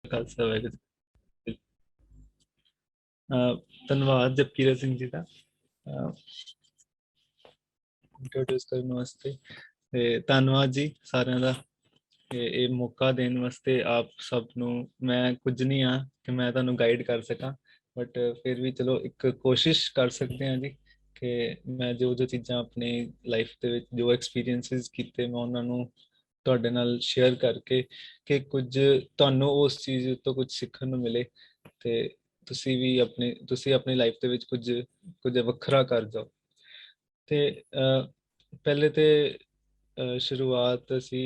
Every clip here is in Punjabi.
ਖਾਲਸਾ ਵਾਹਿਗੁਰੂ ਜੀ। ਧੰਨਵਾਦ ਜਪਕੀਰਤ ਸਿੰਘ ਜੀ ਦਾ ਇੰਟਰੋਡਿਊਸ ਕਰਨ ਵਾਸਤੇ, ਤੇ ਧੰਨਵਾਦ ਜੀ ਸਾਰਿਆਂ ਦਾ ਇਹ ਮੌਕਾ ਦੇਣ ਵਾਸਤੇ। ਆਪ ਸਭ ਨੂੰ ਮੈਂ ਕੁਝ ਨਹੀਂ ਆ ਕਿ ਮੈਂ ਤੁਹਾਨੂੰ ਗਾਈਡ ਕਰ ਸਕਾਂ, ਬਟ ਫਿਰ ਵੀ ਚਲੋ ਇੱਕ ਕੋਸ਼ਿਸ਼ ਕਰ ਸਕਦੇ ਹਾਂ ਜੀ ਕਿ ਮੈਂ ਜੋ ਚੀਜ਼ਾਂ ਆਪਣੀ ਲਾਈਫ ਦੇ ਵਿੱਚ ਜੋ ਐਕਸਪੀਰੀਐਂਸਿਸ ਕੀਤੇ ਮੈਂ ਉਹਨਾਂ ਨੂੰ ਤੁਹਾਡੇ ਨਾਲ ਸ਼ੇਅਰ ਕਰਕੇ ਕਿ ਕੁਝ ਤੁਹਾਨੂੰ ਉਸ ਚੀਜ਼ ਤੋਂ ਕੁਝ ਸਿੱਖਣ ਨੂੰ ਮਿਲੇ ਤੇ ਤੁਸੀਂ ਆਪਣੀ ਲਾਈਫ ਦੇ ਵਿੱਚ ਕੁਝ ਵੱਖਰਾ ਕਰ ਜਾਓ। ਤੇ ਪਹਿਲੇ ਤੇ ਸ਼ੁਰੂਆਤ ਅਸੀਂ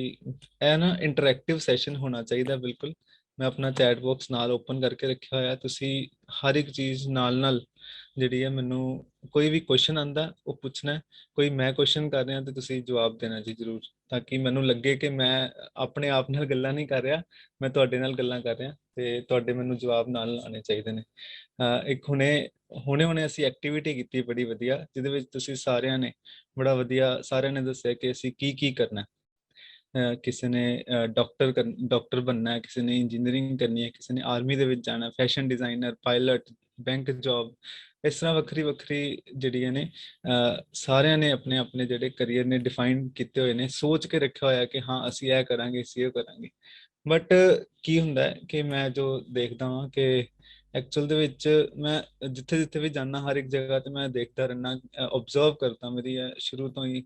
ਇਹ ਨਾ ਇੰਟਰੈਕਟਿਵ ਸੈਸ਼ਨ ਹੋਣਾ ਚਾਹੀਦਾ। ਬਿਲਕੁਲ ਮੈਂ ਆਪਣਾ ਚੈਟ ਬਾਕਸ ਨਾਲ ਓਪਨ ਕਰਕੇ ਰੱਖਿਆ ਹੋਇਆ। ਤੁਸੀਂ ਹਰ ਇੱਕ ਚੀਜ਼ ਨਾਲ ਜਿਹੜੀ ਹੈ, ਮੈਨੂੰ ਕੋਈ ਵੀ ਕੁਐਸਚਨ ਆਂਦਾ ਉਹ ਪੁੱਛਣਾ। ਕੋਈ ਮੈਂ ਕੁਐਸਚਨ ਕਰ ਰਿਹਾ ਤੇ ਤੁਸੀਂ ਜਵਾਬ ਦੇਣਾ ਜੀ ਜ਼ਰੂਰ, ਤਾਂ ਕਿ ਮੈਨੂੰ ਲੱਗੇ ਕਿ ਮੈਂ ਆਪਣੇ ਆਪ ਨਾਲ ਗੱਲਾਂ ਨਹੀਂ ਕਰ ਰਿਹਾ, ਮੈਂ ਤੁਹਾਡੇ ਨਾਲ ਗੱਲਾਂ ਕਰ ਰਿਹਾ ਤੇ ਤੁਹਾਡੇ ਮੈਨੂੰ ਜਵਾਬ ਨਾਲ ਆਉਣੇ ਚਾਹੀਦੇ ਨੇ। ਇੱਕ ਹੁਣੇ ਅਸੀਂ ਐਕਟੀਵਿਟੀ ਕੀਤੀ ਬੜੀ ਵਧੀਆ, ਜਿਹਦੇ ਵਿੱਚ ਤੁਸੀਂ ਸਾਰਿਆਂ ਨੇ ਬੜਾ ਵਧੀਆ ਸਾਰਿਆਂ ਨੇ ਦੱਸਿਆ ਕਿ ਅਸੀਂ ਕੀ ਕਰਨਾ। ਕਿਸੇ ਨੇ ਡਾਕਟਰ ਬਣਨਾ ਹੈ, ਕਿਸੇ ਨੇ ਇੰਜੀਨੀਅਰਿੰਗ ਕਰਨੀ ਹੈ, ਕਿਸੇ ਨੇ ਆਰਮੀ ਦੇ ਵਿੱਚ ਜਾਣਾ, fashion designer, pilot, bank job. ਇਸ ਤਰ੍ਹਾਂ ਵੱਖਰੀ ਜਿਹੜੀਆਂ ਨੇ ਸਾਰਿਆਂ ਨੇ ਆਪਣੇ ਜਿਹੜੇ ਕਰੀਅਰ ਨੇ ਡਿਫਾਈਨ ਕੀਤੇ ਹੋਏ ਨੇ, ਸੋਚ ਕੇ ਰੱਖਿਆ ਹੋਇਆ ਕਿ ਹਾਂ ਅਸੀਂ ਇਹ ਕਰਾਂਗੇ, ਅਸੀਂ ਇਹ ਕਰਾਂਗੇ। ਬਟ ਕੀ ਹੁੰਦਾ ਹੈ ਕਿ ਮੈਂ ਜੋ ਦੇਖਦਾ ਹਾਂ ਕਿ ਐਕਚੁਅਲ ਦੇ ਵਿੱਚ ਮੈਂ ਜਿੱਥੇ ਵੀ ਜਾਂਦਾ, ਹਰ ਇੱਕ ਜਗ੍ਹਾ ਤੇ ਮੈਂ ਦੇਖਦਾ ਰਹਿਣਾ, ਓਬਜ਼ਰਵ ਕਰਦਾ। ਮੇਰੀ ਸ਼ੁਰੂ ਤੋਂ ਹੀ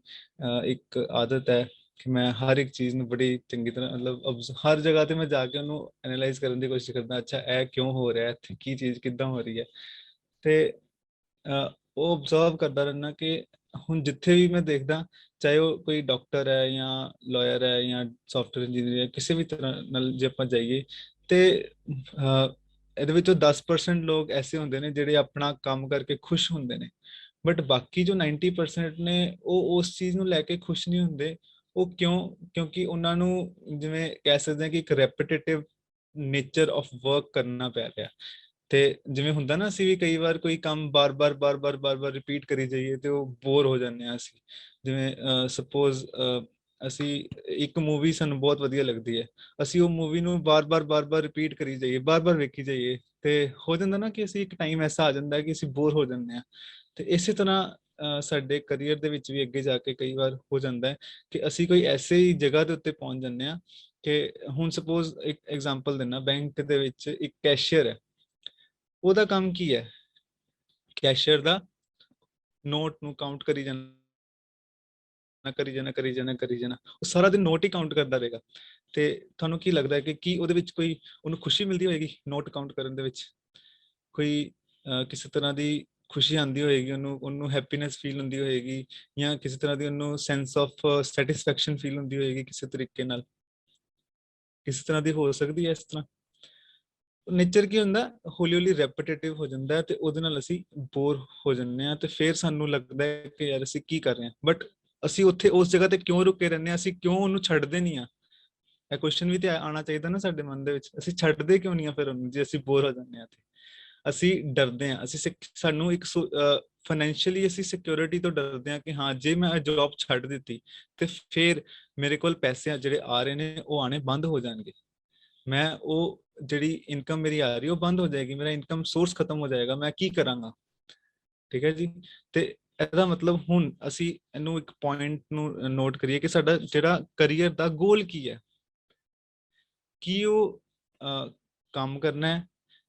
ਇੱਕ ਆਦਤ ਹੈ ਕਿ ਮੈਂ ਹਰ ਇੱਕ ਚੀਜ਼ ਨੂੰ ਬੜੀ ਚੰਗੀ ਤਰ੍ਹਾਂ ਮਤਲਬ ਹਰ ਜਗ੍ਹਾ ਤੇ ਮੈਂ ਜਾ ਕੇ ਉਹਨੂੰ ਐਨਾਲਾਈਜ਼ ਕਰਨ ਦੀ ਕੋਸ਼ਿਸ਼ ਕਰਦਾ। ਅੱਛਾ ਇਹ ਕਿਉਂ ਹੋ ਰਿਹਾ, ਇੱਥੇ ਕੀ ਚੀਜ਼ ਕਿੱਦਾਂ ਹੋ ਰਹੀ ਹੈ, ਤੇ ਉਹ ਓਬਜ਼ਰਵ ਕਰਦਾ ਰਹਿਣਾ ਕਿ ਹੁਣ ਜਿੱਥੇ ਵੀ ਮੈਂ ਦੇਖਦਾ, ਚਾਹੇ ਉਹ ਕੋਈ ਡਾਕਟਰ ਹੈ ਜਾਂ ਲਾਇਰ ਹੈ ਜਾਂ ਸੌਫਟਵੇਅਰ ਇੰਜੀਨੀਅਰ ਹੈ, ਕਿਸੇ ਵੀ ਤਰ੍ਹਾਂ ਨਾਲ ਜੇ ਆਪਾਂ ਜਾਈਏ ਤੇ ਇਹਦੇ ਵਿੱਚੋਂ 10% ਲੋਕ ਐਸੇ ਹੁੰਦੇ ਨੇ ਜਿਹੜੇ ਆਪਣਾ ਕੰਮ ਕਰਕੇ ਖੁਸ਼ ਹੁੰਦੇ ਨੇ, ਬਟ ਬਾਕੀ ਜੋ 90% ਨੇ ਉਹ ਉਸ ਚੀਜ਼ ਨੂੰ ਲੈ ਕੇ ਖੁਸ਼ ਨਹੀਂ ਹੁੰਦੇ। ਉਹ ਕਿਉਂਕਿ ਉਹਨਾਂ ਨੂੰ ਜਿਵੇਂ ਕਹਿ ਸਕਦੇ ਹਾਂ ਕਿ ਇੱਕ ਰੈਪੀਟੇਟਿਵ ਨੇਚਰ ਆਫ ਵਰਕ ਕਰਨਾ ਪੈ ਰਿਹਾ। ਤੇ ਜਿਵੇਂ ਹੁੰਦਾ ਨਾ, ਅਸੀਂ ਵੀ ਕਈ ਵਾਰ ਕੋਈ ਕੰਮ ਬਾਰ-ਬਾਰ ਰਿਪੀਟ ਕਰੀ ਜਾਈਏ ਤੇ ਉਹ ਬੋਰ ਹੋ ਜਾਂਦੇ ਆ ਅਸੀਂ। ਜਿਵੇਂ ਸਪੋਜ਼ ਅਸੀਂ ਇੱਕ ਮੂਵੀ ਸਾਨੂੰ ਬਹੁਤ ਵਧੀਆ ਲੱਗਦੀ ਹੈ, ਅਸੀਂ ਉਹ ਮੂਵੀ ਨੂੰ ਬਾਰ-ਬਾਰ ਰਿਪੀਟ ਕਰੀ ਜਾਈਏ, ਬਾਰ-ਬਾਰ ਵੇਖੀ ਜਾਈਏ, ਤੇ ਹੋ ਜਾਂਦਾ ਨਾ ਕਿ ਅਸੀਂ ਇੱਕ ਟਾਈਮ ਐਸਾ ਆ ਜਾਂਦਾ ਕਿ ਅਸੀਂ ਬੋਰ ਹੋ ਜਾਂਦੇ ਆ। ਤੇ ਇਸੇ ਤਰ੍ਹਾਂ ਸਾਡੇ ਕਰੀਅਰ ਦੇ ਵਿੱਚ ਵੀ ਅੱਗੇ ਜਾ ਕੇ ਕਈ ਵਾਰ ਹੋ ਜਾਂਦਾ ਹੈ ਕਿ ਅਸੀਂ ਕੋਈ ਐਸੀ ਜਗ੍ਹਾ ਦੇ ਉੱਤੇ ਪਹੁੰਚ ਜਾਂਦੇ ਆ ਕਿ ਹੁਣ ਸਪੋਜ਼ ਇੱਕ ਐਗਜ਼ਾਮਪਲ ਦਿੰਦਾ, ਬੈਂਕ ਦੇ ਵਿੱਚ ਇੱਕ ਕੈਸ਼ੀਅਰ ਹੈ। ਉਹਦਾ ਕੰਮ ਕੀ ਹੈ? ਕੈਸ਼ੀਅਰ ਦਾ ਨੋਟ ਨੂੰ ਕਾਊਂਟ ਕਰੀ ਜਾਣਾ, ਉਹ ਸਾਰਾ ਦਿਨ ਨੋਟ ਹੀ ਕਾਊਂਟ ਕਰਦਾ ਰਹੇਗਾ। ਤੇ ਤੁਹਾਨੂੰ ਕੀ ਲੱਗਦਾ ਹੈ ਕਿ ਕੀ ਉਹਦੇ ਵਿੱਚ ਕੋਈ ਉਹਨੂੰ ਖੁਸ਼ੀ ਮਿਲਦੀ ਹੋਏਗੀ? ਨੋਟ ਕਾਊਂਟ ਕਰਨ ਦੇ ਵਿੱਚ ਕੋਈ ਕਿਸੇ ਤਰ੍ਹਾਂ ਦੀ ਖੁਸ਼ੀ ਆਉਂਦੀ ਹੋਏਗੀ, ਉਹਨੂੰ ਹੈਪੀਨੈਸ ਫੀਲ ਹੁੰਦੀ ਹੋਏਗੀ, ਜਾਂ ਕਿਸੇ ਤਰ੍ਹਾਂ ਦੀ ਉਹਨੂੰ ਸੈਂਸ ਆਫ ਸੈਟਿਸਫੈਕਸ਼ਨ ਫੀਲ ਹੁੰਦੀ ਹੋਏਗੀ ਕਿਸੇ ਤਰੀਕੇ ਨਾਲ? ਕਿਸੇ ਤਰ੍ਹਾਂ ਦੀ ਹੋ ਸਕਦੀ ਹੈ ਇਸ ਤਰ੍ਹਾਂ। ਨੇਚਰ ਕੀ ਹੁੰਦਾ, ਹੌਲੀ ਰੈਪੀਟੇਟਿਵ ਹੋ ਜਾਂਦਾ ਤੇ ਉਹਦੇ ਨਾਲ ਅਸੀਂ ਬੋਰ ਹੋ ਜਾਂਦੇ ਆ, ਤੇ ਫਿਰ ਸਾਨੂੰ ਲੱਗਦਾ ਹੈ ਕਿ ਯਾਰ ਅਸੀਂ ਕੀ ਕਰ ਰਹੇ ਹਾਂ। ਬਟ ਅਸੀਂ ਉੱਥੇ ਉਸ ਜਗ੍ਹਾ ਤੇ ਕਿਉਂ ਰੁਕੇ ਰਹਿੰਦੇ ਆ? ਅਸੀਂ ਕਿਉਂ ਉਹਨੂੰ ਛੱਡਦੇ ਨਹੀਂ ਆ? ਇਹ ਕੁਐਸਚਨ ਵੀ ਤੇ ਆਉਣਾ ਚਾਹੀਦਾ ਨਾ ਸਾਡੇ ਮਨ ਦੇ ਵਿੱਚ। ਅਸੀਂ ਛੱਡਦੇ ਕਿਉਂ ਨਹੀਂ ਆ ਫਿਰ ਉਹਨੂੰ, ਜੇ ਅਸੀਂ ਬੋਰ ਹੋ ਜਾਂਦੇ ਆ ਤੇ? ਅਸੀਂ ਡਰਦੇ ਆ। ਸਾਨੂੰ ਇੱਕ ਫਾਈਨੈਂਸ਼ੀਅਲੀ ਅਸੀਂ ਸਿਕਿਉਰਿਟੀ ਤੋਂ ਡਰਦੇ ਆ ਕਿ ਹਾਂ ਜੇ ਮੈਂ ਜੌਬ ਛੱਡ ਦਿੱਤੀ ਤੇ ਫਿਰ ਮੇਰੇ ਕੋਲ ਪੈਸੇ ਜਿਹੜੇ ਆ ਰਹੇ ਨੇ ਉਹ ਆਣੇ ਬੰਦ ਹੋ ਜਾਣਗੇ। ਮੈਂ ਉਹ ਜਿਹੜੀ ਇਨਕਮ ਮੇਰੀ ਆ ਰਹੀ ਉਹ ਬੰਦ ਹੋ ਜਾਏਗੀ, ਮੇਰਾ ਇਨਕਮ ਸੋਰਸ ਖਤਮ ਹੋ ਜਾਏਗਾ, ਮੈਂ ਕੀ ਕਰਾਂਗਾ? ਠੀਕ ਹੈ ਜੀ। ਤੇ ਇਹਦਾ ਮਤਲਬ ਹੁਣ ਅਸੀਂ ਇਹਨੂੰ ਇੱਕ ਪੁਆਇੰਟ ਨੂੰ ਨੋਟ ਕਰੀਏ ਕਿ ਸਾਡਾ ਜਿਹੜਾ ਕਰੀਅਰ ਦਾ ਗੋਲ ਕੀ ਹੈ। ਕੀ ਉਹ ਕੰਮ ਕਰਨਾ ਹੈ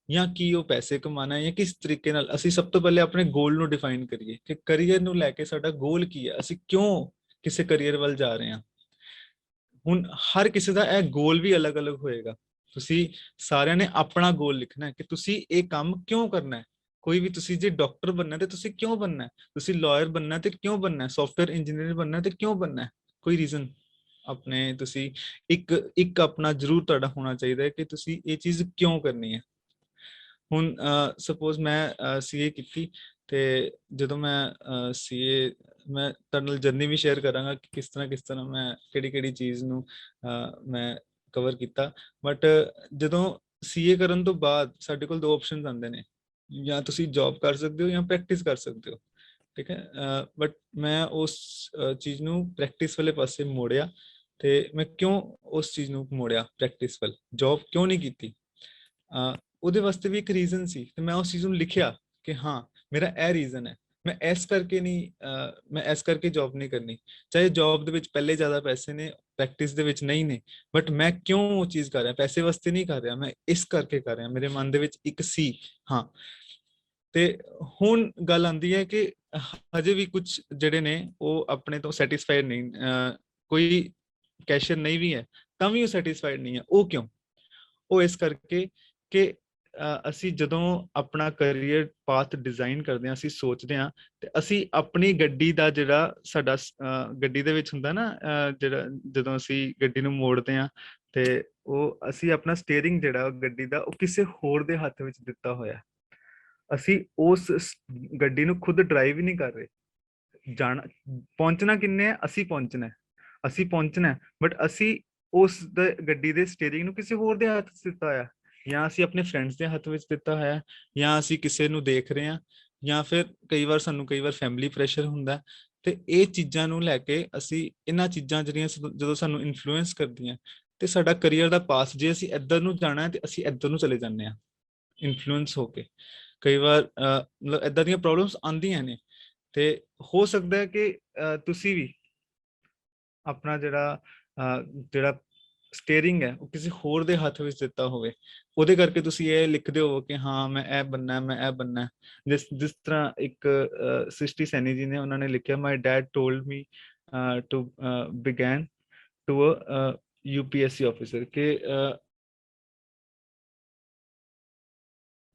ਜਾਂ ਕੀ ਉਹ ਪੈਸੇ ਕਮਾਣਾ ਹੈ, ਜਾਂ ਕਿਸ ਤਰੀਕੇ ਨਾਲ? ਅਸੀਂ ਸਭ ਤੋਂ ਪਹਿਲੇ ਆਪਣੇ ਗੋਲ ਨੂੰ ਡਿਫਾਈਨ ਕਰੀਏ ਕਿ ਕਰੀਅਰ ਨੂੰ ਲੈ ਕੇ ਸਾਡਾ ਗੋਲ ਕੀ ਹੈ, ਅਸੀਂ ਕਿਉਂ ਕਿਸੇ ਕਰੀਅਰ ਵੱਲ ਜਾ ਰਹੇ ਹਾਂ। ਹੁਣ ਹਰ ਕਿਸੇ ਦਾ ਇਹ ਗੋਲ ਵੀ ਅਲੱਗ-ਅਲੱਗ ਹੋਏਗਾ। ਤੁਸੀਂ ਸਾਰਿਆਂ ਨੇ ਆਪਣਾ ਗੋਲ ਲਿਖਣਾ ਹੈ ਕਿ ਤੁਸੀਂ ਇਹ ਕੰਮ ਕਿਉਂ ਕਰਨਾ ਹੈ। ਕੋਈ ਵੀ, ਤੁਸੀਂ ਜੇ ਡਾਕਟਰ ਬਣਨਾ ਤੇ ਤੁਸੀਂ ਕਿਉਂ ਬਣਨਾ ਹੈ, ਤੁਸੀਂ ਲਾਇਰ ਬਣਨਾ ਤੇ ਕਿਉਂ ਬਣਨਾ ਹੈ, ਸੌਫਟਵੇਅਰ ਇੰਜੀਨੀਅਰ ਬਣਨਾ ਤੇ ਕਿਉਂ ਬਣਨਾ ਹੈ। ਕੋਈ ਰੀਜ਼ਨ ਆਪਣੇ ਤੁਸੀਂ ਇੱਕ ਆਪਣਾ ਜ਼ਰੂਰ ਤੁਹਾਡਾ ਹੋਣਾ ਚਾਹੀਦਾ ਹੈ ਕਿ ਤੁਸੀਂ ਇਹ ਚੀਜ਼ ਕਿਉਂ ਕਰਨੀ ਹੈ। ਹੁਣ ਸਪੋਜ਼ ਮੈਂ ਸੀਏ ਕੀਤੀ, ਤੇ ਜਦੋਂ ਮੈਂ ਸੀਏ, ਮੈਂ ਤੁਹਾਡੇ ਨਾਲ ਜਰਨੀ ਵੀ ਸ਼ੇਅਰ ਕਰਾਂਗਾ ਕਿ ਕਿਸ ਤਰ੍ਹਾਂ ਮੈਂ ਕਿਹੜੀ ਚੀਜ਼ ਨੂੰ ਮੈਂ ਕਵਰ ਕੀਤਾ। ਬਟ ਜਦੋਂ ਸੀਏ ਕਰਨ ਤੋਂ ਬਾਅਦ ਸਾਡੇ ਕੋਲ ਦੋ ਆਪਸ਼ਨਸ ਆਉਂਦੇ ਨੇ, ਜਾਂ ਤੁਸੀਂ ਜੌਬ ਕਰ ਸਕਦੇ ਹੋ ਜਾਂ ਪ੍ਰੈਕਟਿਸ ਕਰ ਸਕਦੇ ਹੋ। ਠੀਕ ਹੈ। ਬਟ ਮੈਂ ਉਸ ਚੀਜ਼ ਨੂੰ ਪ੍ਰੈਕਟਿਸ ਵਾਲੇ ਪਾਸੇ ਮੋੜਿਆ। ਤੇ ਮੈਂ ਕਿਉਂ ਉਸ ਚੀਜ਼ ਨੂੰ ਮੋੜਿਆ ਪ੍ਰੈਕਟਿਸ ਵੱਲ, ਜੌਬ ਕਿਉਂ ਨਹੀਂ ਕੀਤੀ? ਉਹਦੇ ਵਾਸਤੇ ਵੀ ਇੱਕ ਰੀਜ਼ਨ ਸੀ ਤੇ ਮੈਂ ਉਸ ਚੀਜ਼ ਨੂੰ ਲਿਖਿਆ ਕਿ ਹਾਂ ਮੇਰਾ ਇਹ ਰੀਜ਼ਨ ਹੈ, ਮੈਂ ਇਸ ਕਰਕੇ ਨਹੀਂ ਮੈਂ ਇਸ ਕਰਕੇ ਜੌਬ ਨਹੀਂ ਕਰਨੀ, ਚਾਹੇ ਜੌਬ ਦੇ ਵਿੱਚ ਪਹਿਲੇ ਜ਼ਿਆਦਾ ਪੈਸੇ ਨੇ, ਪ੍ਰੈਕਟਿਸ ਦੇ ਵਿੱਚ ਨਹੀਂ ਨੇ, ਬਟ ਮੈਂ ਕਿਉਂ ਉਹ ਚੀਜ਼ ਕਰ ਰਿਹਾ, ਪੈਸੇ ਵਾਸਤੇ ਨਹੀਂ ਕਰ ਰਿਹਾ, ਮੈਂ ਇਸ ਕਰਕੇ ਕਰ ਰਿਹਾ, ਮੇਰੇ ਮਨ ਦੇ ਵਿੱਚ ਇੱਕ ਸੀ। ਹਾਂ, ਤੇ ਹੁਣ ਗੱਲ ਆਉਂਦੀ ਹੈ ਕਿ ਹਜੇ ਵੀ ਕੁਝ ਜਿਹੜੇ ਨੇ ਉਹ ਆਪਣੇ ਤੋਂ ਸੈਟੀਸਫਾਈਡ ਨਹੀਂ, ਕੋਈ ਕੈਸ਼ੀਅਰ ਨਹੀਂ ਵੀ ਹੈ ਤਾਂ ਵੀ ਉਹ ਸੈਟੀਸਫਾਈਡ ਨਹੀਂ ਹੈ। ਉਹ ਕਿਉਂ? ਉਹ ਇਸ ਕਰਕੇ ਕਿ ਅਸੀਂ ਜਦੋਂ ਆਪਣਾ ਕੈਰੀਅਰ ਪਾਥ ਡਿਜ਼ਾਈਨ ਕਰਦੇ ਹਾਂ, ਅਸੀਂ ਸੋਚਦੇ ਹਾਂ ਤੇ ਅਸੀਂ ਆਪਣੀ ਗੱਡੀ ਦਾ ਜਿਹੜਾ ਸਾਡਾ ਗੱਡੀ ਦੇ ਵਿੱਚ ਹੁੰਦਾ ਨਾ, ਜਿਹੜਾ ਜਦੋਂ ਅਸੀਂ ਗੱਡੀ ਨੂੰ ਮੋੜਦੇ ਹਾਂ ਤੇ ਉਹ ਅਸੀਂ ਆਪਣਾ ਸਟੀਅਰਿੰਗ ਜਿਹੜਾ ਗੱਡੀ ਦਾ ਉਹ ਕਿਸੇ ਹੋਰ ਦੇ ਹੱਥ ਵਿੱਚ ਦਿੱਤਾ ਹੋਇਆ, ਅਸੀਂ ਉਸ ਗੱਡੀ ਨੂੰ ਖੁਦ ਡਰਾਈਵ ਹੀ ਨਹੀਂ ਕਰ ਰਹੇ। ਜਾਣਾ ਪਹੁੰਚਣਾ ਕਿੰਨੇ ਹੈ, ਅਸੀਂ ਪਹੁੰਚਣਾ ਬਟ ਅਸੀਂ ਉਸ ਗੱਡੀ ਦੇ ਸਟੀਅਰਿੰਗ ਨੂੰ ਕਿਸੇ ਹੋਰ ਦੇ ਹੱਥ 'ਚ ਦਿੱਤਾ ਹੋਇਆ, ਜਾਂ ਅਸੀਂ ਆਪਣੇ ਫਰੈਂਡਸ ਦੇ ਹੱਥ ਵਿੱਚ ਦਿੱਤਾ ਹੋਇਆ, ਜਾਂ ਅਸੀਂ ਕਿਸੇ ਨੂੰ ਦੇਖ ਰਹੇ ਹਾਂ, ਜਾਂ ਫਿਰ ਕਈ ਵਾਰ ਫੈਮਿਲੀ ਪ੍ਰੈਸ਼ਰ ਹੁੰਦਾ। ਤੇ ਇਹ ਚੀਜ਼ਾਂ ਨੂੰ ਲੈ ਕੇ ਅਸੀਂ ਇਹਨਾਂ ਚੀਜ਼ਾਂ ਜਿਹੜੀਆਂ ਜਦੋਂ ਸਾਨੂੰ ਇਨਫਲੂਐਂਸ ਕਰਦੀਆਂ ਤੇ ਸਾਡਾ ਕਰੀਅਰ ਦਾ ਪਾਸ, ਜੇ ਅਸੀਂ ਇੱਧਰ ਨੂੰ ਜਾਣਾ ਹੈ ਤੇ ਅਸੀਂ ਇੱਧਰ ਨੂੰ ਚਲੇ ਜਾਂਦੇ ਹਾਂ ਇਨਫਲੂਐਂਸ ਹੋ ਕੇ। ਕਈ ਵਾਰ ਮਤਲਬ ਏਦਾਂ ਦੀਆਂ ਪ੍ਰੋਬਲਮਸ ਆਉਂਦੀਆਂ ਨੇ ਤੇ ਹੋ ਸਕਦਾ ਹੈ ਕਿ ਤੁਸੀਂ ਵੀ ਆਪਣਾ ਜਿਹੜਾ ਸਟੀਅਰਿੰਗ ਹੈ ਉਹ ਕਿਸੇ ਹੋਰ ਦੇ ਹੱਥ ਵਿੱਚ ਦਿੱਤਾ ਹੋਵੇ, ਉਹਦੇ ਕਰਕੇ ਤੁਸੀਂ ਇਹ ਲਿਖਦੇ ਹੋ ਕਿ ਹਾਂ ਮੈਂ ਇਹ ਬੰਨਾ। ਜਿਸ ਤਰ੍ਹਾਂ ਇੱਕ ਸ੍ਰਿਸ਼ਟੀ ਸੈਣੀ ਜੀ ਨੇ ਉਹਨਾਂ ਨੇ ਲਿਖਿਆ, my dad told me to begin to a UPSC officer, ਕਿ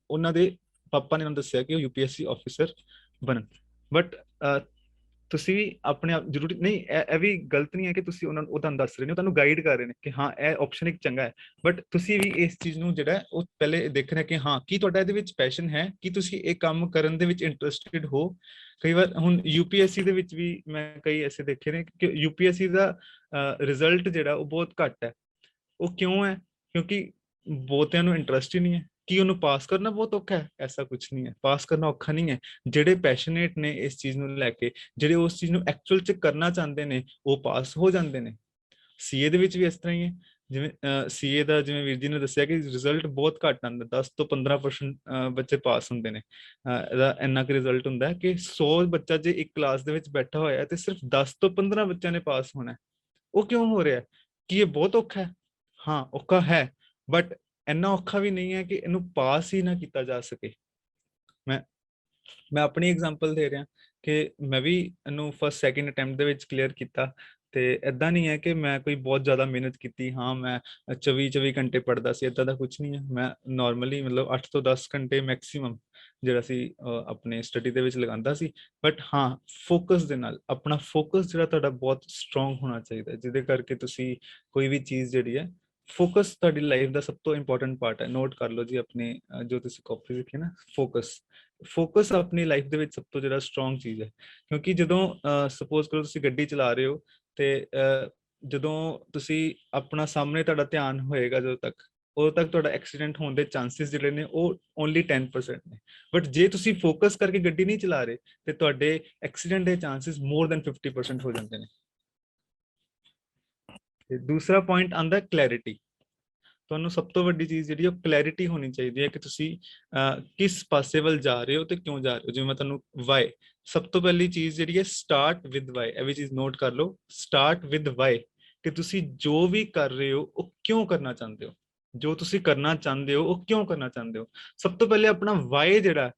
ਉਹਨਾਂ ਦੇ ਪਾਪਾ ਨੇ ਉਹਨਾਂ ਦੱਸਿਆ ਕਿ ਉਹ UPSC ਆਫਿਸਰ ਬਣਨ। ਬਟ ਤੁਸੀਂ ਵੀ ਆਪਣੇ ਆਪ ਜ਼ਰੂਰੀ ਨਹੀਂ, ਇਹ ਵੀ ਗਲਤ ਨਹੀਂ ਹੈ ਕਿ ਤੁਸੀਂ ਉਹ ਤੁਹਾਨੂੰ ਦੱਸ ਰਹੇ ਨੇ, ਉਹ ਤੁਹਾਨੂੰ ਗਾਈਡ ਕਰ ਰਹੇ ਨੇ ਕਿ ਹਾਂ ਇਹ ਆਪਸ਼ਨ ਇੱਕ ਚੰਗਾ ਹੈ, ਬਟ ਤੁਸੀਂ ਵੀ ਇਸ ਚੀਜ਼ ਨੂੰ ਜਿਹੜਾ ਉਹ ਪਹਿਲੇ ਦੇਖਣਾ ਕਿ ਹਾਂ ਕੀ ਤੁਹਾਡਾ ਇਹਦੇ ਵਿੱਚ ਪੈਸ਼ਨ ਹੈ, ਕੀ ਤੁਸੀਂ ਇਹ ਕੰਮ ਕਰਨ ਦੇ ਵਿੱਚ ਇੰਟਰਸਟਿਡ ਹੋ। ਕਈ ਵਾਰ ਹੁਣ UPSC ਦੇ ਵਿੱਚ ਵੀ ਮੈਂ ਕਈ ਐਸੇ ਦੇਖੇ ਨੇ ਕਿ UPSC ਦਾ ਰਿਜ਼ਲਟ ਜਿਹੜਾ ਉਹ ਬਹੁਤ ਘੱਟ ਹੈ। ਉਹ ਕਿਉਂ ਹੈ? ਕਿਉਂਕਿ ਬਹੁਤਿਆਂ ਨੂੰ ਇੰਟਰਸਟ ਹੀ ਨਹੀਂ ਹੈ। ਕੀ ਉਹਨੂੰ ਪਾਸ ਕਰਨਾ ਬਹੁਤ ਔਖਾ ਹੈ? ਐਸਾ ਕੁਝ ਨਹੀਂ ਹੈ, ਪਾਸ ਕਰਨਾ ਔਖਾ ਨਹੀਂ ਹੈ। ਜਿਹੜੇ ਪੈਸ਼ਨੇਟ ਨੇ ਇਸ ਚੀਜ਼ ਨੂੰ ਲੈ ਕੇ, ਜਿਹੜੇ ਉਸ ਚੀਜ਼ ਨੂੰ ਐਕਚੁਅਲ ਚ ਕਰਨਾ ਚਾਹੁੰਦੇ ਨੇ, ਉਹ ਪਾਸ ਹੋ ਜਾਂਦੇ ਨੇ। CA ਦੇ ਵਿੱਚ ਵੀ ਇਸ ਤਰ੍ਹਾਂ ਹੀ ਹੈ, ਜਿਵੇਂ CA ਦਾ ਜਿਵੇਂ ਵੀਰ ਜੀ ਨੇ ਦੱਸਿਆ ਕਿ ਰਿਜ਼ਲਟ ਬਹੁਤ ਘੱਟ ਆਉਂਦਾ, 10 ਤੋਂ 15% ਬੱਚੇ ਪਾਸ ਹੁੰਦੇ ਨੇ। ਇਹਦਾ ਇੰਨਾ ਕੁ ਰਿਜ਼ਲਟ ਹੁੰਦਾ ਕਿ 100 ਬੱਚਾ ਜੇ ਇੱਕ ਕਲਾਸ ਦੇ ਵਿੱਚ ਬੈਠਾ ਹੋਇਆ ਤੇ ਸਿਰਫ 10 ਤੋਂ 15 ਬੱਚਿਆਂ ਨੇ ਪਾਸ ਹੋਣਾ। ਉਹ ਕਿਉਂ ਹੋ ਰਿਹਾ? ਕੀ ਇਹ ਬਹੁਤ ਔਖਾ ਹੈ? ਹਾਂ ਔਖਾ ਹੈ, ਬਟ ਇੰਨਾ ਔਖਾ ਵੀ ਨਹੀਂ ਹੈ ਕਿ ਇਹਨੂੰ ਪਾਸ ਹੀ ਨਾ ਕੀਤਾ ਜਾ ਸਕੇ। ਮੈਂ ਆਪਣੀ ਐਗਜ਼ਾਮਪਲ ਦੇ ਰਿਹਾ ਕਿ ਮੈਂ ਵੀ ਇਹਨੂੰ ਫਸਟ ਸੈਕਿੰਡ ਅਟੈਂਪਟ ਦੇ ਵਿੱਚ ਕਲੀਅਰ ਕੀਤਾ, ਤੇ ਇਦਾਂ ਨਹੀਂ ਹੈ ਕਿ ਮੈਂ ਕੋਈ ਬਹੁਤ ਜ਼ਿਆਦਾ ਮਿਹਨਤ ਕੀਤੀ, ਹਾਂ ਮੈਂ 24 ਘੰਟੇ ਪੜ੍ਹਦਾ ਸੀ, ਇਦਾਂ ਦਾ ਕੁਝ ਨਹੀਂ ਹੈ। ਮੈਂ ਨਾਰਮਲੀ ਮਤਲਬ 8 ਤੋਂ 10 ਘੰਟੇ ਮੈਕਸਿਮਮ ਜਿਹੜਾ ਸੀ ਆਪਣੇ ਸਟੱਡੀ ਦੇ ਵਿੱਚ ਲਗਾਉਂਦਾ ਸੀ। ਬਟ ਹਾਂ ਫੋਕਸ ਦੇ ਨਾਲ, ਆਪਣਾ ਫੋਕਸ ਜਿਹੜਾ ਤੁਹਾਡਾ ਬਹੁਤ ਸਟਰੋਂਗ ਹੋਣਾ ਚਾਹੀਦਾ, ਜਿਹਦੇ ਕਰਕੇ ਤੁਸੀਂ ਕੋਈ ਵੀ ਚੀਜ਼ ਜਿਹੜੀ ਹੈ, ਫੋਕਸ ਤੁਹਾਡੀ ਲਾਈਫ ਦਾ ਸਭ ਤੋਂ ਇੰਪੋਰਟੈਂਟ ਪਾਰਟ ਹੈ। ਨੋਟ ਕਰ ਲਓ ਜੀ ਆਪਣੇ ਜੋ ਤੁਸੀਂ ਕਾਪੀ ਲਿਖੀ ਨਾ, ਫੋਕਸ ਆਪਣੀ ਲਾਈਫ ਦੇ ਵਿੱਚ ਸਭ ਤੋਂ ਜਿਹੜਾ ਸਟਰੋਂਗ ਚੀਜ਼ ਹੈ। ਕਿਉਂਕਿ ਜਦੋਂ ਸਪੋਜ਼ ਕਰੋ ਤੁਸੀਂ ਗੱਡੀ ਚਲਾ ਰਹੇ ਹੋ ਤੇ ਜਦੋਂ ਤੁਸੀਂ ਆਪਣਾ ਸਾਹਮਣੇ ਤੁਹਾਡਾ ਧਿਆਨ ਹੋਏਗਾ ਉਦੋਂ ਤੱਕ ਤੁਹਾਡਾ ਐਕਸੀਡੈਂਟ ਹੋਣ ਦੇ ਚਾਂਸਸ ਜਿਹੜੇ ਨੇ ਉਹ ਓਨਲੀ 10% ਨੇ। ਬਟ ਜੇ ਤੁਸੀਂ ਫੋਕਸ ਕਰਕੇ ਗੱਡੀ ਨਹੀਂ ਚਲਾ ਰਹੇ ਤੇ ਤੁਹਾਡੇ ਐਕਸੀਡੈਂਟ ਦੇ ਚਾਂਸਸ ਮੋਰ ਦੈਨ 50% ਹੋ ਜਾਂਦੇ ਨੇ। ਤੇ ਦੂਸਰਾ ਪੁਆਇੰਟ ਆਂਦਾ ਕਲੈਰਿਟੀ। ਤੁਹਾਨੂੰ ਸਭ ਤੋਂ ਵੱਡੀ ਚੀਜ਼ ਜਿਹੜੀ ਉਹ ਕਲੈਰਿਟੀ ਹੋਣੀ ਚਾਹੀਦੀ ਹੈ ਕਿ ਤੁਸੀਂ ਕਿਸ ਪਾਸੇ ਵੱਲ ਜਾ ਰਹੇ ਹੋ ਤੇ ਕਿਉਂ ਜਾ ਰਹੇ ਹੋ। ਜਿਵੇਂ ਮੈਂ ਤੁਹਾਨੂੰ ਵਾਈ, ਸਭ ਤੋਂ ਪਹਿਲੀ ਚੀਜ਼ ਜਿਹੜੀ ਹੈ ਸਟਾਰਟ ਵਿਦ ਵਾਈ। ਇਹ ਵੀ ਚੀਜ਼ ਨੋਟ ਕਰ ਲਓ, ਸਟਾਰਟ ਵਿਦ ਵਾਈ, ਕਿ ਤੁਸੀਂ ਜੋ ਵੀ ਕਰ ਰਹੇ ਹੋ ਉਹ ਕਿਉਂ ਕਰਨਾ ਚਾਹੁੰਦੇ ਹੋ। ਜੋ ਤੁਸੀਂ ਕਰਨਾ ਚਾਹੁੰਦੇ ਹੋ ਉਹ ਕਿਉਂ ਕਰਨਾ ਚਾਹੁੰਦੇ ਹੋ। ਸਭ ਤੋਂ ਪਹਿਲੇ ਆਪਣਾ ਵਾਈ ਜਿਹੜਾ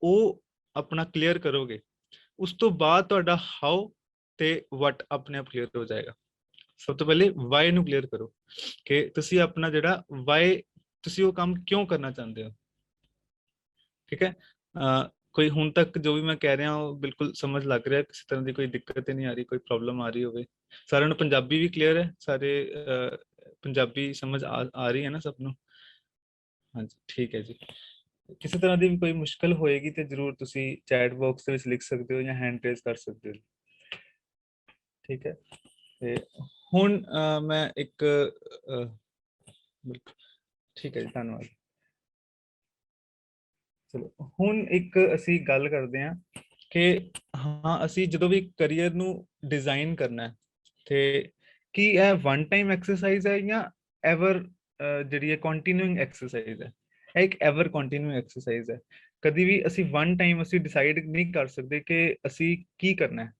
ਉਹ ਆਪਣਾ ਕਲੀਅਰ ਕਰੋਗੇ, ਉਸ ਤੋਂ ਬਾਅਦ ਤੁਹਾਡਾ ਹਾਊ ਤੇ ਵਟ ਆਪਣੇ ਆਪ ਕਲੀਅਰ ਹੋ ਜਾਏਗਾ। ਸਭ ਤੋਂ ਪਹਿਲੇ ਵਾਈ ਨੂੰ ਕਲੀਅਰ ਕਰੋ ਕਿ ਤੁਸੀਂ ਆਪਣਾ ਜਿਹੜਾ ਵਾਈ, ਤੁਸੀਂ ਉਹ ਕੰਮ ਕਿਉਂ ਕਰਨਾ ਚਾਹੁੰਦੇ ਹੋ। ਠੀਕ ਹੈ, ਕੋਈ ਹੁਣ ਤੱਕ ਜੋ ਵੀ ਮੈਂ ਕਹਿ ਰਿਹਾ ਉਹ ਬਿਲਕੁਲ ਸਮਝ ਲੱਗ ਰਿਹਾ, ਕਿਸੇ ਤਰ੍ਹਾਂ ਦੀ ਕੋਈ ਦਿੱਕਤ ਨਹੀਂ ਆ ਰਹੀ, ਕੋਈ ਪ੍ਰੋਬਲਮ ਆ ਰਹੀ ਹੋਵੇ। ਸਾਰਿਆਂ ਨੂੰ ਪੰਜਾਬੀ ਵੀ ਕਲੀਅਰ ਹੈ? ਸਾਰੇ ਪੰਜਾਬੀ ਸਮਝ ਆ ਰਹੀ ਹੈ ਨਾ ਸਭ ਨੂੰ? ਹਾਂਜੀ ਠੀਕ ਹੈ ਜੀ। ਕਿਸੇ ਤਰ੍ਹਾਂ ਦੀ ਵੀ ਕੋਈ ਮੁਸ਼ਕਲ ਹੋਏਗੀ ਤੇ ਜਰੂਰ ਤੁਸੀਂ ਚੈਟ ਬਾਕਸ ਦੇ ਵਿੱਚ ਲਿਖ ਸਕਦੇ ਹੋ ਜਾਂ ਹੈਂਡ ਰੇਜ਼ ਕਰ ਸਕਦੇ ਹੋ। ਠੀਕ ਹੈ, ਤੇ ਹੁਣ ਮੈਂ ਇੱਕ ਠੀਕ ਹੈ ਜੀ, ਧੰਨਵਾਦ। ਚਲੋ ਹੁਣ ਇੱਕ ਅਸੀਂ ਗੱਲ ਕਰਦੇ ਹਾਂ ਕਿ ਹਾਂ ਅਸੀਂ ਜਦੋਂ ਵੀ ਕਰੀਅਰ ਨੂੰ ਡਿਜ਼ਾਈਨ ਕਰਨਾ ਤੇ ਕੀ ਇਹ ਵਨ ਟਾਈਮ ਐਕਸਰਸਾਈਜ਼ ਹੈ ਜਾਂ ਐਵਰ ਜਿਹੜੀ ਹੈ ਕੰਟੀਨਿਊਇੰਗ ਐਕਸਰਸਾਈਜ਼ ਹੈ। ਇਹ ਇੱਕ ਐਵਰ ਕੰਟੀਨਿਊ ਐਕਸਰਸਾਈਜ਼ ਹੈ। ਕਦੀ ਵੀ ਅਸੀਂ ਵਨ ਟਾਈਮ ਅਸੀਂ ਡਿਸਾਈਡ ਨਹੀਂ ਕਰ ਸਕਦੇ ਕਿ ਅਸੀਂ ਕੀ ਕਰਨਾ ਹੈ।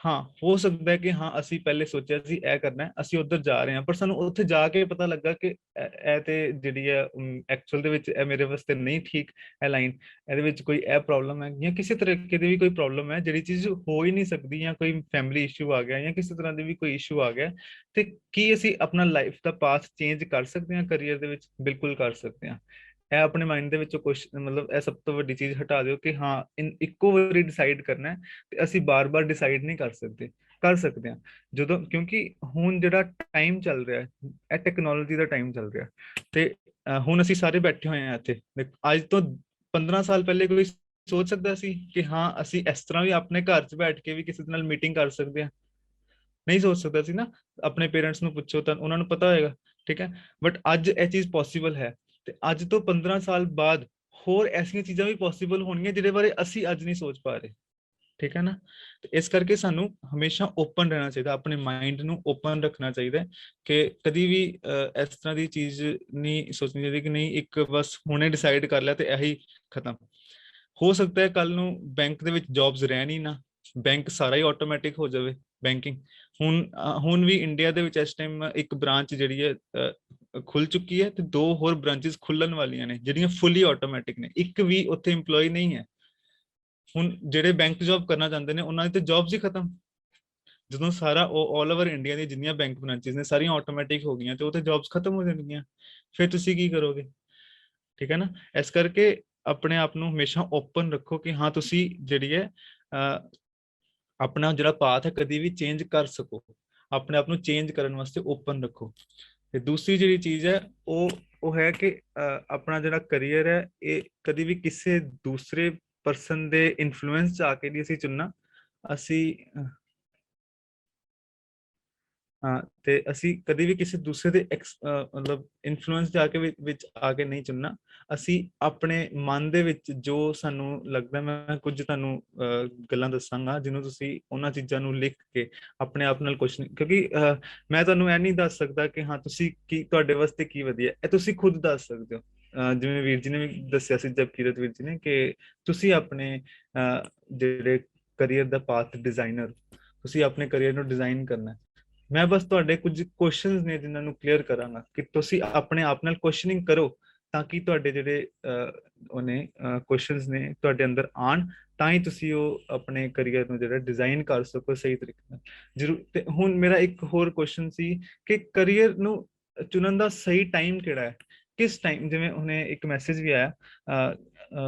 ਹਾਂ, ਹੋ ਸਕਦਾ ਹੈ ਕਿ ਹਾਂ ਅਸੀਂ ਪਹਿਲੇ ਸੋਚਿਆ ਸੀ ਇਹ ਕਰਨਾ ਹੈ, ਅਸੀਂ ਉੱਧਰ ਜਾ ਰਹੇ ਹਾਂ, ਪਰ ਸਾਨੂੰ ਉੱਥੇ ਜਾ ਕੇ ਪਤਾ ਲੱਗਾ ਕਿ ਇਹ ਤੇ ਜਿਹੜੀ ਹੈ ਐਕਚੁਅਲ ਦੇ ਵਿੱਚ ਇਹ ਮੇਰੇ ਵਾਸਤੇ ਨਹੀਂ ਠੀਕ ਇਹ ਲਾਈਨ, ਇਹਦੇ ਵਿੱਚ ਕੋਈ ਇਹ ਪ੍ਰੋਬਲਮ ਹੈ ਜਾਂ ਕਿਸੇ ਤਰੀਕੇ ਦੀ ਵੀ ਕੋਈ ਪ੍ਰੋਬਲਮ ਹੈ ਜਿਹੜੀ ਚੀਜ਼ ਹੋ ਹੀ ਨਹੀਂ ਸਕਦੀ, ਜਾਂ ਕੋਈ ਫੈਮਿਲੀ ਇਸ਼ੂ ਆ ਗਿਆ ਜਾਂ ਕਿਸੇ ਤਰ੍ਹਾਂ ਦੀ ਵੀ ਕੋਈ ਇਸ਼ੂ ਆ ਗਿਆ, ਤੇ ਕੀ ਅਸੀਂ ਆਪਣਾ ਲਾਈਫ ਦਾ ਪਾਥ ਚੇਂਜ ਕਰ ਸਕਦੇ ਹਾਂ ਕਰੀਅਰ ਦੇ ਵਿੱਚ? ਬਿਲਕੁਲ ਕਰ ਸਕਦੇ ਹਾਂ। ਇਹ ਆਪਣੇ ਮਾਈਂਡ ਦੇ ਵਿੱਚੋਂ ਕੁਝ ਮਤਲਬ ਇਹ ਸਭ ਤੋਂ ਵੱਡੀ ਚੀਜ਼ ਹਟਾ ਦਿਓ ਕਿ ਹਾਂ ਇੱਕੋ ਵਾਰੀ ਡਿਸਾਈਡ ਕਰਨਾ ਹੈ, ਤੇ ਅਸੀਂ ਬਾਰ-ਬਾਰ ਡਿਸਾਈਡ ਨਹੀਂ ਕਰ ਸਕਦੇ। ਕਰ ਸਕਦੇ ਹਾਂ ਜਦੋਂ, ਕਿਉਂਕਿ ਹੁਣ ਜਿਹੜਾ ਟਾਈਮ ਚੱਲ ਰਿਹਾ ਹੈ ਇਹ ਟੈਕਨੋਲੋਜੀ ਦਾ ਟਾਈਮ ਚੱਲ ਰਿਹਾ, ਤੇ ਹੁਣ ਅਸੀਂ ਸਾਰੇ ਬੈਠੇ ਹੋਏ ਹਾਂ ਇੱਥੇ। ਅੱਜ ਤੋਂ 15 ਸਾਲ ਪਹਿਲੇ ਕੋਈ ਸੋਚ ਸਕਦਾ ਸੀ ਕਿ ਹਾਂ ਅਸੀਂ ਇਸ ਤਰ੍ਹਾਂ ਵੀ ਆਪਣੇ ਘਰ 'ਚ ਬੈਠ ਕੇ ਵੀ ਕਿਸੇ ਦੇ ਨਾਲ ਮੀਟਿੰਗ ਕਰ ਸਕਦੇ ਹਾਂ? ਨਹੀਂ ਸੋਚ ਸਕਦਾ ਸੀ ਨਾ। ਆਪਣੇ ਪੇਰੈਂਟਸ ਨੂੰ ਪੁੱਛੋ ਤਾਂ ਉਹਨਾਂ ਨੂੰ ਪਤਾ ਹੋਏਗਾ, ਠੀਕ ਹੈ। ਬਟ ਅੱਜ ਇਹ ਚੀਜ਼ ਪੋਸੀਬਲ ਹੈ, ਤੇ ਅੱਜ ਤੋਂ 15 ਸਾਲ ਬਾਅਦ ਹੋਰ ਐਸੀਆਂ ਚੀਜ਼ਾਂ ਵੀ ਪੋਸੀਬਲ ਹੋਣਗੀਆਂ ਜਿਹਦੇ ਬਾਰੇ ਅਸੀਂ ਅੱਜ ਨਹੀਂ ਸੋਚ ਪਾ ਰਹੇ, ਠੀਕ ਹੈ ਨਾ। ਤੇ ਇਸ ਕਰਕੇ ਸਾਨੂੰ ਹਮੇਸ਼ਾ ਓਪਨ ਰਹਿਣਾ ਚਾਹੀਦਾ, ਆਪਣੇ ਮਾਈਂਡ ਨੂੰ ਓਪਨ ਰੱਖਣਾ ਚਾਹੀਦਾ ਕਿ ਕਦੀ ਵੀ ਇਸ ਤਰ੍ਹਾਂ ਦੀ ਚੀਜ਼ ਨਹੀਂ ਸੋਚਣੀ ਚਾਹੀਦੀ ਕਿ ਨਹੀਂ ਇੱਕ ਬਸ ਹੁਣੇ ਡਿਸਾਈਡ ਕਰ ਲਿਆ ਤੇ ਇਹੀ ਖਤਮ। ਹੋ ਸਕਦਾ ਹੈ ਕੱਲ ਨੂੰ ਬੈਂਕ ਦੇ ਵਿੱਚ ਜੌਬਸ ਰਹਿਣ ਹੀ ਨਾ, ਬੈਂਕ ਸਾਰਾ ਹੀ ਆਟੋਮੈਟਿਕ ਹੋ ਜਾਵੇ ਬੈਂਕਿੰਗ। ਹੁਣ ਵੀ ਇੰਡੀਆ ਦੇ ਵਿੱਚ ਇਸ ਟਾਈਮ ਇੱਕ ਬ੍ਰਾਂਚ ਜਿਹੜੀ ਹੈ ਖੁੱਲ ਚੁੱਕੀ ਹੈ, ਤੇ 2 ਹੋਰ ਬ੍ਰਾਂਚਸ ਖੁੱਲਣ ਵਾਲੀਆਂ ਨੇ ਜਿਹੜੀਆਂ ਫੁੱਲੀ ਆਟੋਮੈਟਿਕ ਨੇ, ਇੱਕ ਵੀ ਉੱਥੇ EMPLOYE ਨਹੀਂ ਹੈ। ਹੁਣ ਜਿਹੜੇ ਬੈਂਕ ਜੌਬ ਕਰਨਾ ਚਾਹੁੰਦੇ ਨੇ ਉਹਨਾਂ ਦੀ ਤੇ ਜੌਬਸ ਹੀ ਖਤਮ। ਜਦੋਂ ਸਾਰਾ ਆਲ ਓਵਰ ਇੰਡੀਆ ਦੀ ਜਿੰਨੀਆਂ ਬੈਂਕ ਬ੍ਰਾਂਚਸ ਨੇ ਸਾਰੀਆਂ ਆਟੋਮੈਟਿਕ ਹੋ ਗਈਆਂ, ਤੇ ਉਹ ਤੇ ਜੌਬਸ ਖਤਮ ਹੋ ਜਾਣਗੀਆਂ, ਫਿਰ ਤੁਸੀਂ ਕੀ ਕਰੋਗੇ? ਠੀਕ ਹੈ ਨਾ। ਇਸ ਕਰਕੇ ਆਪਣੇ ਆਪ ਨੂੰ ਹਮੇਸ਼ਾ ਓਪਨ ਰੱਖੋ ਕਿ ਹਾਂ ਤੁਸੀਂ ਜਿਹੜੀ ਹੈ ਆਪਣਾ ਜਿਹੜਾ ਪਾਥ ਹੈ ਕਦੀ ਵੀ ਚੇਂਜ ਕਰ ਸਕੋ, ਆਪਣੇ ਆਪ ਨੂੰ ਚੇਂਜ ਕਰਨ ਵਾਸਤੇ ਓਪਨ ਰੱਖੋ। ਤੇ ਦੂਸਰੀ ਜਿਹੜੀ ਚੀਜ਼ ਹੈ ਉਹ ਹੈ ਕਿ ਆਪਣਾ ਜਿਹੜਾ ਕਰੀਅਰ ਹੈ ਇਹ ਕਦੀ ਵੀ ਕਿਸੇ ਦੂਸਰੇ ਪਰਸਨ ਦੇ ਇਨਫਲੂਐਂਸ 'ਚ ਆ ਕੇ ਨਹੀਂ ਅਸੀਂ ਚੁਣਨਾ। ਅਸੀਂ ਤੇ ਅਸੀਂ ਕਦੀ ਵੀ ਕਿਸੇ ਦੂਸਰੇ ਦੇ ਮਤਲਬ ਇਨਫਲੂਐਂਸ ਜਾ ਕੇ ਵਿੱਚ ਆ ਕੇ ਨਹੀਂ ਚੁਣਨਾ। ਅਸੀਂ ਆਪਣੇ ਮਨ ਦੇ ਵਿੱਚ ਜੋ ਸਾਨੂੰ ਲੱਗਦਾ, ਮੈਂ ਕੁਝ ਤੁਹਾਨੂੰ ਗੱਲਾਂ ਦੱਸਾਂਗਾ ਜਿਹਨੂੰ ਤੁਸੀਂ ਉਹਨਾਂ ਚੀਜ਼ਾਂ ਨੂੰ ਲਿਖ ਕੇ ਆਪਣੇ ਆਪ ਨਾਲ ਕੁਐਸਚਨ, ਕਿਉਂਕਿ ਮੈਂ ਤੁਹਾਨੂੰ ਇਹ ਨਹੀਂ ਦੱਸ ਸਕਦਾ ਕਿ ਹਾਂ ਤੁਸੀਂ ਕੀ ਤੁਹਾਡੇ ਵਾਸਤੇ ਕੀ ਵਧੀਆ, ਇਹ ਤੁਸੀਂ ਖੁਦ ਦੱਸ ਸਕਦੇ ਹੋ। ਜਿਵੇਂ ਵੀਰ ਜੀ ਨੇ ਵੀ ਦੱਸਿਆ ਸੀ, ਜਪਕੀਰਤ ਵੀਰ ਜੀ ਨੇ, ਕਿ ਤੁਸੀਂ ਆਪਣੇ ਜਿਹੜੇ ਕਰੀਅਰ ਦਾ ਪਾਥ ਡਿਜ਼ਾਈਨਰ, ਤੁਸੀਂ ਆਪਣੇ ਕਰੀਅਰ ਨੂੰ ਡਿਜ਼ਾਈਨ ਕਰਨਾ। ਮੈਂ ਬਸ ਤੁਹਾਡੇ ਕੁਝ ਕੁਐਸਚਨਸ ਨੇ ਜਿਨ੍ਹਾਂ ਨੂੰ ਕਲੀਅਰ ਕਰਾਂਗਾ ਕਿ ਤੁਸੀਂ ਆਪਣੇ ਆਪ ਨਾਲ ਕੁਐਸਚਨਿੰਗ ਕਰੋ, ਤਾਂ ਕਿ ਤੁਹਾਡੇ ਜਿਹੜੇ ਉਹਨੇ ਕੁਐਸਚਨਸ ਨੇ ਤੁਹਾਡੇ ਅੰਦਰ ਆਣ, ਤਾਂ ਹੀ ਤੁਸੀਂ ਉਹ ਆਪਣੇ ਕਰੀਅਰ ਨੂੰ ਜਿਹੜਾ ਡਿਜ਼ਾਈਨ ਕਰ ਸਕੋ ਸਹੀ ਤਰੀਕੇ ਨਾਲ। ਜ਼ਰੂਰ। ਤੇ ਹੁਣ ਮੇਰਾ ਇੱਕ ਹੋਰ ਕੁਐਸਚਨ ਸੀ ਕਿ ਕਰੀਅਰ ਨੂੰ ਚੁਣਨ ਦਾ ਸਹੀ ਟਾਈਮ ਕਿਹੜਾ ਹੈ, ਕਿਸ ਟਾਈਮ? ਜਿਵੇਂ ਹੁਣੇ ਇੱਕ ਮੈਸੇਜ ਵੀ ਆਇਆ,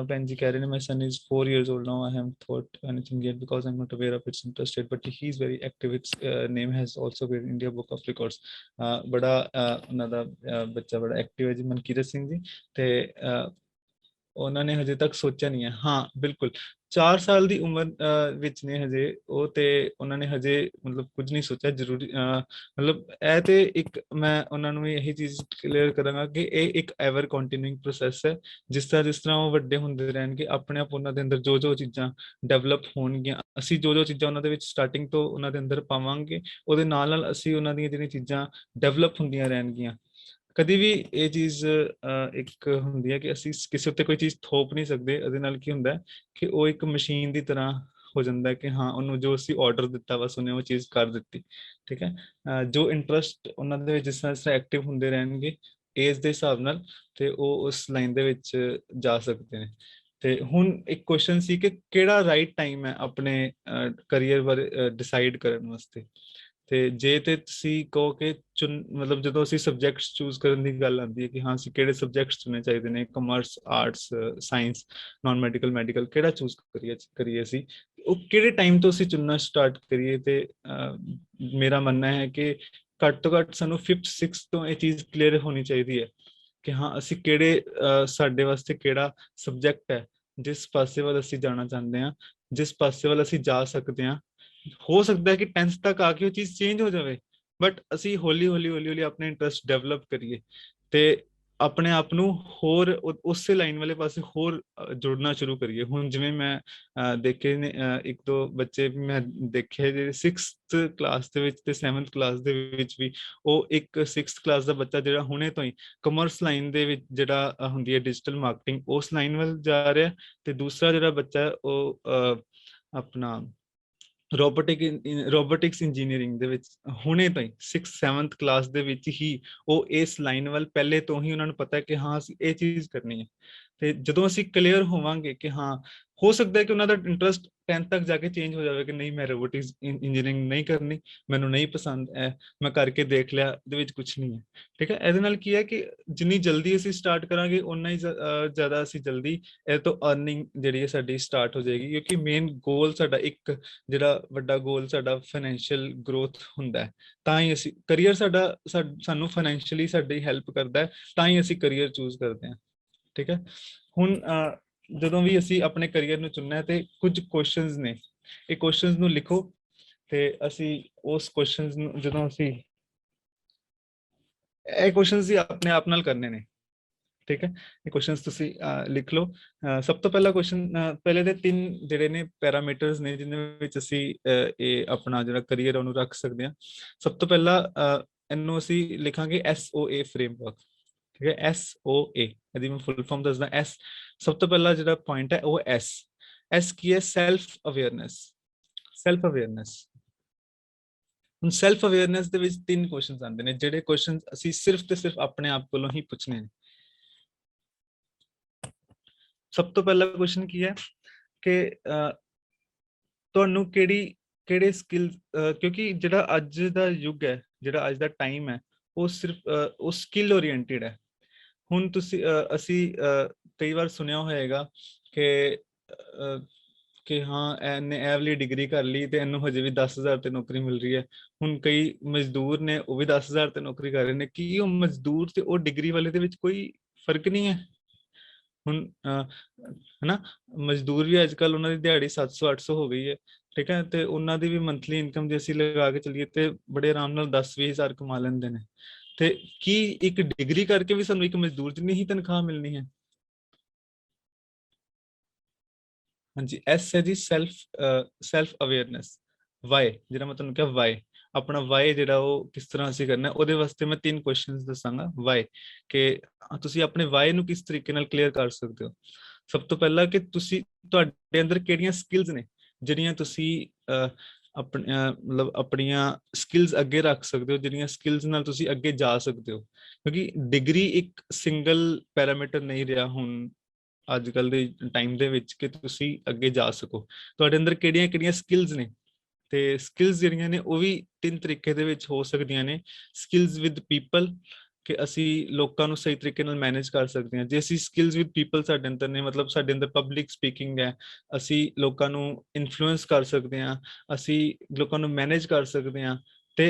ਭੈਣ ਜੀ ਕਹਿ ਰਹੇ ਨੇ, my son is 4 years old now, I haven't thought anything yet because I'm not aware of its interest rate, but he is very active, its name has also been India Book of Records। ਬੜਾ ਉਹਨਾਂ ਦਾ ਬੱਚਾ ਬੜਾ ਐਕਟਿਵ ਹੈ ਜੀ, ਮਨਕੀਰਤ ਸਿੰਘ ਜੀ, ਤੇ ਉਹਨਾਂ ਨੇ ਹਜੇ ਤੱਕ ਸੋਚਿਆ ਨਹੀਂ ਹੈ। ਹਾਂ ਬਿਲਕੁਲ, 4 ਸਾਲ ਦੀ ਉਮਰ ਵਿੱਚ ਨੇ ਹਜੇ ਉਹ, ਤੇ ਉਹਨਾਂ ਨੇ ਹਜੇ ਮਤਲਬ ਕੁਝ ਨਹੀਂ ਸੋਚਿਆ ਜ਼ਰੂਰੀ। ਮਤਲਬ ਇਹ ਤੇ ਇੱਕ ਮੈਂ ਉਹਨਾਂ ਨੂੰ ਇਹੀ ਚੀਜ਼ ਕਲੀਅਰ ਕਰਾਂਗਾ ਕਿ ਇਹ ਇੱਕ ਐਵਰ ਕੰਟੀਨਿਊਇੰਗ ਪ੍ਰੋਸੈਸ ਹੈ। ਜਿਸ ਤਰ੍ਹਾਂ ਉਹ ਵੱਡੇ ਹੁੰਦੇ ਰਹਿਣਗੇ, ਆਪਣੇ ਆਪ ਉਹਨਾਂ ਦੇ ਅੰਦਰ ਜੋ ਚੀਜ਼ਾਂ ਡਿਵੈਲਪ ਹੋਣਗੀਆਂ, ਅਸੀਂ ਜੋ ਚੀਜ਼ਾਂ ਉਹਨਾਂ ਦੇ ਵਿੱਚ ਸਟਾਰਟਿੰਗ ਤੋਂ ਉਹਨਾਂ ਦੇ ਅੰਦਰ ਪਾਵਾਂਗੇ, ਉਹਦੇ ਨਾਲ ਅਸੀਂ ਉਹਨਾਂ ਦੀਆਂ ਜਿਹੜੀਆਂ ਚੀਜ਼ਾਂ ਡਿਵੈਲਪ ਹੁੰਦੀਆਂ ਰਹਿਣਗੀਆਂ। ਕਦੀ ਵੀ ਇਹ ਚੀਜ਼ ਇੱਕ ਹੁੰਦੀ ਹੈ ਕਿ ਅਸੀਂ ਕਿਸੇ ਉੱਤੇ ਕੋਈ ਚੀਜ਼ ਥੋਪ ਨਹੀਂ ਸਕਦੇ। ਉਹਦੇ ਨਾਲ ਕੀ ਹੁੰਦਾ ਕਿ ਉਹ ਇੱਕ ਮਸ਼ੀਨ ਦੀ ਤਰ੍ਹਾਂ ਹੋ ਜਾਂਦਾ ਕਿ ਹਾਂ ਉਹਨੂੰ ਜੋ ਅਸੀਂ ਆਰਡਰ ਦਿੱਤਾ ਬਸ ਉਹਨੇ ਉਹ ਚੀਜ਼ ਕਰ ਦਿੱਤੀ, ਠੀਕ ਹੈ। ਜੋ ਇੰਟਰਸਟ ਉਹਨਾਂ ਦੇ ਵਿੱਚ ਜਿਸ ਤਰ੍ਹਾਂ ਐਕਟਿਵ ਹੁੰਦੇ ਰਹਿਣਗੇ ਏਜ ਦੇ ਹਿਸਾਬ ਨਾਲ, ਤੇ ਉਹ ਉਸ ਲਾਈਨ ਦੇ ਵਿੱਚ ਜਾ ਸਕਦੇ ਨੇ। ਤੇ ਹੁਣ ਇੱਕ ਕੁਐਸਚਨ ਸੀ ਕਿ ਕਿਹੜਾ ਰਾਈਟ ਟਾਈਮ ਹੈ ਆਪਣੇ ਕਰੀਅਰ ਬਾਰੇ ਡਿਸਾਈਡ ਕਰਨ ਵਾਸਤੇ। ਤੇ ਜੇ ਤੇ ਤੁਸੀਂ ਕਹੋ ਕਿ ਮਤਲਬ ਜਦੋਂ ਅਸੀਂ ਸਬਜੈਕਟਸ ਚੂਜ਼ ਕਰਨ ਦੀ ਗੱਲ ਆਉਂਦੀ ਹੈ ਕਿ ਹਾਂ ਅਸੀਂ ਕਿਹੜੇ ਸਬਜੈਕਟਸ ਚੁਣਨੇ ਚਾਹੀਦੇ ਨੇ, commerce, arts, science, non medical, medical, ਕਿਹੜਾ ਚੂਜ਼ ਕਰੀਏ ਅਸੀਂ, ਉਹ ਕਿਹੜੇ ਟਾਈਮ ਤੋਂ ਅਸੀਂ ਚੁਣਨਾ ਸਟਾਰਟ ਕਰੀਏ? ਤੇ ਮੇਰਾ ਮੰਨਣਾ ਹੈ ਕਿ ਘੱਟ ਤੋਂ ਘੱਟ ਸਾਨੂੰ 5th 6th ਤੋਂ ਇਹ ਚੀਜ਼ ਕਲੀਅਰ ਹੋਣੀ ਚਾਹੀਦੀ ਹੈ ਕਿ ਹਾਂ ਅਸੀਂ ਕਿਹੜੇ ਸਾਡੇ ਵਾਸਤੇ ਕਿਹੜਾ ਸਬਜੈਕਟ ਹੈ ਜਿਸ ਪਾਸੇ ਵੱਲ ਅਸੀਂ ਜਾਣਾ ਚਾਹੁੰਦੇ ਹਾਂ, ਜਿਸ ਪਾਸੇ ਵੱਲ ਅਸੀਂ ਜਾ ਸਕਦੇ ਹਾਂ। ਹੋ ਸਕਦਾ ਹੈ ਕਿ 10th ਤੱਕ ਆ ਕੇ ਉਹ ਚੀਜ਼ ਚੇਂਜ ਹੋ ਜਾਵੇ, ਬਟ ਅਸੀਂ ਹੌਲੀ ਹੌਲੀ ਆਪਣੇ ਇੰਟਰਸਟ ਡਿਵੈਲਪ ਕਰੀਏ ਤੇ ਆਪਣੇ ਆਪ ਨੂੰ ਹੋਰ ਉਸੇ ਲਾਈਨ ਵਾਲੇ ਪਾਸੇ ਹੋਰ ਜੁੜਨਾ ਸ਼ੁਰੂ ਕਰੀਏ। ਹੁਣ ਜਿਵੇਂ ਮੈਂ ਦੇਖੇ ਨੇ ਇੱਕ ਦੋ ਬੱਚੇ ਮੈਂ ਦੇਖੇ ਜਿਹੜੇ 6th ਕਲਾਸ ਦੇ ਵਿੱਚ ਤੇ 7th ਕਲਾਸ ਦੇ ਵਿੱਚ ਵੀ, ਉਹ ਇੱਕ 6th ਕਲਾਸ ਦਾ ਬੱਚਾ ਜਿਹੜਾ ਹੁਣੇ ਤੋਂ ਹੀ ਕਮਰਸ ਲਾਈਨ ਦੇ ਵਿੱਚ ਜਿਹੜਾ ਹੁੰਦੀ ਹੈ ਡਿਜੀਟਲ ਮਾਰਕੀਟਿੰਗ, ਉਸ ਲਾਈਨ ਵੱਲ ਜਾ ਰਿਹਾ, ਤੇ ਦੂਸਰਾ ਜਿਹੜਾ ਬੱਚਾ ਉਹ ਆਪਣਾ ਰੋਬੋਟਿਕਸ ਇੰਜੀਨੀਅਰਿੰਗ ਦੇ ਵਿੱਚ ਹੁਣੇ ਤੋਂ ਹੀ 6th 7th ਕਲਾਸ ਦੇ ਵਿੱਚ ਹੀ ਉਹ ਇਸ ਲਾਈਨ ਵੱਲ ਪਹਿਲੇ ਤੋਂ ਹੀ ਉਹਨਾਂ ਨੂੰ ਪਤਾ ਹੈ ਕਿ ਹਾਂ ਅਸੀਂ ਇਹ ਚੀਜ਼ ਕਰਨੀ ਹੈ। ਤੇ ਜਦੋਂ ਅਸੀਂ ਕਲੀਅਰ ਹੋਵਾਂਗੇ ਕਿ ਹਾਂ, ਹੋ ਸਕਦਾ ਹੈ ਕਿ ਉਹਨਾਂ ਦਾ ਇੰਟਰਸਟ 10th ਤੱਕ ਜਾ ਕੇ ਚੇਂਜ ਹੋ ਜਾਵੇ ਕਿ ਨਹੀਂ ਮੈਂ ਰੋਬੋਟਿਕਸ ਇੰਜੀਨੀਅਰਿੰਗ ਨਹੀਂ ਕਰਨੀ, ਮੈਨੂੰ ਨਹੀਂ ਪਸੰਦ ਹੈ, ਮੈਂ ਕਰਕੇ ਦੇਖ ਲਿਆ, ਇਹਦੇ ਵਿੱਚ ਕੁਝ ਨਹੀਂ ਹੈ। ਠੀਕ ਹੈ, ਇਹਦੇ ਨਾਲ ਕੀ ਹੈ ਕਿ ਜਿੰਨੀ ਜਲਦੀ ਅਸੀਂ ਸਟਾਰਟ ਕਰਾਂਗੇ ਉਨਾ ਹੀ ਜ਼ਿਆਦਾ ਅਸੀਂ ਜਲਦੀ ਇਹ ਤੋਂ ਅਰਨਿੰਗ ਜਿਹੜੀ ਹੈ ਸਾਡੀ ਸਟਾਰਟ ਹੋ ਜਾਏਗੀ, ਕਿਉਂਕਿ ਮੇਨ ਗੋਲ ਸਾਡਾ ਇੱਕ ਜਿਹੜਾ ਵੱਡਾ ਗੋਲ ਸਾਡਾ ਫਾਈਨੈਂਸ਼ੀਅਲ ਗਰੋਥ ਹੁੰਦਾ ਹੈ। ਤਾਂ ਹੀ ਅਸੀਂ ਕਰੀਅਰ ਸਾਡਾ ਸਾਨੂੰ ਫਾਈਨੈਂਸ਼ੀਅਲੀ ਸਾਡੀ ਹੈਲਪ ਕਰਦਾ ਹੈ, ਤਾਂ ਹੀ ਅਸੀਂ ਕਰੀਅਰ ਚੂਜ਼ ਕਰਦੇ ਹਾਂ। ਠੀਕ ਹੈ, ਹੁਣ ਜਦੋਂ ਵੀ ਅਸੀਂ ਆਪਣੇ ਕਰੀਅਰ ਨੂੰ ਚੁਣਨਾ ਹੈ ਤੇ ਕੁਝ ਕੁਐਸਚਨਸ ਨੇ, ਇਹ ਕੁਐਸਚਨਸ ਨੂੰ ਲਿਖੋ ਤੇ ਅਸੀਂ ਉਸ ਕੁਐਸਚਨਸ ਨੂੰ ਜਦੋਂ ਅਸੀਂ ਇਹ ਕੁਐਸਚਨਸ ਹੀ ਆਪਣੇ ਆਪ ਨਾਲ ਕਰਨੇ ਨੇ। ਠੀਕ ਹੈ, ਇਹ ਕੁਐਸਚਨਸ ਤੁਸੀਂ ਲਿਖ ਲਓ। ਸਭ ਤੋਂ ਪਹਿਲਾ ਕੁਐਸਚਨ, ਪਹਿਲੇ ਦੇ 3 ਜਿਹੜੇ ਨੇ ਪੈਰਾਮੀਟਰਸ ਨੇ ਜਿਹਦੇ ਵਿੱਚ ਅਸੀਂ ਇਹ ਆਪਣਾ ਜਿਹੜਾ ਕਰੀਅਰ ਉਹਨੂੰ ਰੱਖ ਸਕਦੇ ਹਾਂ। ਸਭ ਤੋਂ ਪਹਿਲਾਂ ਇਹਨੂੰ ਅਸੀਂ ਲਿਖਾਂਗੇ SOA ਫਰੇਮਵਰਕ। ਠੀਕ ਹੈ, SOA, ਇਹਦੀ ਮੈਂ ਫੁੱਲ ਫਾਰਮ ਦੱਸਦਾ। S ਸਭ ਤੋਂ ਪਹਿਲਾ ਜਿਹੜਾ ਪੁਆਇੰਟ ਹੈ ਉਹ S ਕੀ ਹੈ? Self awareness. ਸੈਲਫ ਅਵੇਅਰਨੈਸ, ਹੁਣ ਸੈਲਫ ਅਵੇਅਰਨੈਸ ਦੇ ਵਿੱਚ 3 ਕੁਐਸਚਨਸ ਆਉਂਦੇ ਨੇ, ਜਿਹੜੇ ਕੁਐਸਚਨਸ ਅਸੀਂ ਸਿਰਫ ਤੇ ਸਿਰਫ ਆਪਣੇ ਆਪ ਕੋਲੋਂ ਹੀ ਪੁੱਛਣੇ ਨੇ। ਸਭ ਤੋਂ ਪਹਿਲਾ ਕੁਐਸਚਨ ਕੀ ਹੈ ਕਿ ਤੁਹਾਨੂੰ ਕਿਹੜੇ ਸਕਿੱਲ, ਕਿਉਂਕਿ ਜਿਹੜਾ ਅੱਜ ਦਾ ਯੁੱਗ ਹੈ, ਜਿਹੜਾ ਅੱਜ ਦਾ ਟਾਈਮ ਹੈ, ਉਹ ਸਿਰਫ ਉਹ ਸਕਿੱਲ ਓਰੀਐਂਟਡ ਹੈ। ਹੁਣ ਤੁਸੀਂ ਅਸੀਂ ਕਈ ਵਾਰ ਸੁਣਿਆ ਹੋਏਗਾ ਕਿ ਹਾਂ ਇਹਨੇ ਇਹ ਵਾਲੀ ਡਿਗਰੀ ਕਰ ਲਈ ਤੇ ਇਹਨੂੰ ਹਜੇ ਵੀ 10,000 ਤੇ ਨੌਕਰੀ ਮਿਲ ਰਹੀ ਹੈ। ਹੁਣ ਕਈ ਮਜ਼ਦੂਰ ਨੇ, ਉਹ ਵੀ 10,000 ਤੇ ਨੌਕਰੀ ਕਰ ਰਹੇ ਨੇ। ਕੀ ਉਹ ਮਜ਼ਦੂਰ ਤੇ ਉਹ ਡਿਗਰੀ ਵਾਲੇ ਦੇ ਵਿੱਚ ਕੋਈ ਫਰਕ ਨਹੀਂ ਹੈ? ਹੁਣ ਹਨਾ, ਮਜ਼ਦੂਰ ਵੀ ਅੱਜ ਕੱਲ ਉਹਨਾਂ ਦੀ ਦਿਹਾੜੀ 700-800 ਹੋ ਗਈ ਹੈ। ਠੀਕ ਹੈ, ਤੇ ਉਹਨਾਂ ਦੀ ਵੀ ਮੰਥਲੀ ਇਨਕਮ ਜੇ ਅਸੀਂ ਲਗਾ ਕੇ ਚੱਲੀਏ ਤੇ ਬੜੇ ਆਰਾਮ ਨਾਲ 10-20 ਹਜ਼ਾਰ ਕਮਾ ਲੈਂਦੇ ਨੇ। ਤੇ ਕੀ ਇੱਕ ਡਿਗਰੀ ਕਰਕੇ ਵੀ ਸਾਨੂੰ ਇੱਕ ਮਜ਼ਦੂਰ ਜਿੰਨੀ ਹੀ ਤਨਖਾਹ ਮਿਲਣੀ ਹੈ? ਹਾਂਜੀ, ਐਸ ਹੈ ਜੀ ਸੈਲਫ ਅਵੇਅਰਨੈਸ। ਵਾਈ, ਜਿਹੜਾ ਮੈਂ ਤੁਹਾਨੂੰ ਕਿਹਾ ਵਾਈ, ਆਪਣਾ ਵਾਈ ਜਿਹੜਾ ਉਹ ਕਿਸ ਤਰ੍ਹਾਂ ਅਸੀਂ ਕਰਨਾ, ਉਹਦੇ ਵਾਸਤੇ ਮੈਂ 3 ਕੁਐਸਚਨਸ ਦੱਸਾਂਗਾ। ਵਾਈ, ਕਿ ਤੁਸੀਂ ਆਪਣੇ ਵਾਈ ਨੂੰ ਕਿਸ ਤਰੀਕੇ ਨਾਲ ਕਲੀਅਰ ਕਰ ਸਕਦੇ ਹੋ। ਸਭ ਤੋਂ ਪਹਿਲਾਂ ਕਿ ਤੁਹਾਡੇ ਅੰਦਰ ਕਿਹੜੀਆਂ ਸਕਿੱਲਸ ਨੇ ਜਿਹੜੀਆਂ ਤੁਸੀਂ ਮਤਲਬ ਆਪਣੀਆਂ ਸਕਿੱਲਸ ਅੱਗੇ ਰੱਖ ਸਕਦੇ ਹੋ, ਜਿਹੜੀਆਂ ਸਕਿੱਲਸ ਨਾਲ ਤੁਸੀਂ ਅੱਗੇ ਜਾ ਸਕਦੇ ਹੋ। ਕਿਉਂਕਿ ਡਿਗਰੀ ਇੱਕ ਸਿੰਗਲ ਪੈਰਾਮੀਟਰ ਨਹੀਂ ਰਿਹਾ ਹੁਣ ਅੱਜ ਕੱਲ ਦੇ ਟਾਈਮ ਦੇ ਵਿੱਚ ਕਿ ਤੁਸੀਂ ਅੱਗੇ ਜਾ ਸਕੋ। ਤੁਹਾਡੇ ਅੰਦਰ ਕਿਹੜੀਆਂ ਸਕਿੱਲਸ ਨੇ, ਤੇ ਸਕਿੱਲਸ ਜਿਹੜੀਆਂ ਨੇ ਉਹ ਵੀ 3 ਤਰੀਕੇ ਦੇ ਵਿੱਚ ਹੋ ਸਕਦੀਆਂ ਨੇ। ਸਕਿੱਲਸ ਵਿਦ ਪੀਪਲ, ਕਿ ਅਸੀਂ ਲੋਕਾਂ ਨੂੰ ਸਹੀ ਤਰੀਕੇ ਨਾਲ ਮੈਨੇਜ ਕਰ ਸਕਦੇ ਹਾਂ। ਜੇ ਅਸੀਂ ਸਕਿੱਲਸ ਵਿਦ ਪੀਪਲ ਸਾਡੇ ਅੰਦਰ ਨੇ, ਮਤਲਬ ਸਾਡੇ ਅੰਦਰ ਪਬਲਿਕ ਸਪੀਕਿੰਗ ਹੈ, ਅਸੀਂ ਲੋਕਾਂ ਨੂੰ ਇਨਫਲੂਐਂਸ ਕਰ ਸਕਦੇ ਹਾਂ, ਅਸੀਂ ਲੋਕਾਂ ਨੂੰ ਮੈਨੇਜ ਕਰ ਸਕਦੇ ਹਾਂ, ਤੇ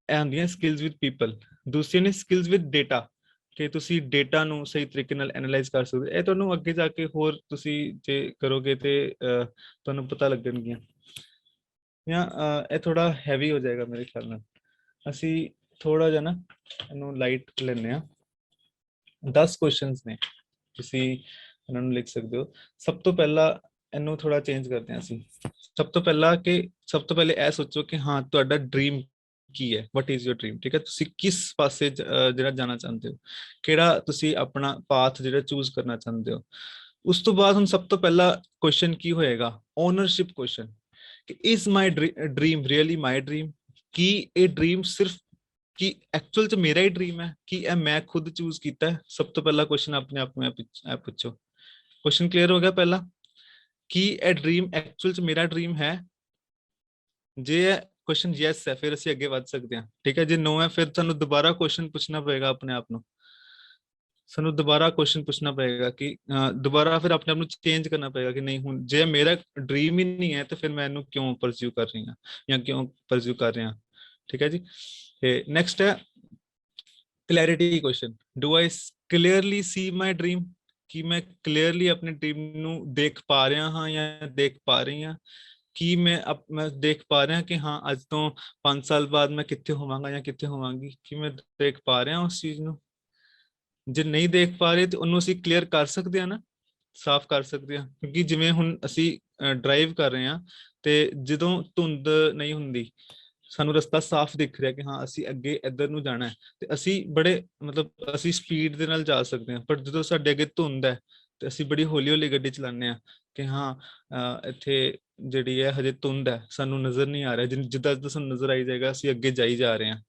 ਇਹ ਹੁੰਦੀਆਂ ਸਕਿੱਲਸ ਵਿਦ ਪੀਪਲ। ਦੂਸਰੀ ਨੇ ਸਕਿੱਲਸ ਵਿਦ ਡੇਟਾ, ਕਿ ਤੁਸੀਂ ਡੇਟਾ ਨੂੰ ਸਹੀ ਤਰੀਕੇ ਨਾਲ ਐਨਾਲਾਈਜ਼ ਕਰ ਸਕਦੇ। ਇਹ ਤੁਹਾਨੂੰ ਅੱਗੇ ਜਾ ਕੇ ਹੋਰ ਤੁਸੀਂ ਜੇ ਕਰੋਗੇ ਤੇ ਤੁਹਾਨੂੰ ਪਤਾ ਲੱਗਣਗੀਆਂ। ਜਾਂ ਇਹ ਥੋੜਾ ਹੈਵੀ ਹੋ ਜਾਏਗਾ ਮੇਰੇ ਖਿਆਲ ਨਾਲ, ਅਸੀਂ ਥੋੜਾ ਜਿਹਾ ਨਾ ਇਹਨੂੰ ਲਾਈਟ ਲੈਂਦੇ ਹਾਂ। 10 ਕੁਐਸਚਨਸ ਨੇ, ਤੁਸੀਂ ਇਹਨਾਂ ਨੂੰ ਲਿਖ ਸਕਦੇ ਹੋ। ਸਭ ਤੋਂ ਪਹਿਲਾਂ ਇਹਨੂੰ ਥੋੜਾ ਚੇਂਜ ਕਰਦੇ ਹਾਂ ਅਸੀਂ। ਸਭ ਤੋਂ ਪਹਿਲੇ ਇਹ ਸੋਚੋ ਕਿ ਹਾਂ ਤੁਹਾਡਾ ਡ੍ਰੀਮ ਕੀ ਹੈ, ਵਾਟ ਇਜ਼ ਯੋਰ ਡ੍ਰੀਮ। ਠੀਕ ਹੈ, ਤੁਸੀਂ ਕਿਸ ਪਾਸੇ ਜਿਹੜਾ ਜਾਣਾ ਚਾਹੁੰਦੇ ਹੋ, ਕਿਹੜਾ ਤੁਸੀਂ ਆਪਣਾ ਪਾਥ ਜਿਹੜਾ ਚੂਜ਼ ਕਰਨਾ ਚਾਹੁੰਦੇ ਹੋ। ਉਸ ਤੋਂ ਬਾਅਦ ਹੁਣ ਸਭ ਤੋਂ ਪਹਿਲਾ ਕੁਐਸਚਨ ਕੀ ਹੋਏਗਾ? ਓਨਰਸ਼ਿਪ ਕੁਐਸਚਨ, ਕਿ is my dream really my dream? ਕੀ ਇਹ ਡ੍ਰੀਮ ਸਿਰਫ ਕਿ ਐਕਚੁਅਲ ਚ ਮੇਰਾ ਹੀ ਡ੍ਰੀਮ ਹੈ, ਕਿ ਇਹ ਮੈਂ ਖੁਦ ਚੂਜ਼ ਕੀਤਾ ਹੈ? ਸਭ ਤੋਂ ਪਹਿਲਾ ਕੁਐਸਚਨ ਆਪਣੇ ਆਪ ਨੂੰ ਇਹ ਪੁੱਛੋ। ਕੁਐਸਚਨ ਕਲੀਅਰ ਹੋ ਗਿਆ ਪਹਿਲਾ? ਕੀ ਇਹ ਡ੍ਰੀਮ ਐਕਚੁਅਲ ਚ ਮੇਰਾ ਡ੍ਰੀਮ ਹੈ? ਜੇ ਕੁਐਸਚਨ ਯੈਸ ਹੈ ਫਿਰ ਅਸੀਂ ਅੱਗੇ ਵੱਧ ਸਕਦੇ ਹਾਂ। ਠੀਕ ਹੈ, ਜੇ ਨੋ ਹੈ ਫਿਰ ਤੁਹਾਨੂੰ ਦੁਬਾਰਾ ਕੁਐਸਚਨ ਪੁੱਛਣਾ ਪਏਗਾ ਆਪਣੇ ਆਪ ਨੂੰ। ਸਾਨੂੰ ਦੁਬਾਰਾ ਕੁਐਸਚਨ ਪੁੱਛਣਾ ਪਏਗਾ ਕਿ ਦੁਬਾਰਾ ਫਿਰ ਆਪਣੇ ਆਪ ਨੂੰ ਚੇਂਜ ਕਰਨਾ ਪਏਗਾ ਕਿ ਨਹੀਂ, ਹੁਣ ਜੇ ਮੇਰਾ ਡ੍ਰੀਮ ਹੀ ਨਹੀਂ ਹੈ ਤੇ ਫਿਰ ਮੈਂ ਇਹਨੂੰ ਕਿਉਂ ਪਰਸਿਊ ਕਰ ਰਹੀ ਹਾਂ ਜਾਂ ਕਿਉਂ ਪਰਸਿਊ ਕਰ ਰਿਹਾ। ਠੀਕ ਹੈ ਜੀ, ਤੇ ਨੈਕਸਟ ਹੈ clarity question. Do I clearly C my dream? ਕਿ ਮੈਂ ਕਲੀਅਰਲੀ ਆਪਣੇ ਡ੍ਰੀਮ ਨੂੰ ਦੇਖ ਪਾ ਰਿਹਾ ਹਾਂ ਜਾਂ ਦੇਖ ਪਾ ਰਹੀ ਹਾਂ? ਕਿ ਮੈਂ ਦੇਖ ਪਾ ਰਿਹਾ ਕਿ ਹਾਂ ਅੱਜ ਤੋਂ 5 ਸਾਲ ਬਾਅਦ ਮੈਂ ਕਿੱਥੇ ਹੋਵਾਂਗਾ ਜਾਂ ਕਿੱਥੇ ਹੋਵਾਂਗੀ? ਕਿ ਮੈਂ ਦੇਖ ਪਾ ਰਿਹਾ ਉਸ ਚੀਜ਼ ਨੂੰ? ਜੇ ਨਹੀਂ ਦੇਖ ਪਾ ਰਹੇ ਤੇ ਉਹਨੂੰ ਅਸੀਂ ਕਲੀਅਰ ਕਰ ਸਕਦੇ ਹਾਂ ਨਾ, ਸਾਫ਼ ਕਰ ਸਕਦੇ ਹਾਂ। ਕਿਉਂਕਿ ਜਿਵੇਂ ਹੁਣ ਅਸੀਂ ਡਰਾਈਵ ਕਰ ਰਹੇ ਹਾਂ ਤੇ ਜਦੋਂ ਧੁੰਦ ਨਹੀਂ ਹੁੰਦੀ, ਸਾਨੂੰ ਰਸਤਾ ਸਾਫ਼ ਦਿਖ ਰਿਹਾ ਕਿ ਹਾਂ ਅਸੀਂ ਅੱਗੇ ਇੱਧਰ ਨੂੰ ਜਾਣਾ ਹੈ, ਤੇ ਅਸੀਂ ਬੜੇ ਮਤਲਬ ਅਸੀਂ ਸਪੀਡ ਦੇ ਨਾਲ ਜਾ ਸਕਦੇ ਹਾਂ। ਪਰ ਜਦੋਂ ਸਾਡੇ ਅੱਗੇ ਧੁੰਦ ਹੈ ਤੇ ਅਸੀਂ ਬੜੀ ਹੌਲੀ ਹੌਲੀ ਗੱਡੀ ਚਲਾਉਂਦੇ ਹਾਂ ਕਿ ਹਾਂ ਇੱਥੇ ਜਿਹੜੀ ਹੈ ਹਜੇ ਧੁੰਦ ਹੈ, ਸਾਨੂੰ ਨਜ਼ਰ ਨਹੀਂ ਆ ਰਿਹਾ, ਜਿੱਦਾਂ ਜਿੱਦਾਂ ਸਾਨੂੰ ਨਜ਼ਰ ਆਈ ਜਾਏਗਾ ਅਸੀਂ ਅੱਗੇ ਜਾਈ ਜਾ ਰਹੇ ਹਾਂ।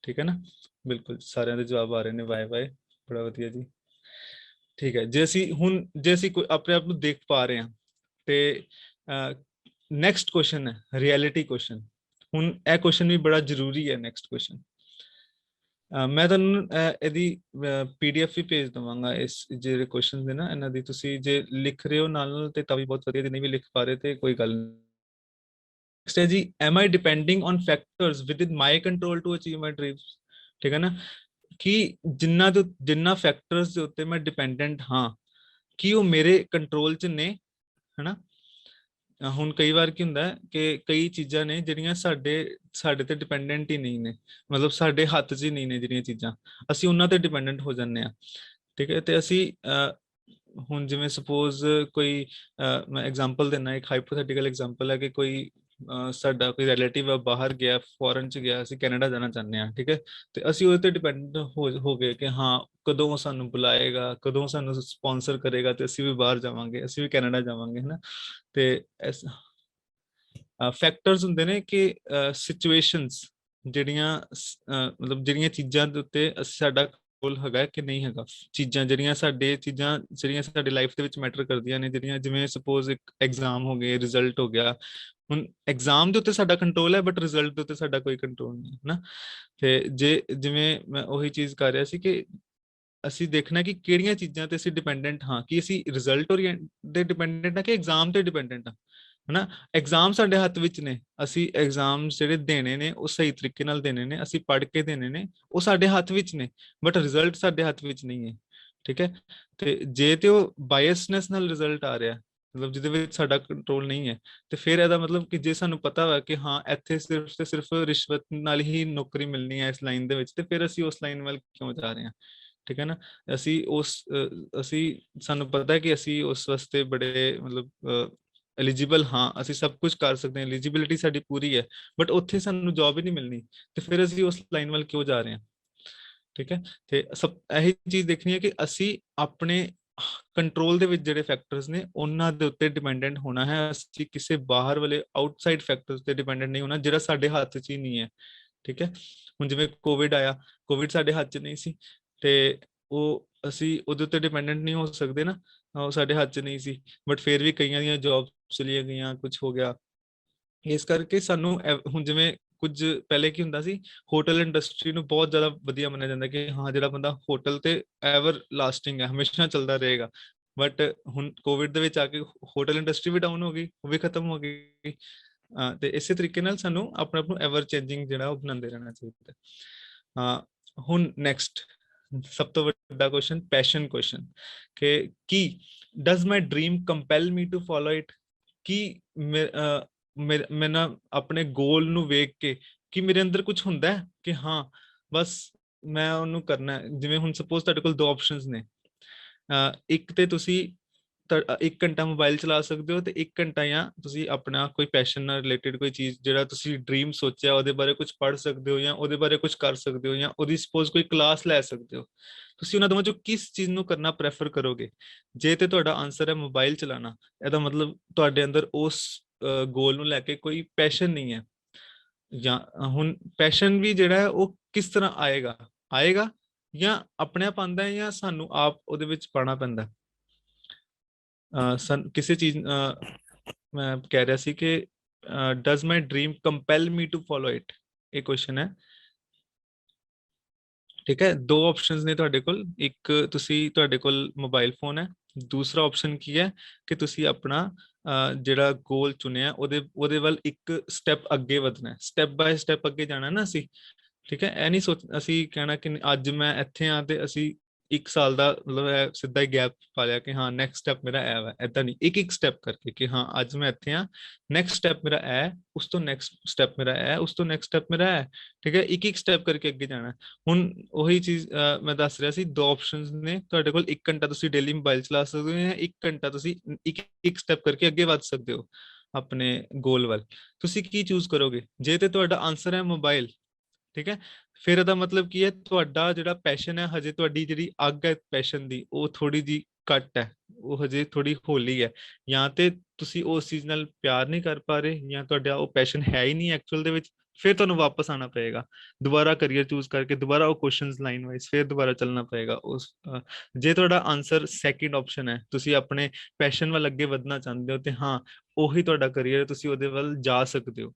ਠੀਕ ਹੈ ਨਾ, ਬਿਲਕੁਲ ਸਾਰਿਆਂ ਦੇ ਜਵਾਬ ਆ ਰਹੇ ਨੇ, ਵਾਏ ਵਾਏ, ਬੜਾ ਵਧੀਆ ਜੀ। ਠੀਕ ਹੈ, ਜੇ ਅਸੀਂ ਕੋਈ ਆਪਣੇ ਆਪ ਨੂੰ ਦੇਖ ਪਾ ਰਹੇ ਹਾਂ ਤੇ ਨੈਕਸਟ ਕੁਐਸਚਨ ਹੈ ਰਿਐਲਿਟੀ ਕੁਐਸਚਨ। ਹੁਣ ਇਹ ਕੁਐਸਚਨ ਵੀ ਬੜਾ ਜ਼ਰੂਰੀ ਹੈ, ਨੈਕਸਟ ਕੁਐਸਚਨ। ਮੈਂ ਤੁਹਾਨੂੰ ਇਹਦੀ ਪੀਡੀਐਫ ਵੀ ਭੇਜ ਦਵਾਂਗਾ ਇਸ ਜਿਹੜੇ ਕੁਐਸਚਨ ਨੇ ਨਾ ਇਹਨਾਂ ਦੀ, ਤੁਸੀਂ ਜੇ ਲਿਖ ਰਹੇ ਹੋ ਨਾਲ ਨਾਲ ਤੇ ਤਾਂ ਵੀ ਬਹੁਤ ਵਧੀਆ, ਜੇ ਨਹੀਂ ਵੀ ਲਿਖ ਪਾ ਰਹੇ ਤੇ ਕੋਈ ਗੱਲ ਨਹੀਂ। ਨੈਕਸਟ ਹੈ ਜੀ, am I depending on factors within my control to achieve my dreams? ਠੀਕ ਹੈ ਨਾ, ਕਿ ਜਿੰਨਾ ਫੈਕਟਰਸ ਦੇ ਉੱਤੇ ਮੈਂ ਡਿਪੈਂਡੈਂਟ ਹਾਂ, ਕਿ ਉਹ ਮੇਰੇ ਕੰਟਰੋਲ 'ਚ ਨੇ, ਹਨਾ। ਹੁਣ ਕਈ ਵਾਰ ਕੀ ਹੁੰਦਾ ਕਿ ਕਈ ਚੀਜ਼ਾਂ ਨੇ ਜਿਹੜੀਆਂ ਸਾਡੇ ਤੇ ਡਿਪੈਂਡੈਂਟ ਹੀ ਨਹੀਂ ਨੇ, ਮਤਲਬ ਸਾਡੇ ਹੱਥ 'ਚ ਹੀ ਨਹੀਂ ਨੇ ਜਿਹੜੀਆਂ ਚੀਜ਼ਾਂ, ਅਸੀਂ ਉਹਨਾਂ ਤੇ ਡਿਪੈਂਡੈਂਟ ਹੋ ਜਾਂਦੇ ਆ। ਠੀਕ ਹੈ, ਤੇ ਅਸੀਂ ਹੁਣ ਜਿਵੇਂ ਸਪੋਜ਼ ਕੋਈ ਮੈਂ ਐਗਜ਼ਾਮਪਲ ਦਿੰਦਾ, ਇੱਕ ਹਾਈਪੋਥੈਟੀਕਲ ਐਗਜ਼ਾਮਪਲ ਹੈ ਕਿ ਕੋਈ ਸਾਡਾ ਕੋਈ ਰਿਲੇਟਿਵ ਬਾਹਰ ਗਿਆ, ਫੋਰਨ 'ਚ ਗਿਆ, ਅਸੀਂ ਕੈਨੇਡਾ ਜਾਣਾ ਚਾਹੁੰਦੇ ਹਾਂ। ਠੀਕ ਹੈ, ਤੇ ਅਸੀਂ ਉਹਦੇ ਤੇ ਡਿਪੈਂਡ ਹੋ ਗਏ ਕਿ ਹਾਂ ਕਦੋਂ ਉਹ ਸਾਨੂੰ ਬੁਲਾਏਗਾ, ਕਦੋਂ ਸਾਨੂੰ ਸਪਾਂਸਰ ਕਰੇਗਾ ਤੇ ਅਸੀਂ ਵੀ ਬਾਹਰ ਜਾਵਾਂਗੇ, ਅਸੀਂ ਵੀ ਕੈਨੇਡਾ ਜਾਵਾਂਗੇ, ਹਨਾ। ਤੇ ਫੈਕਟਰਸ ਹੁੰਦੇ ਨੇ ਕਿ ਸਿਚੁਏਸ਼ਨਸ ਜਿਹੜੀਆਂ ਮਤਲਬ ਜਿਹੜੀਆਂ ਚੀਜ਼ਾਂ ਦੇ ਉੱਤੇ ਸਾਡਾ ਕੰਟਰੋਲ ਹੈਗਾ ਕਿ ਨਹੀਂ ਹੈਗਾ, ਚੀਜ਼ਾਂ ਜਿਹੜੀਆਂ ਸਾਡੇ ਲਾਈਫ ਦੇ ਵਿੱਚ ਮੈਟਰ ਕਰਦੀਆਂ ਨੇ, ਜਿਹੜੀਆਂ ਜਿਵੇਂ ਸਪੋਜ਼ ਇੱਕ ਐਗਜ਼ਾਮ ਹੋ ਗਏ, ਰਿਜ਼ਲਟ ਹੋ ਗਿਆ। ਹੁਣ ਐਗਜ਼ਾਮ ਦੇ ਉੱਤੇ ਸਾਡਾ ਕੰਟਰੋਲ ਹੈ ਬਟ ਰਿਜ਼ਲਟ ਦੇ ਉੱਤੇ ਸਾਡਾ ਕੋਈ ਕੰਟਰੋਲ ਨਹੀਂ ਹੈ ਨਾ। ਤੇ ਜਿਵੇਂ ਮੈਂ ਉਹੀ ਚੀਜ਼ ਕਰ ਰਿਹਾ ਸੀ ਕਿ ਅਸੀਂ ਦੇਖਣਾ ਕਿ ਕਿਹੜੀਆਂ ਚੀਜ਼ਾਂ ਤੇ ਅਸੀਂ ਡਿਪੈਂਡੈਂਟ ਹਾਂ, ਕਿ ਅਸੀਂ ਰਿਜ਼ਲਟ ਦੇ ਡਿਪੈਂਡੈਂਟ ਹਾਂ ਕਿ ਐਗਜ਼ਾਮ ਤੇ ਡਿਪੈਂਡੈਂਟ ਹਾਂ, ਹਨਾ। ਐਗਜ਼ਾਮ ਸਾਡੇ ਹੱਥ ਵਿੱਚ ਨੇ, ਅਸੀਂ ਐਗਜ਼ਾਮ ਜਿਹੜੇ ਦੇਣੇ ਨੇ ਉਹ ਸਹੀ ਤਰੀਕੇ ਨਾਲ ਦੇਣੇ ਨੇ, ਅਸੀਂ ਪੜ੍ਹ ਕੇ ਦੇਣੇ ਨੇ, ਉਹ ਸਾਡੇ ਹੱਥ ਵਿੱਚ ਨੇ, ਬਟ ਰਿਜ਼ਲਟ ਸਾਡੇ ਹੱਥ ਵਿੱਚ ਨਹੀਂ ਹੈ। ਠੀਕ ਹੈ, ਤੇ ਜੇ ਤੇ ਉਹ ਬਾਇਸਨੈਸ ਨਾਲ ਰਿਜ਼ਲਟ ਆ ਰਿਹਾ, ਮਤਲਬ ਜਿਹਦੇ ਵਿੱਚ ਸਾਡਾ ਕੰਟਰੋਲ ਨਹੀਂ ਹੈ, ਤੇ ਫਿਰ ਇਹਦਾ ਮਤਲਬ ਕਿ ਜੇ ਸਾਨੂੰ ਪਤਾ ਵਾ ਕਿ ਹਾਂ ਇੱਥੇ ਸਿਰਫ ਤੇ ਸਿਰਫ ਰਿਸ਼ਵਤ ਨਾਲ ਹੀ ਨੌਕਰੀ ਮਿਲਣੀ ਹੈ ਇਸ ਲਾਈਨ ਦੇ ਵਿੱਚ, ਤੇ ਫਿਰ ਅਸੀਂ ਉਸ ਲਾਈਨ ਵੱਲ ਕਿਉਂ ਜਾ ਰਹੇ ਹਾਂ। ਠੀਕ ਹੈ ਨਾ, ਸਾਨੂੰ ਪਤਾ ਹੈ ਕਿ ਅਸੀਂ ਉਸ ਵਾਸਤੇ ਬੜੇ ਮਤਲਬ ਐਲੀਜੀਬਲ ਹਾਂ, ਅਸੀਂ ਸਭ ਕੁਝ ਕਰ ਸਕਦੇ ਹਾਂ, ਐਲੀਜੀਬਿਲਿਟੀ ਸਾਡੀ ਪੂਰੀ ਹੈ, ਬਟ ਉੱਥੇ ਸਾਨੂੰ ਜੌਬ ਹੀ ਨਹੀਂ ਮਿਲਣੀ, ਤੇ ਫਿਰ ਅਸੀਂ ਉਸ ਲਾਈਨ ਵੱਲ ਕਿਉਂ ਜਾ ਰਹੇ ਹਾਂ। ਠੀਕ ਹੈ, ਤੇ ਸਭ ਇਹੀ ਚੀਜ਼ ਦੇਖਣੀ ਹੈ ਕਿ ਅਸੀਂ ਆਪਣੇ ਕੰਟਰੋਲ ਦੇ ਵਿੱਚ ਜਿਹੜੇ ਫੈਕਟਰਸ ਨੇ ਉਹਨਾਂ ਦੇ ਉੱਤੇ ਡਿਪੈਂਡੈਂਟ ਹੋਣਾ ਹੈ, ਅਸੀਂ ਕਿਸੇ ਬਾਹਰ ਵਾਲੇ ਆਊਟਸਾਈਡ ਫੈਕਟਰਸ ਤੇ ਡਿਪੈਂਡੈਂਟ ਨਹੀਂ ਹੋਣਾ ਜਿਹੜਾ ਸਾਡੇ ਹੱਥ 'ਚ ਹੀ ਨਹੀਂ ਹੈ। ਠੀਕ ਹੈ, ਹੁਣ ਜਿਵੇਂ ਕੋਵਿਡ ਆਇਆ, ਕੋਵਿਡ ਸਾਡੇ ਹੱਥ 'ਚ ਨਹੀਂ ਸੀ, ਤੇ ਉਹ ਅਸੀਂ ਉਹਦੇ ਉੱਤੇ ਡਿਪੈਂਡੈਂਟ ਨਹੀਂ ਹੋ ਸਕਦੇ ਨਾ, ਉਹ ਸਾਡੇ ਹੱਥ 'ਚ ਨਹੀਂ ਸੀ, ਬਟ ਫਿਰ ਵੀ ਕਈਆਂ ਦੀਆਂ ਜੌਬ ਚਲੀਆਂ ਗਈਆਂ, ਕੁਝ ਹੋ ਗਿਆ। ਇਸ ਕਰਕੇ ਸਾਨੂੰ ਹੁਣ ਜਿਵੇਂ ਕੁਝ ਪਹਿਲੇ ਕੀ ਹੁੰਦਾ ਸੀ, ਹੋਟਲ ਇੰਡਸਟਰੀ ਨੂੰ ਬਹੁਤ ਜ਼ਿਆਦਾ ਵਧੀਆ ਮੰਨਿਆ ਜਾਂਦਾ ਕਿ ਹਾਂ ਜਿਹੜਾ ਬੰਦਾ ਹੋਟਲ ਤੇ ਐਵਰ ਲਾਸਟਿੰਗ ਹੈ, ਹਮੇਸ਼ਾ ਚੱਲਦਾ ਰਹੇਗਾ। ਬਟ ਹੁਣ ਕੋਵਿਡ ਦੇ ਵਿੱਚ ਆ ਕੇ ਹੋਟਲ ਇੰਡਸਟਰੀ ਵੀ ਡਾਊਨ ਹੋ ਗਈ, ਉਹ ਵੀ ਖਤਮ ਹੋ ਗਈ। ਤੇ ਇਸੇ ਤਰੀਕੇ ਨਾਲ ਸਾਨੂੰ ਆਪਣੇ ਆਪ ਨੂੰ ਐਵਰ ਚੇਂਜਿੰਗ ਜਿਹੜਾ ਉਹ ਬਣਾਉਂਦੇ ਰਹਿਣਾ ਚਾਹੀਦਾ। ਹੁਣ ਨੈਕਸਟ ਸਭ ਤੋਂ ਵੱਡਾ ਕੁਐਸਚਨ, ਪੈਸ਼ਨ ਕੁਐਸਚਨ, ਕਿ ਕੀ does my dream compel me to follow it, ਕਿ ਮੈਂ ਨਾ ਆਪਣੇ ਗੋਲ ਨੂੰ ਵੇਖ ਕੇ ਕਿ ਮੇਰੇ ਅੰਦਰ ਕੁਝ ਹੁੰਦਾ ਹੈ ਕਿ ਹਾਂ ਬਸ ਮੈਂ ਉਹਨੂੰ ਕਰਨਾ ਹੈ। ਜਿਵੇਂ ਹੁਣ ਸਪੋਜ਼ ਤੁਹਾਡੇ ਕੋਲ ਦੋ ਆਪਸ਼ਨਸ ਨੇ, ਇੱਕ ਤੇ ਤੁਸੀਂ 1 ਘੰਟਾ ਮੋਬਾਈਲ ਚਲਾ ਸਕਦੇ ਹੋ, ਤੇ 1 ਘੰਟਾ ਜਾਂ ਤੁਸੀਂ ਆਪਣਾ ਕੋਈ ਪੈਸ਼ਨ ਨਾਲ ਰਿਲੇਟਡ ਕੋਈ ਚੀਜ਼ ਜਿਹੜਾ ਤੁਸੀਂ ਡ੍ਰੀਮ ਸੋਚਿਆ ਉਹਦੇ ਬਾਰੇ ਕੁਝ ਪੜ੍ਹ ਸਕਦੇ ਹੋ, ਜਾਂ ਉਹਦੇ ਬਾਰੇ ਕੁਝ ਕਰ ਸਕਦੇ ਹੋ, ਜਾਂ ਉਹਦੀ ਸਪੋਜ਼ ਕੋਈ ਕਲਾਸ ਲੈ ਸਕਦੇ ਹੋ। ਤੁਸੀਂ ਉਹਨਾਂ ਦੋਵਾਂ ਚੋਂ ਕਿਸ ਚੀਜ਼ ਨੂੰ ਕਰਨਾ ਪ੍ਰੈਫਰ ਕਰੋਗੇ? ਜੇ ਤੇ ਤੁਹਾਡਾ ਆਨਸਰ ਹੈ ਮੋਬਾਈਲ ਚਲਾਣਾ, ਇਹਦਾ ਮਤਲਬ ਤੁਹਾਡੇ ਅੰਦਰ ਉਸ ਗੋਲ ਨੂੰ ਲੈ ਕੇ ਕੋਈ ਪੈਸ਼ਨ ਨਹੀਂ ਹੈ। ਜਾਂ ਹੁਣ ਪੈਸ਼ਨ ਵੀ ਜਿਹੜਾ ਹੈ ਉਹ ਕਿਸ ਤਰ੍ਹਾਂ ਆਏਗਾ ਜਾਂ ਆਪਣੇ ਆਪ ਆਉਂਦਾ ਹੈ, ਜਾਂ ਸਾਨੂੰ ਆਪ ਉਹਦੇ ਵਿੱਚ ਪਾਣਾ ਪੈਂਦਾ। ਕਿਸੇ ਚੀਜ਼ ਮੈਂ ਕਹਿ ਰਿਹਾ ਸੀ ਕਿ does my dream compel me to follow it, ਇਹ ਕੁਐਸਚਨ ਹੈ। ਠੀਕ ਹੈ, ਦੋ ਆਪਸ਼ਨਸ ਨੇ ਤੁਹਾਡੇ ਕੋਲ, ਇੱਕ ਤੁਹਾਡੇ ਕੋਲ ਮੋਬਾਈਲ ਫੋਨ ਹੈ, ਦੂਸਰਾ ਆਪਸ਼ਨ ਕੀ ਹੈ ਕਿ ਤੁਸੀਂ ਆਪਣਾ ਜਿਹੜਾ ਗੋਲ ਚੁਣਿਆ ਉਹਦੇ ਵੱਲ ਇੱਕ ਸਟੈਪ ਅੱਗੇ ਵਧਣਾ ਹੈ, ਸਟੈਪ ਬਾਏ ਸਟੈਪ ਅੱਗੇ ਜਾਣਾ ਨਾ ਅਸੀਂ। ਠੀਕ ਹੈ, ਇਹ ਨਹੀਂ ਅਸੀਂ ਕਹਿਣਾ ਕਿ ਅੱਜ ਮੈਂ ਇੱਥੇ ਆ ਤੇ ਅਸੀਂ 1 ਸਾਲ ਦਾ ਮਤਲਬ ਸਿੱਧਾ ਹੀ ਗੈਪ ਪਾ ਲਿਆ ਕਿ ਹਾਂ ਨੈਕਸਟ ਸਟੈਪ ਮੇਰਾ ਇਹ ਵਾ, ਏਦਾਂ ਨਹੀਂ, ਇੱਕ ਇੱਕ ਸਟੈਪ ਕਰਕੇ ਕਿ ਹਾਂ ਅੱਜ ਮੈਂ ਇੱਥੇ ਆ, ਨੈਕਸਟ ਸਟੈਪ ਮੇਰਾ ਇਹ, ਉਸ ਤੋਂ ਨੈਕਸਟ ਸਟੈਪ ਮੇਰਾ ਇਹ, ਉਸ ਤੋਂ ਨੈਕਸਟ ਸਟੈਪ ਮੇਰਾ ਇਹ, ਠੀਕ ਹੈ, ਇੱਕ ਇੱਕ ਸਟੈਪ ਕਰਕੇ ਅੱਗੇ ਜਾਣਾ। ਹੁਣ ਉਹੀ ਚੀਜ਼ ਮੈਂ ਦੱਸ ਰਿਹਾ ਸੀ, ਦੋ ਆਪਸ਼ਨਸ ਨੇ ਤੁਹਾਡੇ ਕੋਲ, 1 ਘੰਟਾ ਤੁਸੀਂ ਡੇਲੀ ਮੋਬਾਈਲ ਚਲਾ ਸਕਦੇ ਹੋ, ਜਾਂ 1 ਘੰਟਾ ਤੁਸੀਂ ਇੱਕ ਇੱਕ ਸਟੈਪ ਕਰਕੇ ਅੱਗੇ ਵੱਧ ਸਕਦੇ ਹੋ ਆਪਣੇ ਗੋਲ ਵੱਲ। ਤੁਸੀਂ ਕੀ ਚੂਜ਼ ਕਰੋਗੇ? ਜੇ ਤੇ ਤੁਹਾਡਾ ਆਨਸਰ ਹੈ ਮੋਬਾਈਲ, ਠੀਕ ਹੈ, ਫਿਰ ਇਹਦਾ ਮਤਲਬ ਕੀ ਹੈ, ਤੁਹਾਡਾ ਜਿਹੜਾ ਪੈਸ਼ਨ ਹੈ, ਹਜੇ ਤੁਹਾਡੀ ਜਿਹੜੀ ਅੱਗ ਹੈ ਪੈਸ਼ਨ ਦੀ, ਉਹ ਥੋੜੀ ਜੀ ਘੱਟ ਹੈ, ਉਹ ਹਜੇ ਥੋੜੀ ਹੌਲੀ ਹੈ, ਜਾਂ ਤੇ ਤੁਸੀਂ ਉਸ ਚੀਜ਼ ਨਾਲ ਪਿਆਰ ਨਹੀਂ ਕਰ ਪਾ ਰਹੇ, ਜਾਂ ਤੁਹਾਡਾ ਉਹ ਪੈਸ਼ਨ ਹੈ ਹੀ ਨਹੀਂ ਐਕਚੁਅਲ ਦੇ ਵਿੱਚ। ਫਿਰ ਤੁਹਾਨੂੰ ਵਾਪਸ ਆਣਾ ਪਏਗਾ, ਦੁਬਾਰਾ ਕਰੀਅਰ ਚੂਜ਼ ਕਰਕੇ, ਦੁਬਾਰਾ ਉਹ ਕੁਐਸਚਨਸ ਲਾਈਨ ਵਾਈਜ਼ ਫਿਰ ਦੁਬਾਰਾ ਚੱਲਣਾ ਪਏਗਾ ਉਸ ਜੇ ਤੁਹਾਡਾ ਆਨਸਰ ਸੈਕਿੰਡ ਆਪਸ਼ਨ ਹੈ, ਤੁਸੀਂ ਆਪਣੇ ਪੈਸ਼ਨ ਵੱਲ ਅੱਗੇ ਵਧਣਾ ਚਾਹੁੰਦੇ ਹੋ, ਤੇ ਹਾਂ ਉਹੀ ਤੁਹਾਡਾ ਕਰੀਅਰ, ਤੁਸੀਂ ਉਹਦੇ ਵੱਲ ਜਾ ਸਕਦੇ ਹੋ,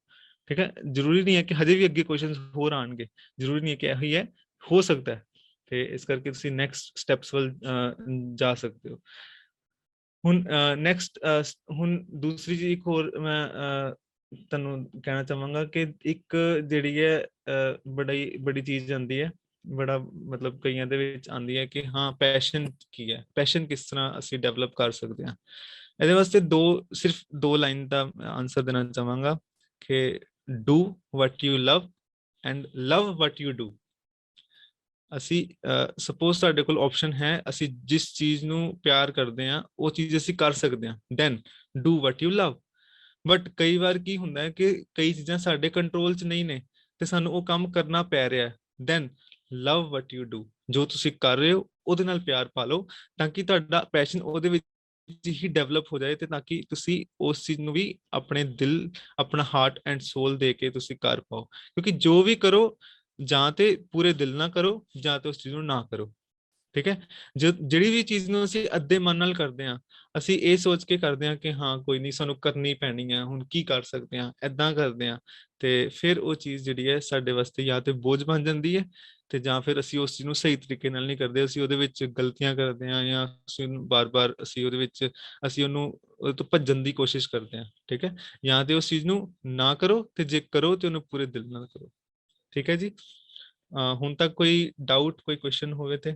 ਠੀਕ ਹੈ। ਜ਼ਰੂਰੀ ਨਹੀਂ ਹੈ ਕਿ ਹਜੇ ਵੀ ਅੱਗੇ ਕੁਐਸਚਨਸ ਹੋਰ ਆਣਗੇ, ਜ਼ਰੂਰੀ ਨਹੀਂ ਹੈ ਕਿ ਇਹੀ ਹੈ, ਹੋ ਸਕਦਾ ਹੈ, ਤੇ ਇਸ ਕਰਕੇ ਤੁਸੀਂ ਨੈਕਸਟ ਸਟੈਪਸ ਵੱਲ ਜਾ ਸਕਦੇ ਹੋ। ਹੁਣ ਨੈਕਸਟ ਹੁਣ ਦੂਸਰੀ ਚੀਜ਼ ਇੱਕ ਹੋਰ ਮੈਂ ਤੁਹਾਨੂੰ ਕਹਿਣਾ ਚਾਹਾਂਗਾ ਕਿ ਇੱਕ ਜਿਹੜੀ ਹੈ ਬੜੀ ਚੀਜ਼ ਆਉਂਦੀ ਹੈ, ਬੜਾ ਮਤਲਬ ਕਈਆਂ ਦੇ ਵਿੱਚ ਆਉਂਦੀ ਹੈ ਕਿ ਹਾਂ ਪੈਸ਼ਨ ਕੀ ਹੈ, ਪੈਸ਼ਨ ਕਿਸ ਤਰ੍ਹਾਂ ਅਸੀਂ ਡਿਵੈਲਪ ਕਰ ਸਕਦੇ ਹਾਂ। ਇਹਦੇ ਵਾਸਤੇ ਸਿਰਫ 2 ਲਾਈਨ ਦਾ ਆਨਸਰ ਦੇਣਾ ਚਾਹਾਂਗਾ ਕਿ do what you love and love what you do। ਅਸੀਂ ਸਪੋਜ਼ ਸਾਡੇ ਕੋਲ ਆਪਸ਼ਨ ਹੈ, ਅਸੀਂ ਜਿਸ ਚੀਜ਼ ਨੂੰ ਪਿਆਰ ਕਰਦੇ ਹਾਂ ਉਹ ਚੀਜ਼ ਅਸੀਂ ਕਰ ਸਕਦੇ ਹਾਂ, then do what you love। But ਕਈ ਵਾਰ ਕੀ ਹੁੰਦਾ ਹੈ ਕਿ ਕਈ ਚੀਜ਼ਾਂ ਸਾਡੇ ਕੰਟਰੋਲ 'ਚ ਨਹੀਂ ਨੇ, ਤੇ ਸਾਨੂੰ ਉਹ ਕੰਮ ਕਰਨਾ ਪੈ ਰਿਹਾ ਹੈ, then love what you do। ਜੋ ਤੁਸੀਂ ਕਰ ਰਹੇ ਹੋ ਉਹਦੇ ਨਾਲ ਪਿਆਰ ਪਾ ਲਓ, ਤਾਂ ਕਿ ਤੁਹਾਡਾ ਪੈਸ਼ਨ ਉਹਦੇ ਵਿੱਚ ਹੀ ਡਿਵੈਲਪ ਹੋ ਜਾਏ, ਤੇ ਤਾਂ ਕਿ ਤੁਸੀਂ ਉਸ ਚੀਜ਼ ਨੂੰ ਵੀ ਆਪਣੇ ਦਿਲ, ਆਪਣਾ ਹਾਰਟ ਐਂਡ ਸੋਲ ਦੇ ਕੇ ਤੁਸੀਂ ਕਰ ਪਾਓ। ਕਿਉਂਕਿ ਜੋ ਵੀ ਕਰੋ, ਜਾਂ ਤੇ ਪੂਰੇ ਦਿਲ ਨਾਲ ਕਰੋ, ਜਾਂ ਤੇ ਉਸ ਚੀਜ਼ ਨੂੰ ਨਾ ਕਰੋ, ਠੀਕ ਹੈ। ਜਿਹੜੀ ਵੀ ਚੀਜ਼ ਨੂੰ ਅਸੀਂ ਅੱਧੇ ਮਨ ਨਾਲ ਕਰਦੇ ਹਾਂ, ਅਸੀਂ ਇਹ ਸੋਚ ਕੇ ਕਰਦੇ ਹਾਂ ਕਿ ਹਾਂ ਕੋਈ ਨਹੀਂ, ਸਾਨੂੰ ਕਰਨੀ ਪੈਣੀ ਹੈ, ਹੁਣ ਕੀ ਕਰ ਸਕਦੇ ਹਾਂ, ਏਦਾਂ ਕਰਦੇ ਹਾਂ, ਤੇ ਫਿਰ ਉਹ ਚੀਜ਼ ਜਿਹੜੀ ਹੈ ਸਾਡੇ ਵਾਸਤੇ ਜਾਂ ਤੇ ਬੋਝ ਬਣ ਜਾਂਦੀ ਹੈ, ਤੇ ਜਾਂ ਫਿਰ ਅਸੀਂ ਉਸ ਚੀਜ਼ ਨੂੰ ਸਹੀ ਤਰੀਕੇ ਨਾਲ ਨਹੀਂ ਕਰਦੇ, ਅਸੀਂ ਉਹਦੇ ਵਿੱਚ ਗਲਤੀਆਂ ਕਰਦੇ ਹਾਂ, ਜਾਂ ਅਸੀਂ ਬਾਰ-ਬਾਰ ਅਸੀਂ ਉਹਦੇ ਵਿੱਚ ਅਸੀਂ ਉਹਦੇ ਤੋਂ ਭੱਜਣ ਦੀ ਕੋਸ਼ਿਸ਼ ਕਰਦੇ ਹਾਂ, ਠੀਕ ਹੈ। ਜਾਂ ਤੇ ਉਸ ਚੀਜ਼ ਨੂੰ ਨਾ ਕਰੋ, ਤੇ ਜੇ ਕਰੋ ਤੇ ਉਹਨੂੰ ਪੂਰੇ ਦਿਲ ਨਾਲ ਕਰੋ, ਠੀਕ ਹੈ ਜੀ। ਹੁਣ ਤੱਕ ਕੋਈ ਡਾਊਟ, ਕੋਈ ਕੁਐਸਚਨ ਹੋਵੇ ਤੇ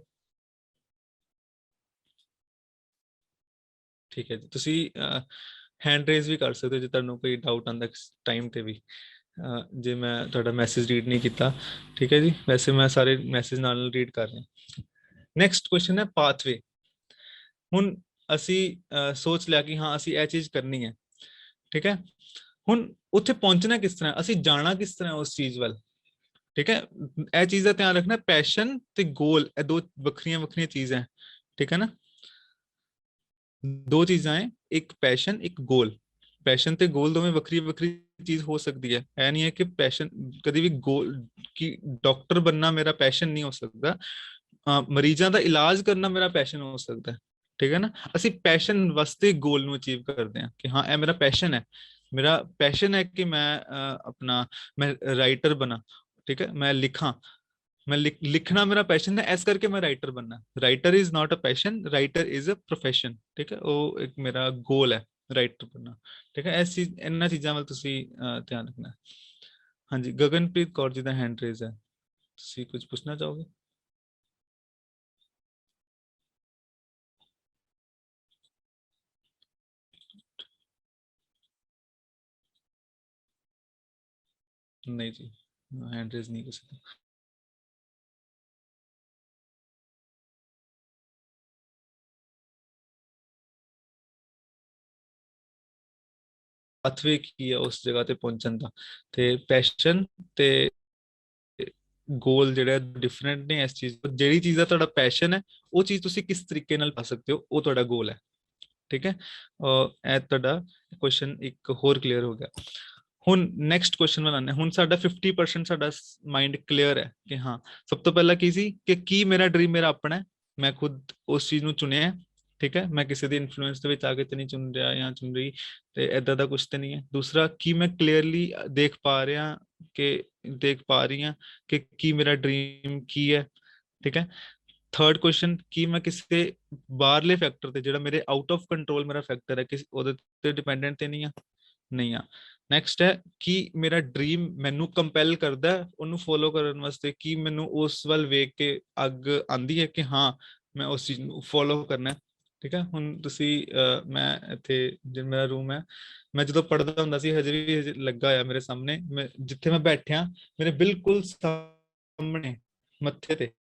ਠੀਕ ਹੈ ਜੀ, ਤੁਸੀਂ ਹੈਂਡ ਰੇਜ਼ ਵੀ ਕਰ ਸਕਦੇ ਹੋ ਜੇ ਤੁਹਾਨੂੰ ਕੋਈ ਡਾਊਟ ਆਉਂਦਾ ਟਾਈਮ ਤੇ ਵੀ, ਜੇ ਮੈਂ ਤੁਹਾਡਾ ਮੈਸੇਜ ਰੀਡ ਨਹੀਂ ਕੀਤਾ, ਠੀਕ ਹੈ ਜੀ। ਵੈਸੇ ਮੈਂ ਸਾਰੇ ਮੈਸੇਜ ਨਾਲ ਰੀਡ ਕਰ ਰਿਹਾ। ਨੈਕਸਟ ਕੁਐਸਚਨ ਹੈ ਪਾਥਵੇ। ਹੁਣ ਅਸੀਂ ਸੋਚ ਲਿਆ ਕਿ ਹਾਂ ਅਸੀਂ ਇਹ ਚੀਜ਼ ਕਰਨੀ ਹੈ, ਠੀਕ ਹੈ। ਹੁਣ ਉੱਥੇ ਪਹੁੰਚਣਾ ਕਿਸ ਤਰ੍ਹਾਂ, ਅਸੀਂ ਜਾਣਾ ਕਿਸ ਤਰ੍ਹਾਂ ਉਸ ਚੀਜ਼ ਵੱਲ, ਠੀਕ ਹੈ। ਇਹ ਚੀਜ਼ ਦਾ ਧਿਆਨ ਰੱਖਣਾ, ਪੈਸ਼ਨ ਤੇ ਗੋਲ ਇਹ 2 ਵੱਖਰੀਆਂ ਵੱਖਰੀਆਂ ਚੀਜ਼ਾਂ, ਠੀਕ ਹੈ ਨਾ। 2 ਚੀਜ਼ਾਂ ਹੈ, ਇੱਕ ਪੈਸ਼ਨ, ਇੱਕ ਗੋਲ। ਪੈਸ਼ਨ ਤੇ ਗੋਲ ਦੋਵੇਂ ਵੱਖਰੀ ਵੱਖਰੀ ਚੀਜ਼ ਹੋ ਸਕਦੀ ਹੈ। ਇਹ ਨਹੀਂ ਹੈ ਕਿ ਪੈਸ਼ਨ ਕਦੀ ਵੀ ਗੋਲ, ਕਿ ਡਾਕਟਰ बनना ਮੇਰਾ ਪੈਸ਼ਨ ਨਹੀਂ ਹੋ ਸਕਦਾ, ਮਰੀਜ਼ਾਂ ਦਾ ਇਲਾਜ ਕਰਨਾ ਮੇਰਾ ਪੈਸ਼ਨ ਹੋ ਸਕਦਾ ਹੈ, ਠੀਕ ਹੈ ਨਾ। ਅਸੀਂ ਪੈਸ਼ਨ ਵਾਸਤੇ ਗੋਲ ਨੂੰ ਅਚੀਵ ਕਰਦੇ ਹਾਂ ਕਿ ਹਾਂ ਇਹ ਮੇਰਾ ਪੈਸ਼ਨ ਹੈ, ਮੇਰਾ ਪੈਸ਼ਨ ਹੈ ਕਿ ਮੈਂ ਰਾਈਟਰ ਬਣਾ, ਠੀਕ ਹੈ, ਮੈਂ ਲਿਖਾਂ, मैं लिखना मेरा पैशन है, ऐस करके मैं राइटर बनना। Writer is not a passion, writer is a profession, ठीक है। वो एक मेरा गोल है राइटर बनना, ठीक है। ऐसी इन्ना चीज़ां ਵੱਲ ਤੁਸੀਂ ਧਿਆਨ ਰੱਖਣਾ। ਹਾਂਜੀ, ਗਗਨਪ੍ਰੀਤ ਕੌਰ ਜੀ ਦਾ ਹੈਂਡ ਰੇਜ਼ ਹੈ, ਤੁਸੀਂ ਕੁਝ ਪੁੱਛਣਾ ਚਾਹੋਗੇ? नहीं जी, हैंड रेज नहीं कर सकते। ਪਾਥਵੇ ਕੀ ਹੈ ਉਸ ਜਗ੍ਹਾ ਤੇ ਪਹੁੰਚਣ ਦਾ, ਤੇ ਪੈਸ਼ਨ ਤੇ ਗੋਲ ਜਿਹੜਾ ਡਿਫਰੈਂਟ ਨੇ ਇਸ ਚੀਜ਼ ਤੋਂ। ਜਿਹੜੀ ਚੀਜ਼ ਦਾ ਤੁਹਾਡਾ ਪੈਸ਼ਨ ਹੈ ਉਹ ਚੀਜ਼ ਤੁਸੀਂ ਕਿਸ ਤਰੀਕੇ ਨਾਲ ਪਾ ਸਕਦੇ ਹੋ, ਉਹ ਤੁਹਾਡਾ ਗੋਲ ਹੈ, ਠੀਕ ਹੈ। ਇਹ ਤੁਹਾਡਾ ਕੁਐਸਚਨ ਇੱਕ ਹੋਰ ਕਲੀਅਰ ਹੋ ਗਿਆ। ਹੁਣ ਨੈਕਸਟ ਕੁਐਸਚਨ ਵੱਲ ਆਉਂਦੇ ਹਾਂ। ਹੁਣ ਸਾਡਾ 50% ਸਾਡਾ ਮਾਈਂਡ ਕਲੀਅਰ ਹੈ ਕਿ ਹਾਂ ਸਭ ਤੋਂ ਪਹਿਲਾਂ ਕੀ ਸੀ ਕਿ ਕੀ ਮੇਰਾ ਡ੍ਰੀਮ ਮੇਰਾ ਆਪਣਾ ਹੈ, ਮੈਂ ਖੁਦ ਉਸ ਚੀਜ਼ ਨੂੰ ਚੁਣਿਆ ਹੈ, ਠੀਕ ਹੈ। ਮੈਂ ਕਿਸੇ ਦੀ ਇਨਫਲੂਐਂਸ ਦੇ ਵਿੱਚ ਆ ਕੇ ਤੇ ਨਹੀਂ ਚੁਣ ਰਿਹਾ ਜਾਂ ਚੁਣ ਰਹੀ, ਤੇ ਏਦਾਂ ਦਾ ਕੁਝ ਤੇ ਨਹੀਂ ਹੈ। ਦੂਸਰਾ, ਕੀ ਮੈਂ ਕਲੀਅਰਲੀ ਦੇਖ ਪਾ ਰਹੀ ਹਾਂ ਕਿ ਕੀ ਮੇਰਾ ਡ੍ਰੀਮ ਕੀ ਹੈ, ਠੀਕ ਹੈ। ਥਰਡ ਕੁਐਸਚਨ, ਕੀ ਮੈਂ ਕਿਸੇ ਬਾਹਰਲੇ ਫੈਕਟਰ ਤੇ, ਜਿਹੜਾ ਮੇਰੇ ਆਊਟ ਆਫ ਕੰਟਰੋਲ ਮੇਰਾ ਫੈਕਟਰ ਹੈ, ਉਹਦੇ ਤੇ ਡਿਪੈਂਡੈਂਟ ਤੇ ਨਹੀਂ ਆ। ਨੈਕਸਟ ਹੈ, ਕਿ ਮੇਰਾ ਡ੍ਰੀਮ ਮੈਨੂੰ ਕੰਪੈਲ ਕਰਦਾ ਉਹਨੂੰ ਫੋਲੋ ਕਰਨ ਵਾਸਤੇ, ਕਿ ਮੈਨੂੰ ਉਸ ਵੱਲ ਵੇਖ ਕੇ ਅੱਗ ਆਂਦੀ ਹੈ ਕਿ ਹਾਂ ਮੈਂ ਉਸ ਚੀਜ਼ ਨੂੰ ਫੋਲੋ ਕਰਨਾ। ਠੀਕ ਹੈ, ਹੁਣ ਤੁਸੀਂ ਮੈਂ ਇੱਥੇ ਜਿਹੜਾ ਮੇਰਾ ਰੂਮ ਹੈ, ਮੈਂ ਜਦੋਂ ਪੜ੍ਹਦਾ ਹੁੰਦਾ ਸੀ ਹਜੇ ਵੀ ਲੱਗਾ ਹੋਇਆ ਮੇਰੇ ਸਾਹਮਣੇ, ਮੈਂ ਜਿੱਥੇ ਮੈਂ ਬੈਠਿਆ ਮੇਰੇ ਬਿਲਕੁਲ ਸਾਹਮਣੇ ਮੱਥੇ ਤੇ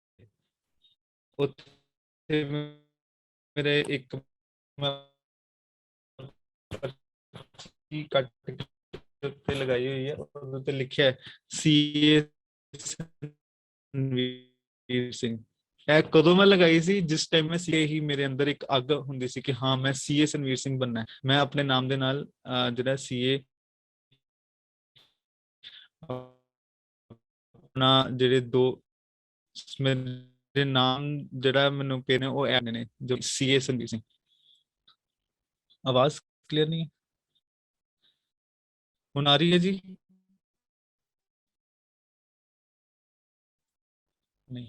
ਉੱਥੇ ਮੇਰੇ ਇੱਕ ਪਰਚੀ ਕੱਟ ਕੇ ਉੱਤੇ ਲਗਾਈ ਹੋਈ ਹੈ, ਉਹਦੇ ਤੇ ਲਿਖਿਆ ਹੈ ਸੀਏ ਵੀਰ ਸਿੰਘ। ਇਹ ਕਦੋਂ ਮੈਂ ਲਗਾਈ ਸੀ? ਜਿਸ ਟਾਈਮ ਮੈਂ ਸੀਏ ਹੀ ਮੇਰੇ ਅੰਦਰ ਇੱਕ ਅੱਗ ਹੁੰਦੀ ਸੀ ਕਿ ਹਾਂ ਮੈਂ ਸੀਏ ਸੰਵੀਰ ਸਿੰਘ ਬਣਨਾ ਹੈ। ਮੈਂ ਆਪਣੇ ਨਾਮ ਦੇ ਨਾਲ ਜਿਹੜਾ ਸੀਏ ਆਪਣਾ ਜਿਹੜੇ ਦੋ ਮੇਰੇ ਨਾਮ ਜਿਹੜਾ ਮੈਨੂੰ ਪੇ ਨੇ ਉਹ ਐਡ ਨੇ ਜੋ ਸੀਏ ਸੰਵੀਰ ਸਿੰਘ। ਆਵਾਜ਼ क्लियर नहीं है? ਹੁਣ ਆ ਰਹੀ है जी? नहीं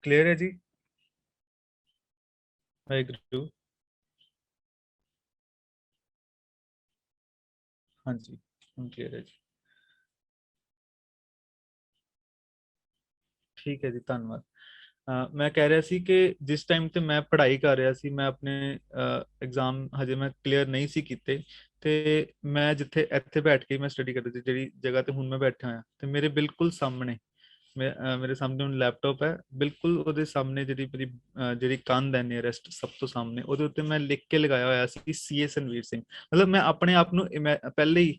क्लियर है जी? वाहिगुरू। हाँ जी, ਹੁਣ क्लियर है जी। ਠੀਕ ਹੈ ਜੀ, ਧੰਨਵਾਦ। ਮੈਂ ਕਹਿ ਰਿਹਾ ਸੀ ਕਿ ਜਿਸ ਟਾਈਮ ਤੇ ਮੈਂ ਪੜ੍ਹਾਈ ਕਰ ਰਿਹਾ ਸੀ, ਮੈਂ ਆਪਣੇ ਐਗਜ਼ਾਮ ਹਜੇ ਮੈਂ ਕਲੀਅਰ ਨਹੀਂ ਸੀ ਕੀਤੇ, ਤੇ ਮੈਂ ਜਿੱਥੇ ਇੱਥੇ ਬੈਠ ਕੇ ਮੈਂ ਸਟੱਡੀ ਕਰਦਾ ਸੀ, ਜਿਹੜੀ ਜਗ੍ਹਾ ਤੇ ਹੁਣ ਮੈਂ ਬੈਠਾ ਹੋਇਆ, ਤੇ ਮੇਰੇ ਬਿਲਕੁਲ ਸਾਹਮਣੇ ਮੇਰੇ ਸਾਹਮਣੇ ਹੁਣ ਲੈਪਟਾਪ ਹੈ, ਬਿਲਕੁਲ ਉਹਦੇ ਸਾਹਮਣੇ ਜਿਹੜੀ ਕੰਧ ਹੈ ਨੀਅਰੈਸਟ ਸਭ ਤੋਂ ਸਾਹਮਣੇ, ਉਹਦੇ ਉੱਤੇ ਮੈਂ ਲਿਖ ਕੇ ਲਗਾਇਆ ਹੋਇਆ ਸੀ ਸੀਏ ਸੰਵੀਰ ਸਿੰਘ। ਮਤਲਬ ਮੈਂ ਆਪਣੇ ਆਪ ਨੂੰ ਪਹਿਲੇ ਹੀ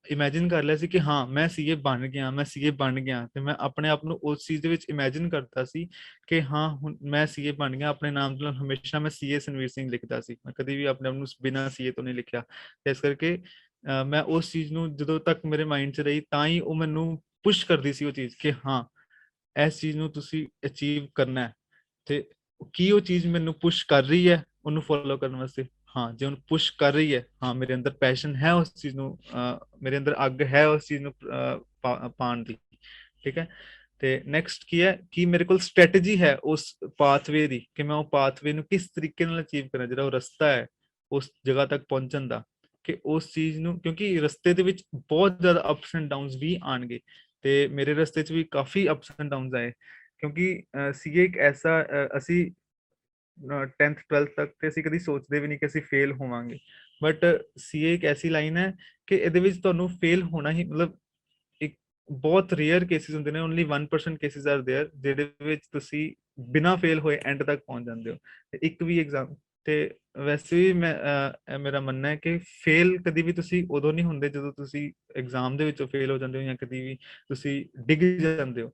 ਇਮੇਜਿਨ ਕਰ ਲਿਆ ਸੀ ਕਿ ਹਾਂ ਮੈਂ ਸੀਏ ਬਣ ਗਿਆ, ਮੈਂ ਸੀਏ ਬਣ ਗਿਆ, ਤੇ ਮੈਂ ਆਪਣੇ ਆਪ ਨੂੰ ਉਸ ਚੀਜ਼ ਦੇ ਵਿੱਚ ਇਮੇਜਿਨ ਕਰਦਾ ਸੀ ਕਿ ਹਾਂ ਹੁਣ ਮੈਂ ਸੀਏ ਬਣ ਗਿਆ। ਆਪਣੇ ਨਾਮ ਤੋਂ ਹਮੇਸ਼ਾ ਮੈਂ ਸੀਏ ਸੰਵੀਰ ਸਿੰਘ ਲਿਖਦਾ ਸੀ, ਮੈਂ ਕਦੀ ਵੀ ਆਪਣੇ ਆਪ ਨੂੰ ਬਿਨਾਂ ਸੀਏ ਤੋਂ ਨਹੀਂ ਲਿਖਿਆ। ਤੇ ਇਸ ਕਰਕੇ ਮੈਂ ਉਸ ਚੀਜ਼ ਨੂੰ ਜਦੋਂ ਤੱਕ ਮੇਰੇ ਮਾਈਂਡ 'ਚ ਰਹੀ ਤਾਂ ਹੀ ਉਹ ਮੈਨੂੰ ਪੁਸ਼ ਕਰਦੀ ਸੀ ਉਹ ਚੀਜ਼ ਕਿ ਹਾਂ ਇਸ ਚੀਜ਼ ਨੂੰ ਤੁਸੀਂ ਅਚੀਵ ਕਰਨਾ ਹੈ। ਤੇ ਕੀ ਉਹ ਚੀਜ਼ ਮੈਨੂੰ ਪੁਸ਼ ਕਰ ਰਹੀ ਹੈ ਉਹਨੂੰ ਫੋਲੋ ਕਰਨ ਵਾਸਤੇ? ਹਾਂ, ਜੇ ਉਹਨੂੰ ਪੁਸ਼ ਕਰ ਰਹੀ ਹੈ, ਹਾਂ ਮੇਰੇ ਅੰਦਰ ਪੈਸ਼ਨ ਹੈ ਉਸ ਚੀਜ਼ ਨੂੰ, ਮੇਰੇ ਅੰਦਰ ਅੱਗ ਹੈ ਉਸ ਚੀਜ਼ ਨੂੰ ਪਾਉਣ ਦੀ। ਠੀਕ ਹੈ, ਤੇ ਨੈਕਸਟ ਕੀ ਹੈ ਕਿ ਮੇਰੇ ਕੋਲ ਸਟ੍ਰੈਟਜੀ ਹੈ ਉਸ ਪਾਥਵੇ ਦੀ ਕਿ ਮੈਂ ਉਹ ਪਾਥਵੇ ਨੂੰ ਕਿਸ ਤਰੀਕੇ ਨਾਲ ਅਚੀਵ ਕਰਾਂ, ਜਿਹੜਾ ਉਹ ਰਸਤਾ ਹੈ ਉਸ ਜਗ੍ਹਾ ਤੱਕ ਪਹੁੰਚਣ ਦਾ, ਕਿ ਉਸ ਚੀਜ਼ ਨੂੰ, ਕਿਉਂਕਿ ਰਸਤੇ ਦੇ ਵਿੱਚ ਬਹੁਤ ਜ਼ਿਆਦਾ ਅਪਸ ਐਂਡ ਡਾਊਨਸ ਵੀ ਆਣਗੇ, ਤੇ ਮੇਰੇ ਰਸਤੇ 'ਚ ਵੀ ਕਾਫੀ ਅਪਸ ਐਂਡ ਡਾਊਨਸ ਆਏ, ਕਿਉਂਕਿ ਸੀਏ ਇੱਕ ਐਸਾ ਅਸੀਂ 10th 12th ਤੱਕ ਤੇ ਅਸੀਂ ਕਦੀ ਸੋਚਦੇ ਵੀ ਨਹੀਂ ਕਿ ਅਸੀਂ ਫੇਲ ਹੋਵਾਂਗੇ, ਬਟ ਸੀਏ ਇੱਕ ਐਸੀ ਲਾਈਨ ਹੈ ਕਿ ਇਹਦੇ ਵਿੱਚ ਤੁਹਾਨੂੰ ਫੇਲ ਹੋਣਾ ਹੀ, ਮਤਲਬ ਇੱਕ ਬਹੁਤ ਰੇਅਰ ਕੇਸਿਸ ਹੁੰਦੇ ਨੇ, ਓਨਲੀ 1% ਕੇਸਿਸ ਆਰ देयर ਜਿਹਦੇ ਵਿੱਚ ਤੁਸੀਂ ਬਿਨਾਂ ਫੇਲ ਹੋਏ ਐਂਡ ਤੱਕ ਪਹੁੰਚ ਜਾਂਦੇ ਹੋ। ਇੱਕ ਵੀ ਐਗਜ਼ਾਮ ਤੇ ਵੈਸੇ ਵੀ ਮੇਰਾ ਮੰਨਣਾ ਹੈ ਕਿ ਫੇਲ ਕਦੀ ਵੀ ਤੁਸੀਂ ਉਦੋਂ ਨਹੀਂ ਹੁੰਦੇ ਜਦੋਂ ਤੁਸੀਂ ਐਗਜ਼ਾਮ ਦੇ ਵਿੱਚੋਂ ਫੇਲ ਹੋ ਜਾਂਦੇ ਹੋ ਜਾਂ ਕਦੀ ਵੀ ਤੁਸੀਂ ਡਿੱਗ ਜਾਂਦੇ ਹੋ।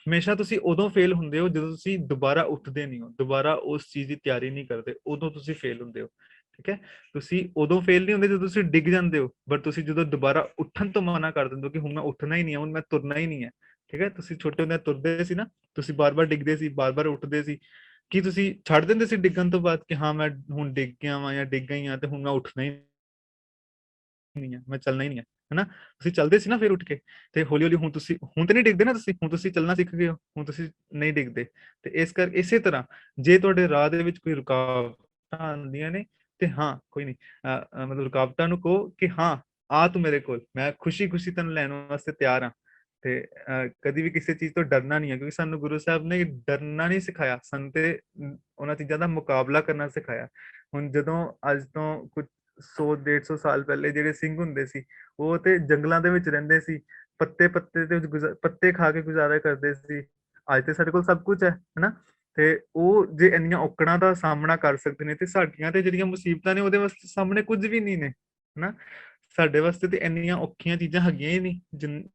ਹਮੇਸ਼ਾ ਤੁਸੀਂ ਉਦੋਂ ਫੇਲ ਹੁੰਦੇ ਹੋ ਜਦੋਂ ਤੁਸੀਂ ਦੁਬਾਰਾ ਉੱਠਦੇ ਨਹੀਂ ਹੋ, ਦੁਬਾਰਾ ਉਸ ਚੀਜ਼ ਦੀ ਤਿਆਰੀ ਨਹੀਂ ਕਰਦੇ, ਉਦੋਂ ਤੁਸੀਂ ਫੇਲ ਹੁੰਦੇ ਹੋ। ਠੀਕ ਹੈ, ਤੁਸੀਂ ਉਦੋਂ ਫੇਲ ਨਹੀਂ ਹੁੰਦੇ ਜਦੋਂ ਤੁਸੀਂ ਡਿੱਗ ਜਾਂਦੇ ਹੋ, ਬਟ ਤੁਸੀਂ ਜਦੋਂ ਦੁਬਾਰਾ ਉੱਠਣ ਤੋਂ ਮਨਾ ਕਰ ਦਿੰਦੇ ਹੋ ਕਿ ਹੁਣ ਮੈਂ ਉੱਠਣਾ ਹੀ ਨਹੀਂ ਹੈ, ਹੁਣ ਮੈਂ ਤੁਰਨਾ ਹੀ ਨਹੀਂ ਹੈ। ਠੀਕ ਹੈ, ਤੁਸੀਂ ਛੋਟੇ ਹੁੰਦੇ ਤੁਰਦੇ ਸੀ ਨਾ, ਤੁਸੀਂ ਬਾਰ-ਬਾਰ ਡਿੱਗਦੇ ਸੀ, ਬਾਰ-ਬਾਰ ਉੱਠਦੇ ਸੀ, ਕੀ ਤੁਸੀਂ ਛੱਡ ਦਿੰਦੇ ਸੀ ਡਿੱਗਣ ਤੋਂ ਬਾਅਦ ਕਿ ਹਾਂ ਮੈਂ ਹੁਣ ਡਿੱਗ ਗਿਆ ਵਾਂ ਜਾਂ ਡਿੱਗ ਗਈ ਹਾਂ ਤੇ ਹੁਣ ਮੈਂ ਉੱਠਣਾ ਹੀ ਨਹੀਂ ਹੈ, ਮੈਂ ਚੱਲਣਾ ਹੀ ਨਹੀਂ ਹੈ, ਹਨਾ? ਤੁਸੀਂ ਚੱਲਦੇ ਸੀ ਨਾ ਫਿਰ ਉੱਠ ਕੇ, ਤੇ ਹੌਲੀ ਹੌਲੀ ਹੁਣ ਤੁਸੀਂ ਹੁਣ ਤੇ ਨਹੀਂ ਡਿੱਗਦੇ ਨਾ, ਤੁਸੀਂ ਹੁਣ ਤੁਸੀਂ ਚੱਲਣਾ ਸਿੱਖ ਗਏ ਹੋ, ਹੁਣ ਤੁਸੀਂ ਨਹੀਂ ਡਿੱਗਦੇ। ਤੇ ਇਸ ਕਰਕੇ ਇਸੇ ਤਰ੍ਹਾਂ ਜੇ ਤੁਹਾਡੇ ਰਾਹ ਦੇ ਵਿੱਚ ਕੋਈ ਰੁਕਾਵਟਾਂ ਆਉਂਦੀਆਂ ਨੇ ਤੇ ਹਾਂ ਕੋਈ ਨਹੀਂ, ਮਤਲਬ ਰੁਕਾਵਟਾਂ ਨੂੰ ਕਹੋ ਕਿ ਹਾਂ ਆ ਤੂੰ ਮੇਰੇ ਕੋਲ, ਮੈਂ ਖੁਸ਼ੀ ਖੁਸ਼ੀ ਤੈਨੂੰ ਲੈਣ ਵਾਸਤੇ ਤਿਆਰ ਹਾਂ। ਤੇ ਕਦੀ ਵੀ ਕਿਸੇ ਚੀਜ਼ ਤੋਂ ਡਰਨਾ ਨਹੀਂ ਹੈ, ਕਿਉਂਕਿ ਸਾਨੂੰ ਗੁਰੂ ਸਾਹਿਬ ਨੇ ਡਰਨਾ ਨਹੀਂ ਸਿਖਾਇਆ, ਸਾਨੂੰ ਤੇ ਉਹਨਾਂ ਚੀਜ਼ਾਂ ਦਾ ਮੁਕਾਬਲਾ ਕਰਨਾ ਸਿਖਾਇਆ। ਹੁਣ ਜਦੋਂ ਅੱਜ ਤੋਂ ਕੁਝ 100 150 ਸਾਲ ਪਹਿਲੇ ਜਿਹੜੇ ਸਿੰਘ ਹੁੰਦੇ ਸੀ ਉਹ ਤੇ ਜੰਗਲਾਂ ਦੇ ਵਿੱਚ ਰਹਿੰਦੇ ਸੀ, ਪੱਤੇ ਪੱਤੇ ਤੇ ਪੱਤੇ ਖਾ ਕੇ ਗੁਜ਼ਾਰਾ ਕਰਦੇ ਸੀ। ਅੱਜ ਤੇ ਸਾਡੇ ਕੋਲ ਸਭ ਕੁਝ ਹੈ, ਹਨਾ? ਤੇ ਉਹ ਜੇ ਇੰਨੀਆਂ ਔਕੜਾਂ ਦਾ ਸਾਹਮਣਾ ਕਰ ਸਕਦੇ ਨੇ ਤੇ ਸਾਡੀਆਂ ਤੇ ਜਿਹੜੀਆਂ ਮੁਸੀਬਤਾਂ ਨੇ ਉਹਦੇ ਵਾਸਤੇ ਸਾਹਮਣੇ ਕੁਝ ਵੀ ਨਹੀਂ ਨੇ, ਹਨਾ? ਸਾਡੇ ਵਾਸਤੇ ਤੇ ਇੰਨੀਆਂ ਔਖੀਆਂ ਚੀਜ਼ਾਂ ਹੈਗੀਆਂ ਹੀ ਨਹੀਂ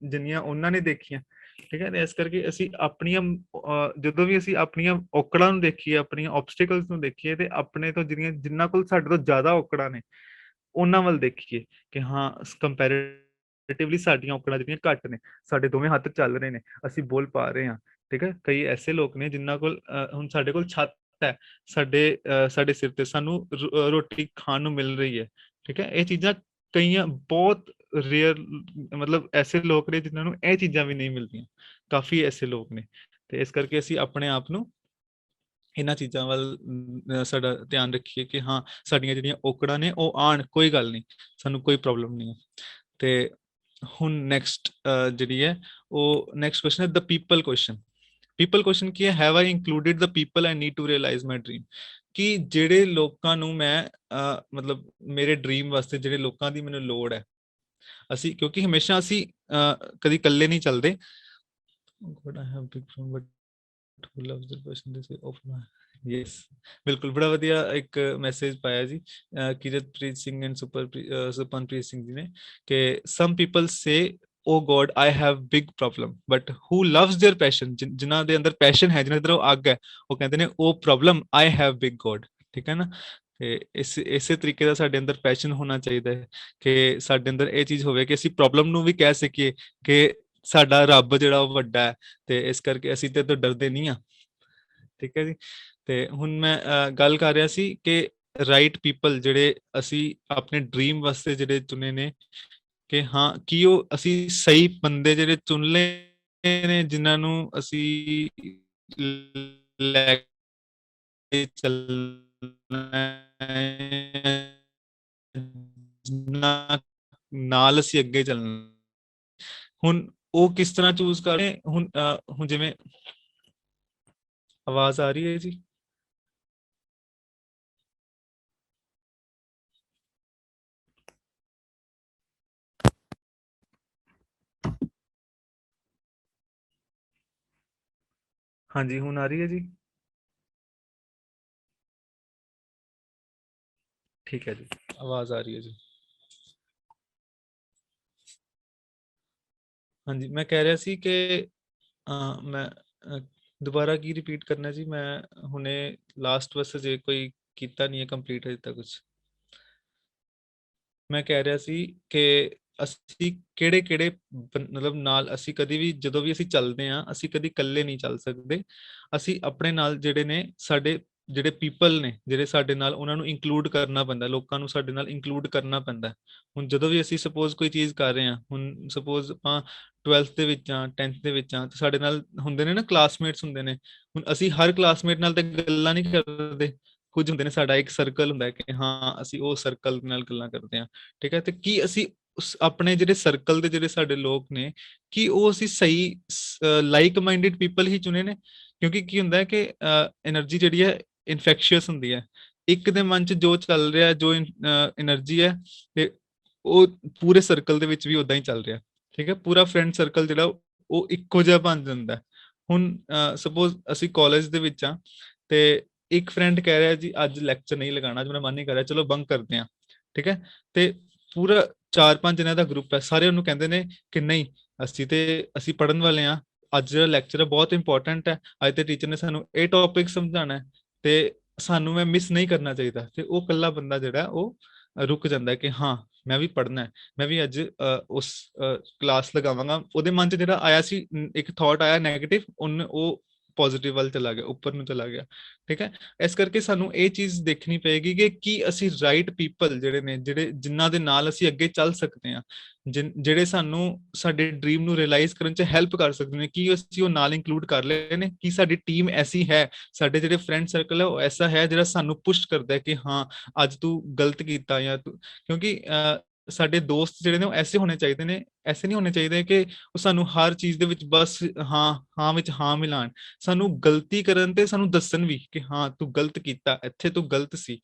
ਜਿੰਨੀਆਂ ਉਹਨਾਂ ਨੇ ਦੇਖੀਆਂ। ਠੀਕ ਹੈ, ਇਸ ਕਰਕੇ ਅਸੀਂ ਆਪਣੀਆਂ ਜਦੋਂ ਵੀ ਅਸੀਂ ਆਪਣੀਆਂ ਔਕੜਾਂ ਨੂੰ ਦੇਖੀਏ, ਆਪਣੀਆਂ ਆਬਸਟੀਕਲਸ ਨੂੰ ਦੇਖੀਏ, ਤੇ ਆਪਣੇ ਤੋਂ ਜਿਨ੍ਹਾਂ ਕੋਲ ਸਾਡੇ ਤੋਂ ਜ਼ਿਆਦਾ ਔਕੜਾਂ ਨੇ ਉਹਨਾਂ ਵੱਲ ਦੇਖੀਏ ਕਿ ਹਾਂ ਕੰਪੈਰੇਟਿਵਲੀ ਸਾਡੀਆਂ ਔਕੜਾਂ ਜਿਹੜੀਆਂ ਘੱਟ ਨੇ, ਸਾਡੇ ਦੋਵੇਂ ਹੱਥ ਚੱਲ ਰਹੇ ਨੇ, ਅਸੀਂ ਬੋਲ ਪਾ ਰਹੇ ਹਾਂ। ਠੀਕ ਹੈ, ਕਈ ਐਸੇ ਲੋਕ ਨੇ ਜਿਨ੍ਹਾਂ ਕੋਲ ਹੁਣ ਸਾਡੇ ਕੋਲ ਛੱਤ ਹੈ, ਸਾਡੇ ਸਿਰ ਤੇ ਸਾਨੂੰ ਰੋਟੀ ਖਾਣ ਨੂੰ ਮਿਲ ਰਹੀ ਹੈ। ਠੀਕ ਹੈ, ਇਹ ਚੀਜ਼ਾਂ ਕਈਆਂ ਬਹੁਤ ਰੇਅਰ, ਮਤਲਬ ਐਸੇ ਲੋਕ ਨੇ ਜਿਨ੍ਹਾਂ ਨੂੰ ਇਹ ਚੀਜ਼ਾਂ ਵੀ ਨਹੀਂ ਮਿਲਦੀਆਂ, ਕਾਫੀ ਐਸੇ ਲੋਕ ਨੇ। ਤੇ ਇਸ ਕਰਕੇ ਅਸੀਂ ਆਪਣੇ ਆਪ ਨੂੰ ਇਹਨਾਂ ਚੀਜ਼ਾਂ ਵੱਲ ਸਾਡਾ ਧਿਆਨ ਰੱਖੀਏ ਕਿ ਹਾਂ ਸਾਡੀਆਂ ਜਿਹੜੀਆਂ ਔਕੜਾਂ ਨੇ ਉਹ ਆਣ, ਕੋਈ ਗੱਲ ਨਹੀਂ, ਸਾਨੂੰ ਕੋਈ ਪ੍ਰੋਬਲਮ ਨਹੀਂ ਹੈ। ਤੇ ਹੁਣ ਨੈਕਸਟ ਜਿਹੜੀ ਹੈ ਉਹ ਨੈਕਸਟ ਕੁਐਸਚਨ ਹੈ the people question. People question ਕੀ ਹੈ, have I included the people I need to realise my dream. ਕਿ ਜਿਹੜੇ ਲੋਕਾਂ ਨੂੰ ਮੈਂ ਮਤਲਬ ਮੇਰੇ ਡ੍ਰੀਮ ਵਾਸਤੇ ਜਿਹੜੇ ਲੋਕਾਂ ਦੀ ਮੈਨੂੰ ਲੋੜ ਹੈ, ਅਸੀਂ ਕਿਉਂਕਿ ਹਮੇਸ਼ਾ ਅਸੀਂ ਕਦੀ ਇਕੱਲੇ ਨਹੀਂ ਚੱਲਦੇ। God, I have big problem, but who loves the person they say of my yes, ਬਿਲਕੁਲ ਬੜਾ ਵਧੀਆ ਇੱਕ ਮੈਸੇਜ ਪਾਇਆ ਜੀ ਕਿਰਤਪ੍ਰੀਤ ਸਿੰਘ ਐਂਡ ਸੁਪਨਪ੍ਰੀਤ ਸਿੰਘ ਜੀ ਨੇ ਕਿ some people say oh God I have big problem but who loves their passion, ਜਿਨ੍ਹਾਂ ਦੇ ਅੰਦਰ ਪੈਸ਼ਨ ਹੈ, ਜਿਨ੍ਹਾਂ ਦੇ ਅੰਦਰ ਉਹ ਅੱਗ ਹੈ, ਉਹ ਕਹਿੰਦੇ ਨੇ ਉਹ problem I have big God। ਠੀਕ ਹੈ ਨਾ। ਤੇ ਇਸੇ ਤਰੀਕੇ ਦਾ ਸਾਡੇ ਅੰਦਰ ਪੈਸ਼ਨ ਹੋਣਾ ਚਾਹੀਦਾ ਹੈ ਕਿ ਸਾਡੇ ਅੰਦਰ ਇਹ ਚੀਜ਼ ਹੋਵੇ ਕਿ ਅਸੀਂ ਪ੍ਰੋਬਲਮ ਨੂੰ ਵੀ ਕਹਿ ਸਕੀਏ ਕਿ ਸਾਡਾ ਰੱਬ ਜਿਹੜਾ ਉਹ ਵੱਡਾ ਹੈ, ਤੇ ਇਸ ਕਰਕੇ ਅਸੀਂ ਤੇ ਤੋਂ ਡਰਦੇ ਨਹੀਂ ਆ। ਠੀਕ ਹੈ ਜੀ। ਤੇ ਹੁਣ ਮੈਂ ਗੱਲ ਕਰ ਰਿਹਾ ਸੀ ਕਿ ਰਾਈਟ ਪੀਪਲ ਜਿਹੜੇ ਅਸੀਂ ਆਪਣੇ ਡ੍ਰੀਮ ਵਾਸਤੇ ਜਿਹੜੇ ਚੁਣੇ ਨੇ, ਕਿ ਹਾਂ ਕੀ ਉਹ ਅਸੀਂ ਸਹੀ ਬੰਦੇ ਜਿਹੜੇ ਚੁਣ ਲਏ ਨੇ ਜਿਨ੍ਹਾਂ ਨੂੰ ਅਸੀਂ ਲੈ ਕੇ ਚੱਲਣਾ ਨਾਲ ਅਸੀਂ ਅੱਗੇ ਚੱਲਣਾ। ਹੁਣ ਉਹ ਕਿਸ ਤਰ੍ਹਾਂ ਚੂਜ਼ ਕਰ ਰਹੇ ਹੁਣ ਜਿਵੇਂ ਆਵਾਜ਼ ਆ ਰਹੀ ਹੈ ਜੀ? ਹਾਂਜੀ ਹੁਣ ਆ ਰਹੀ ਹੈ ਜੀ? ਠੀਕ ਹੈ ਜੀ, ਆਵਾਜ਼ ਆ ਰਹੀ ਹੈ ਜੀ। ਹਾਂਜੀ ਮੈਂ ਕਹਿ ਰਿਹਾ ਸੀ ਕਿ ਮੈਂ ਦੁਬਾਰਾ ਕੀ ਰਿਪੀਟ ਕਰਨਾ ਜੀ? ਮੈਂ ਹੁਣੇ ਲਾਸਟ ਵਸ ਜੇ ਕੋਈ ਕੀਤਾ ਨਹੀਂ ਹੈ ਕੰਪਲੀਟ ਅਜੇ ਤੱਕ ਕੁਛ। ਮੈਂ ਕਹਿ ਰਿਹਾ ਸੀ ਕਿ ਅਸੀਂ ਕਿਹੜੇ ਕਿਹੜੇ ਮਤਲਬ ਨਾਲ ਅਸੀਂ ਕਦੀ ਵੀ ਜਦੋਂ ਵੀ ਅਸੀਂ ਚੱਲਦੇ ਹਾਂ ਅਸੀਂ ਕਦੀ ਇਕੱਲੇ ਨਹੀਂ ਚੱਲ ਸਕਦੇ। ਅਸੀਂ ਆਪਣੇ ਨਾਲ ਜਿਹੜੇ ਨੇ ਸਾਡੇ ਜਿਹੜੇ ਪੀਪਲ ਨੇ ਜਿਹੜੇ ਸਾਡੇ ਨਾਲ ਉਹਨਾਂ ਨੂੰ ਇਨਕਲੂਡ ਕਰਨਾ ਪੈਂਦਾ, ਲੋਕਾਂ ਨੂੰ ਸਾਡੇ ਨਾਲ ਇਨਕਲੂਡ ਕਰਨਾ ਪੈਂਦਾ। ਹੁਣ ਜਦੋਂ ਵੀ ਅਸੀਂ ਸਪੋਜ਼ ਕੋਈ ਚੀਜ਼ ਕਰ ਰਹੇ ਹਾਂ, ਹੁਣ ਸਪੋਜ਼ ਆਪਾਂ 12th ਦੇ ਵਿੱਚ ਆ 10th ਦੇ ਵਿੱਚ ਆ ਤੇ ਸਾਡੇ ਨਾਲ ਹੁੰਦੇ ਨੇ ਨਾ ਕਲਾਸਮੇਟਸ ਹੁੰਦੇ ਨੇ। ਹੁਣ ਅਸੀਂ ਹਰ ਕਲਾਸਮੇਟ ਨਾਲ ਤੇ ਗੱਲਾਂ ਨਹੀਂ ਕਰਦੇ, ਕੁਝ ਹੁੰਦੇ ਨੇ ਸਾਡਾ ਇੱਕ ਸਰਕਲ ਹੁੰਦਾ ਕਿ ਹਾਂ ਅਸੀਂ ਉਹ ਸਰਕਲ ਨਾਲ ਗੱਲਾਂ ਕਰਦੇ ਹਾਂ। ਠੀਕ ਹੈ। ਤੇ ਕੀ ਅਸੀਂ ਆਪਣੇ ਜਿਹੜੇ ਸਰਕਲ ਦੇ ਜਿਹੜੇ ਸਾਡੇ ਲੋਕ ਨੇ ਕੀ ਉਹ ਅਸੀਂ ਸਹੀ ਲਾਈਕ ਮਾਈਂਡਡ ਪੀਪਲ ਹੀ ਚੁਣੇ ਨੇ? ਕਿਉਂਕਿ ਕੀ ਹੁੰਦਾ ਹੈ ਕਿ એનર્ਜੀ ਜਿਹੜੀ ਹੈ ਇਨਫੈਕਸ਼ੀਅਸ ਹੁੰਦੀ ਹੈ। ਇੱਕ ਦੇ ਮਨ 'ਚ ਜੋ ਚੱਲ ਰਿਹਾ ਜੋ એનર્ਜੀ ਹੈ ਤੇ ਉਹ ਪੂਰੇ ਸਰਕਲ ਦੇ ਵਿੱਚ ਵੀ ਉਦਾਂ ਹੀ ਚੱਲ ਰਿਹਾ। ਠੀਕ ਹੈ। ਪੂਰਾ ਫਰੈਂਡ ਸਰਕਲ ਜਿਹੜਾ ਉਹ ਇੱਕੋ ਜਿਹਾ ਬਣ ਜਾਂਦਾ। ਹੁਣ ਸਪੋਜ਼ ਅਸੀਂ ਕਾਲਜ ਦੇ ਵਿੱਚ ਆ ਤੇ ਇੱਕ ਫਰੈਂਡ ਕਹਿ ਰਿਹਾ ਜੀ ਅੱਜ ਲੈਕਚਰ ਨਹੀਂ ਲਗਾਉਣਾ, ਅੱਜ ਮੇਰਾ ਮਨ ਨਹੀਂ ਕਰ ਰਿਹਾ, ਚਲੋ ਬੰਕ ਕਰਦੇ ਹਾਂ। ਠੀਕ ਹੈ। ਤੇ ਪੂਰਾ 4-5 ਜਣਿਆਂ ਦਾ ਗਰੁੱਪ ਹੈ, ਸਾਰੇ ਉਹਨੂੰ ਕਹਿੰਦੇ ਨੇ ਕਿ ਨਹੀਂ ਅਸੀਂ ਪੜ੍ਹਨ ਵਾਲੇ ਹਾਂ, ਅੱਜ ਜਿਹੜਾ ਲੈਕਚਰ ਹੈ ਬਹੁਤ ਇੰਪੋਰਟੈਂਟ ਹੈ, ਅੱਜ ਦੇ ਟੀਚਰ ਨੇ ਸਾਨੂੰ ਇਹ ਟੌਪਿਕ ਸਮਝਾਉਣਾ ਹੈ ਤੇ ਸਾਨੂੰ ਮੈਂ ਮਿਸ ਨਹੀਂ ਕਰਨਾ ਚਾਹੀਦਾ। ਤੇ ਉਹ ਇਕੱਲਾ ਬੰਦਾ ਜਿਹੜਾ ਉਹ ਰੁਕ ਜਾਂਦਾ ਕਿ ਹਾਂ ਮੈਂ ਵੀ ਪੜ੍ਹਨਾ ਹੈ, ਮੈਂ ਵੀ ਅੱਜ ਉਸ ਕਲਾਸ ਲਗਾਵਾਂਗਾ। ਉਹਦੇ ਮਨ 'ਚ ਜਿਹੜਾ ਆਇਆ ਸੀ ਇੱਕ ਥਾਟ ਆਇਆ ਨੈਗੇਟਿਵ, ਉਹ ਪੋਜ਼ਿਟਿਵ ਵੱਲ ਚਲਾ ਗਿਆ, ਉੱਪਰ ਨੂੰ ਚਲਾ ਗਿਆ। ਠੀਕ ਹੈ। ਇਸ ਕਰਕੇ ਸਾਨੂੰ ਇਹ ਚੀਜ਼ ਦੇਖਣੀ ਪਏਗੀ ਕਿ ਕੀ ਅਸੀਂ ਰਾਈਟ ਪੀਪਲ ਜਿਹੜੇ ਨੇ ਜਿਹੜੇ ਜਿਨ੍ਹਾਂ ਦੇ ਨਾਲ ਅਸੀਂ ਅੱਗੇ ਚੱਲ ਸਕਦੇ ਹਾਂ, ਜਿਹੜੇ ਸਾਨੂੰ ਸਾਡੇ ਡ੍ਰੀਮ ਨੂੰ ਰਿਅਲਾਈਜ਼ ਕਰਨ 'ਚ ਹੈਲਪ ਕਰ ਸਕਦੇ ਨੇ, ਕੀ ਅਸੀਂ ਉਹ ਨਾਲ ਇੰਕਲੂਡ ਕਰ ਲਏ ਨੇ? ਕੀ ਸਾਡੀ ਟੀਮ ਐਸੀ ਹੈ, ਸਾਡੇ ਜਿਹੜੇ ਫਰੈਂਡ ਸਰਕਲ ਹੈ ਉਹ ਐਸਾ ਹੈ ਜਿਹੜਾ ਸਾਨੂੰ ਪੁਸ਼ ਕਰਦਾ ਹੈ ਕਿ ਹਾਂ ਅੱਜ ਤੂੰ ਗਲਤ ਕੀਤਾ ਜਾਂ ਤੂੰ, ਕਿਉਂਕਿ ਸਾਡੇ ਦੋਸਤ ਜਿਹੜੇ ਨੇ ਉਹ ਐਸੇ ਹੋਣੇ ਚਾਹੀਦੇ ਨੇ, ਐਸੇ ਨਹੀਂ ਹੋਣੇ ਚਾਹੀਦੇ ਕਿ ਉਹ ਸਾਨੂੰ ਹਰ ਚੀਜ਼ ਦੇ ਵਿੱਚ ਬਸ ਹਾਂ ਵਿੱਚ ਹਾਂ ਮਿਲਾਣ। ਸਾਨੂੰ ਗਲਤੀ ਕਰਨ ਤੇ ਸਾਨੂੰ ਦੱਸਣ ਵੀ ਕਿ ਹਾਂ ਤੂੰ ਗਲਤ ਕੀਤਾ, ਇੱਥੇ ਤੂੰ ਗਲਤ ਸੀ,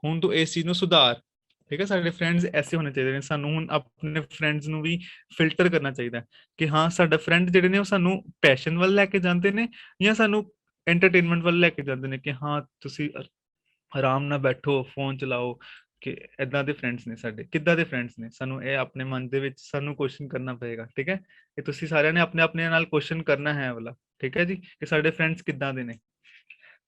ਹੁਣ ਤੂੰ ਇਸ ਚੀਜ਼ ਨੂੰ ਸੁਧਾਰ। ਠੀਕ ਹੈ। ਸਾਡੇ ਫਰੈਂਡਸ ਐਸੇ ਹੋਣੇ ਚਾਹੀਦੇ ਨੇ। ਸਾਨੂੰ ਹੁਣ ਆਪਣੇ ਫਰੈਂਡਸ ਨੂੰ ਵੀ ਫਿਲਟਰ ਕਰਨਾ ਚਾਹੀਦਾ ਕਿ ਹਾਂ ਸਾਡਾ ਫਰੈਂਡ ਜਿਹੜੇ ਨੇ ਉਹ ਸਾਨੂੰ ਪੈਸ਼ਨ ਵੱਲ ਲੈ ਕੇ ਜਾਂਦੇ ਨੇ ਜਾਂ ਸਾਨੂੰ ਐਂਟਰਟੇਨਮੈਂਟ ਵੱਲ ਲੈ ਕੇ ਜਾਂਦੇ ਨੇ ਕਿ ਹਾਂ ਤੁਸੀਂ ਆਰਾਮ ਨਾਲ ਬੈਠੋ ਫੋਨ ਚਲਾਓ। ਕਿ ਇਦਾਂ ਦੇ ਫਰੈਂਡਸ ਨੇ ਸਾਡੇ, ਕਿੱਦਾਂ ਦੇ ਫਰੈਂਡਸ ਨੇ, ਸਾਨੂੰ ਇਹ ਆਪਣੇ ਮਨ ਦੇ ਵਿੱਚ ਸਾਨੂੰ ਕੁਐਸਚਨ ਕਰਨਾ ਪਏਗਾ। ਠੀਕ ਹੈ। ਇਹ ਤੁਸੀਂ ਸਾਰਿਆਂ ਨੇ ਆਪਣੇ ਆਪਣੇ ਨਾਲ ਕੁਐਸਚਨ ਕਰਨਾ ਹੈ ਵਾਲਾ। ਠੀਕ ਹੈ ਜੀ, ਕਿ ਸਾਡੇ ਫਰੈਂਡਸ ਕਿੱਦਾਂ ਦੇ ਨੇ।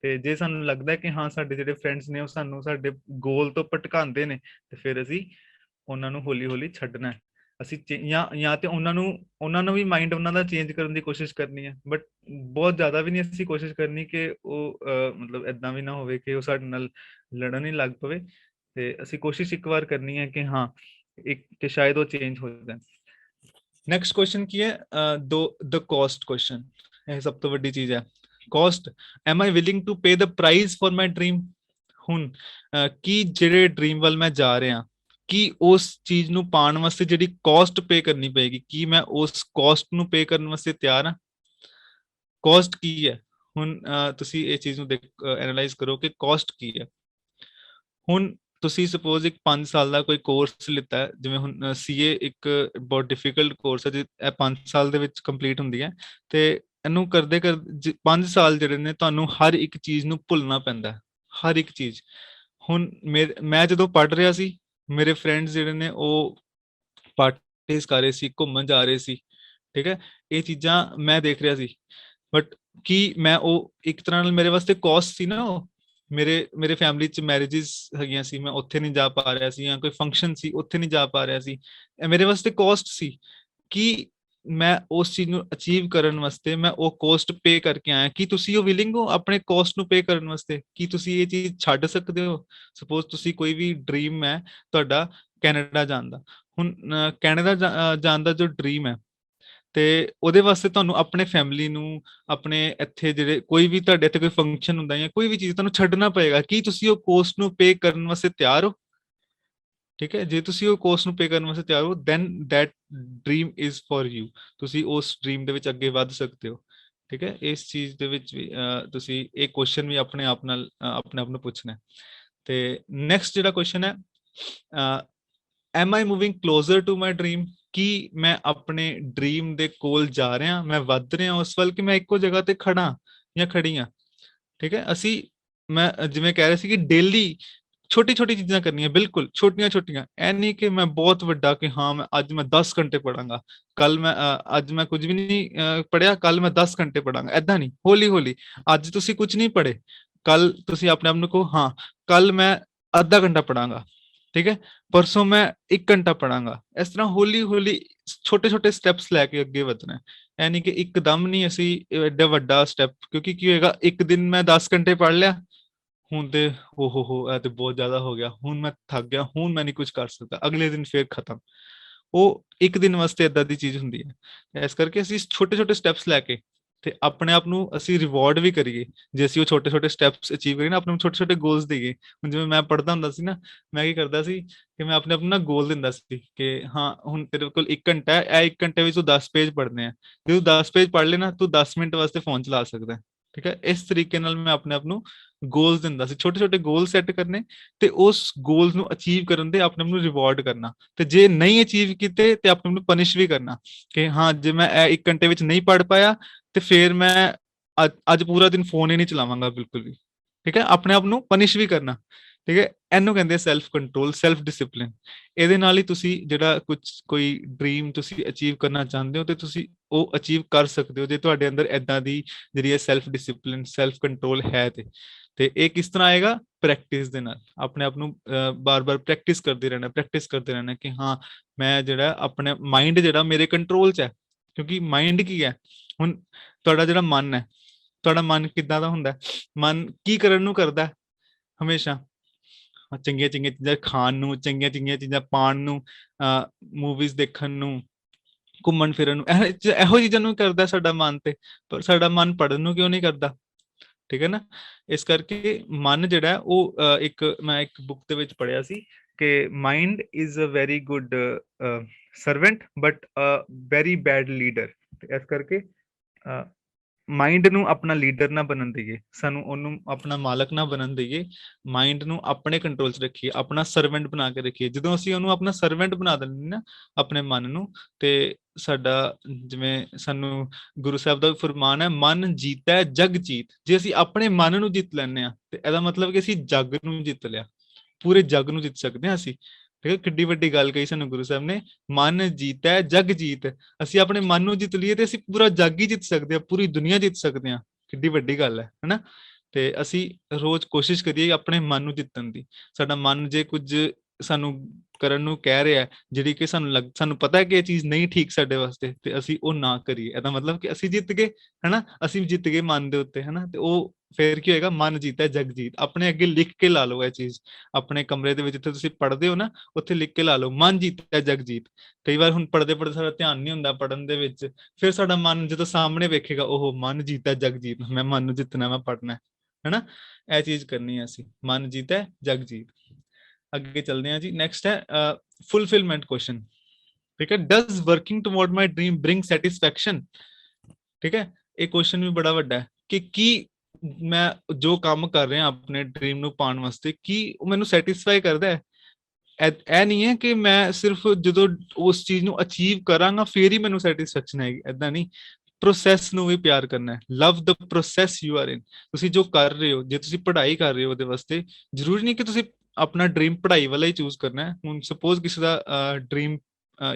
ਤੇ ਜੇ ਸਾਨੂੰ ਲੱਗਦਾ ਕਿ ਹਾਂ ਸਾਡੇ ਜਿਹੜੇ ਫਰੈਂਡਸ ਨੇ ਉਹ ਸਾਨੂੰ ਸਾਡੇ ਗੋਲ ਤੋਂ ਭਟਕਾਉਂਦੇ ਨੇ ਤੇ ਫਿਰ ਅਸੀਂ ਉਹਨਾਂ ਨੂੰ ਹੌਲੀ ਹੌਲੀ ਛੱਡਣਾ। ਅਸੀਂ ਜਾਂ ਤੇ ਉਹਨਾਂ ਨੂੰ ਵੀ ਮਾਈਂਡ ਉਹਨਾਂ ਦਾ ਚੇਂਜ ਕਰਨ ਦੀ ਕੋਸ਼ਿਸ਼ ਕਰਨੀ ਹੈ, ਬਟ ਬਹੁਤ ਜ਼ਿਆਦਾ ਵੀ ਨਹੀਂ ਅਸੀਂ ਕੋਸ਼ਿਸ਼ ਕਰਨੀ ਕਿ ਉਹ ਮਤਲਬ ਇਦਾਂ ਵੀ ਨਾ ਹੋਵੇ ਕਿ ਉਹ ਸਾਡੇ ਨਾਲ ਲੜਨ ਹੀ ਲੱਗ ਪਵੇ। ਤੇ ਅਸੀਂ ਕੋਸ਼ਿਸ਼ ਇੱਕ ਵਾਰ ਕਰਨੀ ਹੈ ਕਿ ਹਾਂ ਕਿ ਸ਼ਾਇਦ ਉਹ ਚੇਂਜ ਹੋ ਜਾਣ। ਨੈਕਸਟ ਕੁਐਸਚਨ ਕੀ ਹੈ? The cost question. ਇਹ ਸਭ ਤੋਂ ਵੱਡੀ ਚੀਜ਼ ਹੈ, cost. Am I willing to pay the price for my dream? ਹੁਣ ਕੀ ਜਿਹੜੇ ਡ੍ਰੀਮ ਵੱਲ ਮੈਂ ਜਾ ਰਿਹਾ ਕਿ ਉਸ ਚੀਜ਼ ਨੂੰ ਪਾਉਣ ਵਾਸਤੇ ਜਿਹੜੀ ਕਾਸਟ ਪੇ ਕਰਨੀ ਪਏਗੀ, ਕੀ ਮੈਂ ਉਸ ਕਾਸਟ ਨੂੰ ਪੇ ਕਰਨ ਵਾਸਤੇ ਤਿਆਰ ਹਾਂ? ਕਾਸਟ ਕੀ ਹੈ? ਹੁਣ ਤੁਸੀਂ ਇਹ ਚੀਜ਼ ਨੂੰ ਐਨਾਲਾਈਜ਼ ਕਰੋ ਕਿ ਕਾਸਟ ਕੀ ਹੈ। ਹੁਣ ਤੁਸੀਂ ਸਪੋਜ਼ ਇੱਕ 5 ਸਾਲ ਦਾ ਕੋਈ ਕੋਰਸ ਲਿੱਤਾ ਹੈ, ਜਿਵੇਂ ਹੁਣ ਸੀਏ ਇੱਕ ਬਹੁਤ ਡਿਫਿਕਲਟ ਕੋਰਸ ਹੈ, ਇਹ 5 ਸਾਲ ਦੇ ਵਿੱਚ ਕੰਪਲੀਟ ਹੁੰਦੀ ਹੈ, ਤੇ ਇਹਨੂੰ ਕਰਦੇ 5 ਸਾਲ ਜਿਹੜੇ ਨੇ ਤੁਹਾਨੂੰ ਹਰ ਇੱਕ ਚੀਜ਼ ਨੂੰ ਭੁੱਲਣਾ ਪੈਂਦਾ, ਹਰ ਇੱਕ ਚੀਜ਼। ਹੁਣ ਮੈਂ ਜਦੋਂ ਪੜ੍ਹ ਰਿਹਾ ਸੀ, ਮੇਰੇ ਫਰੈਂਡਸ ਜਿਹੜੇ ਨੇ ਉਹ ਪਾਰਟੀਜ਼ ਕਰ ਰਹੇ ਸੀ, ਘੁੰਮਣ ਜਾ ਰਹੇ ਸੀ, ਠੀਕ ਹੈ, ਇਹ ਚੀਜ਼ਾਂ ਮੈਂ ਦੇਖ ਰਿਹਾ ਸੀ। ਬਟ ਕੀ ਮੈਂ ਉਹ ਇੱਕ ਤਰ੍ਹਾਂ ਨਾਲ ਮੇਰੇ ਵਾਸਤੇ ਕਾਸਟ ਸੀ ਨਾ, ਉਹ ਮੇਰੇ ਫੈਮਿਲੀ ਚ ਮੈਰਿਜਸ ਹੈਗੀਆਂ ਸੀ, ਮੈਂ ਉੱਥੇ ਨਹੀਂ ਜਾ ਪਾ ਰਿਹਾ ਸੀ, ਜਾਂ ਕੋਈ ਫੰਕਸ਼ਨ ਸੀ ਉੱਥੇ ਨਹੀਂ ਜਾ ਪਾ ਰਿਹਾ ਸੀ, ਇਹ ਮੇਰੇ ਵਾਸਤੇ ਕਾਸਟ ਸੀ। ਕਿ ਮੈਂ ਉਸ ਚੀਜ਼ ਨੂੰ ਅਚੀਵ ਕਰਨ ਵਾਸਤੇ ਮੈਂ ਉਹ ਕੋਸਟ ਪੇ ਕਰਕੇ ਆਇਆ, ਕੀ ਤੁਸੀਂ ਉਹ ਵਿਲਿੰਗ ਹੋ ਆਪਣੇ ਕੋਸਟ ਨੂੰ ਪੇ ਕਰਨ ਵਾਸਤੇ? ਕੀ ਤੁਸੀਂ ਇਹ ਚੀਜ਼ ਛੱਡ ਸਕਦੇ ਹੋ? ਸਪੋਜ਼ ਤੁਸੀਂ ਕੋਈ ਵੀ ਡ੍ਰੀਮ ਹੈ ਤੁਹਾਡਾ ਕੈਨੇਡਾ ਜਾਣ ਦਾ, ਹੁਣ ਕੈਨੇਡਾ ਜਾਣ ਦਾ ਜੋ ਡ੍ਰੀਮ ਹੈ, ਤੇ ਉਹਦੇ ਵਾਸਤੇ ਤੁਹਾਨੂੰ ਆਪਣੇ ਫੈਮਿਲੀ ਨੂੰ, ਆਪਣੇ ਇੱਥੇ ਜਿਹੜੇ ਕੋਈ ਵੀ ਤੁਹਾਡੇ ਇੱਥੇ ਕੋਈ ਫੰਕਸ਼ਨ ਹੁੰਦਾ ਜਾਂ ਕੋਈ ਵੀ ਚੀਜ਼ ਤੁਹਾਨੂੰ ਛੱਡਣਾ ਪਏਗਾ, ਕੀ ਤੁਸੀਂ ਉਹ ਕੋਸਟ ਨੂੰ ਪੇ ਕਰਨ ਵਾਸਤੇ ਤਿਆਰ ਹੋ? ਠੀਕ ਹੈ, ਜੇ ਤੁਸੀਂ ਉਹ ਕੋਸਟ ਨੂੰ ਪੇ ਕਰਨ ਵਾਸਤੇ ਤਿਆਰ ਹੋ, then that dream is for you. ਤੁਸੀਂ ਉਸ ਡ੍ਰੀਮ ਦੇ ਵਿੱਚ ਅੱਗੇ ਵੱਧ ਸਕਦੇ ਹੋ। ਠੀਕ ਹੈ, ਇਸ ਚੀਜ਼ ਦੇ ਵਿੱਚ ਵੀ ਤੁਸੀਂ ਇਹ ਕੁਐਸਚਨ ਵੀ ਆਪਣੇ ਆਪ ਨਾਲ ਆਪਣੇ ਆਪ ਨੂੰ ਪੁੱਛਣਾ। ਤੇ ਨੈਕਸਟ ਜਿਹੜਾ ਕੁਐਸਚਨ ਹੈ, am I moving closer to my dream? ਕੀ ਮੈਂ ਆਪਣੇ ਡ੍ਰੀਮ ਦੇ ਕੋਲ ਜਾ ਰਿਹਾ, ਮੈਂ ਵੱਧ ਰਿਹਾ ਉਸ ਵੱਲ, ਕਿ ਮੈਂ ਇੱਕੋ ਜਗ੍ਹਾ ਤੇ ਖੜਾ ਜਾਂ ਖੜੀ ਹਾਂ? ਠੀਕ ਹੈ, ਮੈਂ ਜਿਵੇਂ ਕਹਿ ਰਿਹਾ ਸੀ ਕਿ ਡੇਲੀ ਛੋਟੀ ਛੋਟੀ ਚੀਜ਼ਾਂ ਕਰਨੀਆਂ, ਬਿਲਕੁਲ ਛੋਟੀਆਂ ਛੋਟੀਆਂ, ਐ ਨਹੀਂ ਕਿ ਮੈਂ ਬਹੁਤ ਵੱਡਾ ਕਿ ਹਾਂ ਮੈਂ ਅੱਜ ਮੈਂ 10 ਘੰਟੇ ਪੜਾਂਗਾ, ਕੱਲ ਮੈਂ ਅੱਜ ਮੈਂ ਕੁਝ ਵੀ ਨਹੀਂ ਪੜਿਆ, ਕੱਲ ਮੈਂ 10 ਘੰਟੇ ਪੜਾਂਗਾ, ਐਦਾਂ ਨਹੀਂ, ਹੌਲੀ ਹੌਲੀ। ਅੱਜ ਤੁਸੀਂ ਕੁਝ ਨਹੀਂ ਪੜੇ, ਕੱਲ ਤੁਸੀਂ ਆਪਣੇ ਆਪ ਨੂੰ ਕਹੋ ਹਾਂ ਕੱਲ ਮੈਂ ਅੱਧਾ ਘੰਟਾ ਪੜਾਂਗਾ, ਠੀਕ ਹੈ, ਪਰਸੋਂ ਮੈਂ 1 ਘੰਟਾ ਪੜਾਂਗਾ। ਇਸ ਤਰ੍ਹਾਂ ਹੌਲੀ ਹੌਲੀ ਛੋਟੇ ਛੋਟੇ ਸਟੈਪਸ ਲੈ ਕੇ ਅੱਗੇ ਵਧਣਾ। ਐ ਨਹੀਂ ਕਿ ਇੱਕਦਮ ਨਹੀਂ ਅਸੀਂ ਐਡਾ ਵੱਡਾ ਸਟੈਪ, ਕਿਉਂਕਿ ਕੀ ਹੋਏਗਾ, ਇੱਕ ਦਿਨ ਮੈਂ 10 ਘੰਟੇ ਪੜ ਲਿਆ, ਹੁਣ ਤੇ ਹੋ ਇਹ ਤੇ ਬਹੁਤ ਜ਼ਿਆਦਾ ਹੋ ਗਿਆ, ਹੁਣ ਮੈਂ ਥੱਕ ਗਿਆ, ਹੁਣ ਮੈਂ ਨਹੀਂ ਕੁਝ ਕਰ ਸਕਦਾ, ਅਗਲੇ ਦਿਨ ਫੇਰ ਖਤਮ। ਉਹ ਇੱਕ ਦਿਨ ਵਾਸਤੇ ਏਦਾਂ ਦੀ ਚੀਜ਼ ਹੁੰਦੀ ਹੈ। ਇਸ ਕਰਕੇ ਅਸੀਂ ਛੋਟੇ ਛੋਟੇ ਸਟੈਪਸ ਲੈ ਕੇ ਤੇ ਆਪਣੇ ਆਪ ਨੂੰ ਅਸੀਂ ਰਿਵਾਰਡ ਵੀ ਕਰੀਏ, ਜੇ ਅਸੀਂ ਉਹ ਛੋਟੇ ਛੋਟੇ ਸਟੈਪਸ ਅਚੀਵ ਕਰੀਏ ਨਾ, ਆਪਣੇ ਨੂੰ ਛੋਟੇ ਛੋਟੇ ਗੋਲਸ ਦੇਈਏ। ਹੁਣ ਜਿਵੇਂ ਮੈਂ ਪੜ੍ਹਦਾ ਹੁੰਦਾ ਸੀ ਨਾ, ਮੈਂ ਕੀ ਕਰਦਾ ਸੀ ਕਿ ਮੈਂ ਆਪਣੇ ਆਪ ਨੂੰ ਨਾ ਗੋਲ ਦਿੰਦਾ ਸੀ ਕਿ ਹਾਂ ਹੁਣ ਤੇਰੇ ਕੋਲ 1 ਘੰਟਾ ਹੈ, ਇਹ 1 ਘੰਟੇ ਵਿੱਚ ਤੂੰ 10 ਪੇਜ ਪੜ੍ਹਨੇ ਆ, ਜੇ ਤੂੰ 10 ਪੇਜ ਪੜ੍ਹ ਲੈਣਾ ਤੂੰ 10 ਮਿੰਟ ਵਾਸਤੇ ਫੋਨ ਚਲਾ ਸਕਦਾ। ਠੀਕ ਹੈ, ਇਸ ਤਰੀਕੇ ਨਾਲ ਮੈਂ ਆਪਣੇ ਆਪ ਨੂੰ ਗੋਲਸ ਦਿੰਦਾ ਸੀ, ਛੋਟੇ ਛੋਟੇ ਗੋਲ ਸੈੱਟ ਕਰਨੇ, ਤੇ ਉਸ ਗੋਲਸ ਨੂੰ ਅਚੀਵ ਕਰਨ ਦੇ ਆਪਣੇ ਆਪ ਨੂੰ ਰਿਵਾਰਡ ਕਰਨਾ, ਤੇ ਜੇ ਨਹੀਂ ਅਚੀਵ ਕੀਤੇ ਤੇ ਆਪਣੇ ਆਪ ਨੂੰ ਪਨਿਸ਼ ਵੀ ਕਰਨਾ ਕਿ ਹਾਂ ਜੇ ਮੈਂ ਇਹ 1 ਘੰਟੇ ਵਿੱਚ ਨਹੀਂ ਪੜ ਪਾਇਆ ਤੇ ਫਿਰ ਮੈਂ ਅੱਜ ਪੂਰਾ ਦਿਨ ਫੋਨ ਹੀ ਨਹੀਂ ਚਲਾਵਾਂਗਾ ਬਿਲਕੁਲ ਵੀ। ਠੀਕ ਹੈ, ਆਪਣੇ ਆਪ ਨੂੰ ਪਨਿਸ਼ ਵੀ ਕਰਨਾ। ਠੀਕ ਹੈ, ਇਹਨੂੰ ਕਹਿੰਦੇ ਸੈਲਫ ਕੰਟਰੋਲ, ਸੈਲਫ ਡਿਸਪਲਿਨ। ਇਹਦੇ ਨਾਲ ਹੀ ਤੁਸੀਂ ਜਿਹੜਾ ਕੋਈ ਡ੍ਰੀਮ ਤੁਸੀਂ ਅਚੀਵ ਕਰਨਾ ਚਾਹੁੰਦੇ ਹੋ ਤੇ ਤੁਸੀਂ ਉਹ ਅਚੀਵ ਕਰ ਸਕਦੇ ਹੋ, ਜੇ ਤੁਹਾਡੇ ਅੰਦਰ ਏਦਾਂ ਦੀ ਜਿਹੜੀ ਹੈ ਸੈਲਫ ਡਿਸਪਲਿਨ, ਸੈਲਫ ਕੰਟਰੋਲ ਹੈ। ਤੇ ਇਹ ਕਿਸ ਤਰ੍ਹਾਂ ਆਏਗਾ? ਪ੍ਰੈਕਟਿਸ ਦੇ ਨਾਲ। ਆਪਣੇ ਆਪ ਨੂੰ ਬਾਰ-ਬਾਰ ਪ੍ਰੈਕਟਿਸ ਕਰਦੇ ਰਹਿਣਾ ਕਿ ਹਾਂ ਮੈਂ ਜਿਹੜਾ ਆਪਣੇ ਮਾਈਂਡ ਜਿਹੜਾ ਮੇਰੇ ਕੰਟਰੋਲ 'ਚ ਹੈ। ਕਿਉਂਕਿ ਮਾਈਂਡ ਕੀ ਹੈ, ਹੁਣ ਤੁਹਾਡਾ ਜਿਹੜਾ ਮਨ ਹੈ, ਤੁਹਾਡਾ ਮਨ ਕਿੱਦਾਂ ਦਾ ਹੁੰਦਾ? ਮਨ ਕੀ ਕਰਨ ਨੂੰ ਕਰਦਾ ਹਮੇਸ਼ਾ? ਚੰਗੀਆਂ ਚੰਗੀਆਂ ਚੀਜ਼ਾਂ ਖਾਣ ਨੂੰ, ਚੰਗੀਆਂ ਚੰਗੀਆਂ ਚੀਜ਼ਾਂ ਪਾਉਣ ਨੂੰ, ਮੂਵੀਜ਼ ਦੇਖਣ ਨੂੰ, ਘੁੰਮਣ ਫਿਰਨ ਨੂੰ, ਇਹੋ ਚੀਜ਼ਾਂ ਨੂੰ ਕਰਦਾ ਸਾਡਾ ਮਨ। ਤੇ ਪਰ ਸਾਡਾ ਮਨ ਪੜ੍ਹਨ ਨੂੰ ਕਿਉਂ ਨਹੀਂ ਕਰਦਾ? ਠੀਕ ਹੈ ਨਾ, ਇਸ ਕਰਕੇ ਮਨ ਜਿਹੜਾ ਉਹ ਮੈਂ ਇੱਕ ਬੁੱਕ ਦੇ ਵਿੱਚ ਪੜ੍ਹਿਆ ਸੀ ਕਿ mind is a very good servant but a very bad leader. ਇਸ ਕਰਕੇ ਮਾਈਂਡ ਨੂੰ ਆਪਣਾ ਲੀਡਰ ਨਾ ਬਣਨ ਦੇਈਏ, ਸਾਨੂੰ ਉਹਨੂੰ ਆਪਣਾ ਮਾਲਕ ਨਾ ਬਣਨ ਦੇਈਏ, ਮਾਈਂਡ ਨੂੰ ਆਪਣੇ ਕੰਟਰੋਲ 'ਚ ਰੱਖੀਏ, ਆਪਣਾ ਸਰਵੈਂਟ ਬਣਾ ਕੇ ਰੱਖੀਏ। ਜਦੋਂ ਅਸੀਂ ਉਹਨੂੰ ਆਪਣਾ ਸਰਵੈਂਟ ਬਣਾ ਦਿੰਦੇ ਨਾ ਆਪਣੇ ਮਨ ਨੂੰ, ਤੇ ਸਾਡਾ ਜਿਵੇਂ ਸਾਨੂੰ ਗੁਰੂ ਸਾਹਿਬ ਦਾ ਫਰਮਾਨ ਹੈ, ਮਨ ਜੀਤਾ ਜਗ ਜੀਤ। ਜੇ ਅਸੀਂ ਆਪਣੇ ਮਨ ਨੂੰ ਜਿੱਤ ਲੈਂਦੇ ਹਾਂ ਤੇ ਇਹਦਾ ਮਤਲਬ ਕਿ ਅਸੀਂ ਜੱਗ ਨੂੰ ਜਿੱਤ ਲਿਆ, ਪੂਰੇ ਜੱਗ ਨੂੰ ਜਿੱਤ ਸਕਦੇ ਹਾਂ ਅਸੀਂ। ਠੀਕ ਹੈ, ਕਿੱਡੀ ਵੱਡੀ ਗੱਲ ਕਹੀ ਸਾਨੂੰ ਗੁਰੂ ਸਾਹਿਬ ਨੇ, ਮਨ ਜੀਤਾ ਜਗ ਜੀਤ। ਅਸੀਂ ਆਪਣੇ ਮਨ ਨੂੰ ਜਿੱਤ ਲਈਏ ਤੇ ਅਸੀਂ ਪੂਰਾ ਜੱਗ ਹੀ ਜਿੱਤ ਸਕਦੇ ਹਾਂ, ਪੂਰੀ ਦੁਨੀਆ ਜਿੱਤ ਸਕਦੇ ਹਾਂ। ਕਿੱਡੀ ਵੱਡੀ ਗੱਲ ਹੈ ਹਨਾ। ਤੇ ਅਸੀਂ ਰੋਜ਼ ਕੋਸ਼ਿਸ਼ ਕਰੀਏ ਆਪਣੇ ਮਨ ਨੂੰ ਜਿੱਤਣ ਦੀ। ਸਾਡਾ ਮਨ ਜੇ ਕੁਝ ਸਾਨੂੰ ਕਰਨ ਨੂੰ ਕਹਿ ਰਿਹਾ, ਜਿਹੜੀ ਕਿ ਸਾਨੂੰ ਪਤਾ ਹੈ ਕਿ ਇਹ ਚੀਜ਼ ਨਹੀਂ ਠੀਕ ਸਾਡੇ ਵਾਸਤੇ, ਤੇ ਅਸੀਂ ਉਹ ਨਾ ਕਰੀਏ। ਇਹਦਾ ਮਤਲਬ ਕਿ ਅਸੀਂ ਜਿੱਤ ਗਏ ਹਨਾ, ਅਸੀਂ ਜਿੱਤ ਗਏ ਮਨ ਦੇ ਉੱਤੇ ਹਨਾ। ਤੇ ਉਹ ਫੇਰ ਕੀ ਹੋਏਗਾ? ਮਨ ਜੀਤਾ ਜਗ ਜੀਤ। ਆਪਣੇ ਅੱਗੇ ਲਿਖ ਕੇ ਲਾ ਲਓ ਇਹ ਚੀਜ਼, ਆਪਣੇ ਕਮਰੇ ਦੇ ਵਿੱਚ ਜਿੱਥੇ ਤੁਸੀਂ ਪੜ੍ਹਦੇ ਹੋ ਨਾ, ਉੱਥੇ ਲਿਖ ਕੇ ਲਾ ਲਓ, ਮਨ ਜੀਤਾ ਜਗ ਜੀਤ। ਕਈ ਵਾਰ ਹੁਣ ਪੜ੍ਹਦੇ ਸਾਡਾ ਧਿਆਨ ਨਹੀਂ ਹੁੰਦਾ ਪੜ੍ਹਨ ਦੇ ਵਿੱਚ, ਫਿਰ ਸਾਡਾ ਮਨ ਜਦੋਂ ਸਾਹਮਣੇ ਵੇਖੇਗਾ, ਉਹ ਮਨ ਜੀਤਾ ਜਗ ਜੀਤ, ਮੈਂ ਮਨ ਨੂੰ ਜਿੱਤਣਾ, ਮੈਂ ਪੜ੍ਹਨਾ ਹਨਾ। ਇਹ ਚੀਜ਼ ਕਰਨੀ ਹੈ ਅਸੀਂ, ਮਨ ਜੀਤਾ ਜਗ ਜੀਤ। ਅੱਗੇ ਚੱਲਦੇ ਹਾਂ ਜੀ। ਨੈਕਸਟ ਹੈ ਫੁਲਫਿਲਮੈਂਟ ਕੁਐਸਚਨ। ਠੀਕ ਹੈ, does working toward my dream bring satisfaction. ਠੀਕ ਹੈ, ਇਹ ਕੁਐਸਚਨ ਵੀ ਬੜਾ ਵੱਡਾ ਹੈ ਕਿ ਕੀ ਮੈਂ ਜੋ ਕੰਮ ਕਰ ਰਿਹਾ ਆਪਣੇ ਡ੍ਰੀਮ ਨੂੰ ਪਾਉਣ ਵਾਸਤੇ, ਕੀ ਉਹ ਮੈਨੂੰ ਸੈਟੀਸਫਾਈ ਕਰਦਾ ਹੈ। ਇਹ ਨਹੀਂ ਹੈ ਕਿ ਮੈਂ ਸਿਰਫ ਜਦੋਂ ਉਸ ਚੀਜ਼ ਨੂੰ ਅਚੀਵ ਕਰਾਂਗਾ ਫੇਰ ਹੀ ਮੈਨੂੰ ਸੈਟੀਸਫੈਕਸ਼ਨ ਆਏਗੀ, ਏਦਾਂ ਨਹੀਂ। ਪ੍ਰੋਸੈਸ ਨੂੰ ਵੀ ਪਿਆਰ ਕਰਨਾ ਹੈ, love the process you are in. ਤੁਸੀਂ ਜੋ ਕਰ ਰਹੇ ਹੋ, ਜੇ ਤੁਸੀਂ ਪੜ੍ਹਾਈ ਕਰ ਰਹੇ ਹੋ ਉਹਦੇ ਵਾਸਤੇ, ਜ਼ਰੂਰੀ ਨਹੀਂ ਕਿ ਤੁਸੀਂ ਆਪਣਾ ਡ੍ਰੀਮ ਪੜ੍ਹਾਈ ਵਾਲਾ ਹੀ ਚੂਜ਼ ਕਰਨਾ ਹੈ। ਹੁਣ ਸਪੋਜ਼ ਕਿਸੇ ਦਾ ਡ੍ਰੀਮ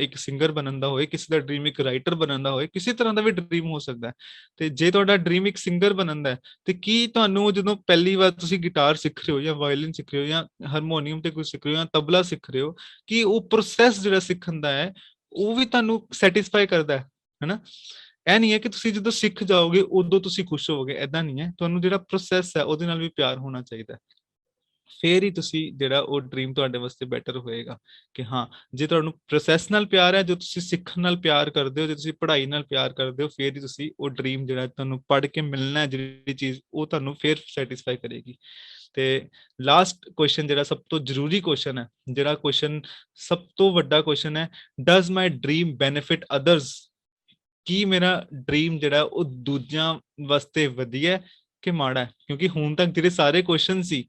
ਇੱਕ ਸਿੰਗਰ ਬਣਨ ਦਾ ਹੋਏ, ਕਿਸੇ ਦਾ ਡ੍ਰੀਮ ਇੱਕ ਰਾਈਟਰ ਬਣਨ ਦਾ ਹੋਏ, ਕਿਸੇ ਤਰ੍ਹਾਂ ਦਾ ਵੀ ਡ੍ਰੀਮ ਹੋ ਸਕਦਾ ਹੈ। ਤੇ ਜੇ ਤੁਹਾਡਾ ਡ੍ਰੀਮ ਇੱਕ ਸਿੰਗਰ ਬਣਨ ਦਾ ਹੈ, ਤੇ ਕੀ ਤੁਹਾਨੂੰ ਜਦੋਂ ਪਹਿਲੀ ਵਾਰ ਤੁਸੀਂ ਗਿਟਾਰ ਸਿੱਖ ਰਹੇ ਹੋ ਜਾਂ ਵਾਇਲਿਨ ਸਿੱਖ ਰਹੇ ਹੋ ਜਾਂ ਹਾਰਮੋਨੀਅਮ ਤੇ ਕੁਝ ਸਿੱਖ ਰਹੇ ਹੋ ਜਾਂ ਤਬਲਾ ਸਿੱਖ ਰਹੇ ਹੋ, ਕਿ ਉਹ ਪ੍ਰੋਸੈਸ ਜਿਹੜਾ ਸਿੱਖਣ ਦਾ ਹੈ ਉਹ ਵੀ ਤੁਹਾਨੂੰ ਸੈਟੀਸਫਾਈ ਕਰਦਾ ਹੈ, ਹੈਨਾ। ਇਹ ਨਹੀਂ ਹੈ ਕਿ ਤੁਸੀਂ ਜਦੋਂ ਸਿੱਖ ਜਾਓਗੇ ਉਦੋਂ ਤੁਸੀਂ ਖੁਸ਼ ਹੋਵੋਗੇ, ਐਦਾਂ ਨਹੀਂ ਹੈ। ਤੁਹਾਨੂੰ ਜਿਹੜਾ ਪ੍ਰੋਸੈਸ ਹੈ ਉਹਦੇ ਨਾਲ ਵੀ ਪਿਆਰ ਹੋਣਾ ਚਾਹੀਦਾ, ਫੇਰ ਹੀ ਤੁਸੀਂ ਜਿਹੜਾ ਉਹ ਡ੍ਰੀਮ ਤੁਹਾਡੇ ਵਾਸਤੇ ਬੈਟਰ ਹੋਏਗਾ। ਕਿ ਹਾਂ, ਜੇ ਤੁਹਾਨੂੰ ਪ੍ਰੋਸੈਸ ਨਾਲ ਪਿਆਰ ਹੈ, ਜੋ ਤੁਸੀਂ ਸਿੱਖਣ ਨਾਲ ਪਿਆਰ ਕਰਦੇ ਹੋ, ਜੇ ਤੁਸੀਂ ਪੜ੍ਹਾਈ ਨਾਲ ਪਿਆਰ ਕਰਦੇ ਹੋ, ਫੇਰ ਹੀ ਤੁਸੀਂ ਉਹ ਡ੍ਰੀਮ ਜਿਹੜਾ ਤੁਹਾਨੂੰ ਪੜ੍ਹ ਕੇ ਮਿਲਣਾ ਜਿਹੜੀ ਚੀਜ਼, ਉਹ ਤੁਹਾਨੂੰ ਫੇਰ ਸੈਟੀਸਫਾਈ ਕਰੇਗੀ। ਤੇ ਲਾਸਟ ਕੁਐਸਚਨ ਜਿਹੜਾ ਸਭ ਤੋਂ ਜ਼ਰੂਰੀ ਕੁਐਸਚਨ ਹੈ, ਜਿਹੜਾ ਕੁਐਸਚਨ ਸਭ ਤੋਂ ਵੱਡਾ ਕੁਐਸਚਨ ਹੈ, does my dream benefit others. ਕੀ ਮੇਰਾ ਡ੍ਰੀਮ ਜਿਹੜਾ ਉਹ ਦੂਜਿਆਂ ਵਾਸਤੇ ਵਧੀਆ ਕਿ ਮਾੜਾ ਹੈ। ਕਿਉਂਕਿ ਹੁਣ ਤੱਕ ਜਿਹੜੇ ਸਾਰੇ ਕੁਐਸਚਨ ਸੀ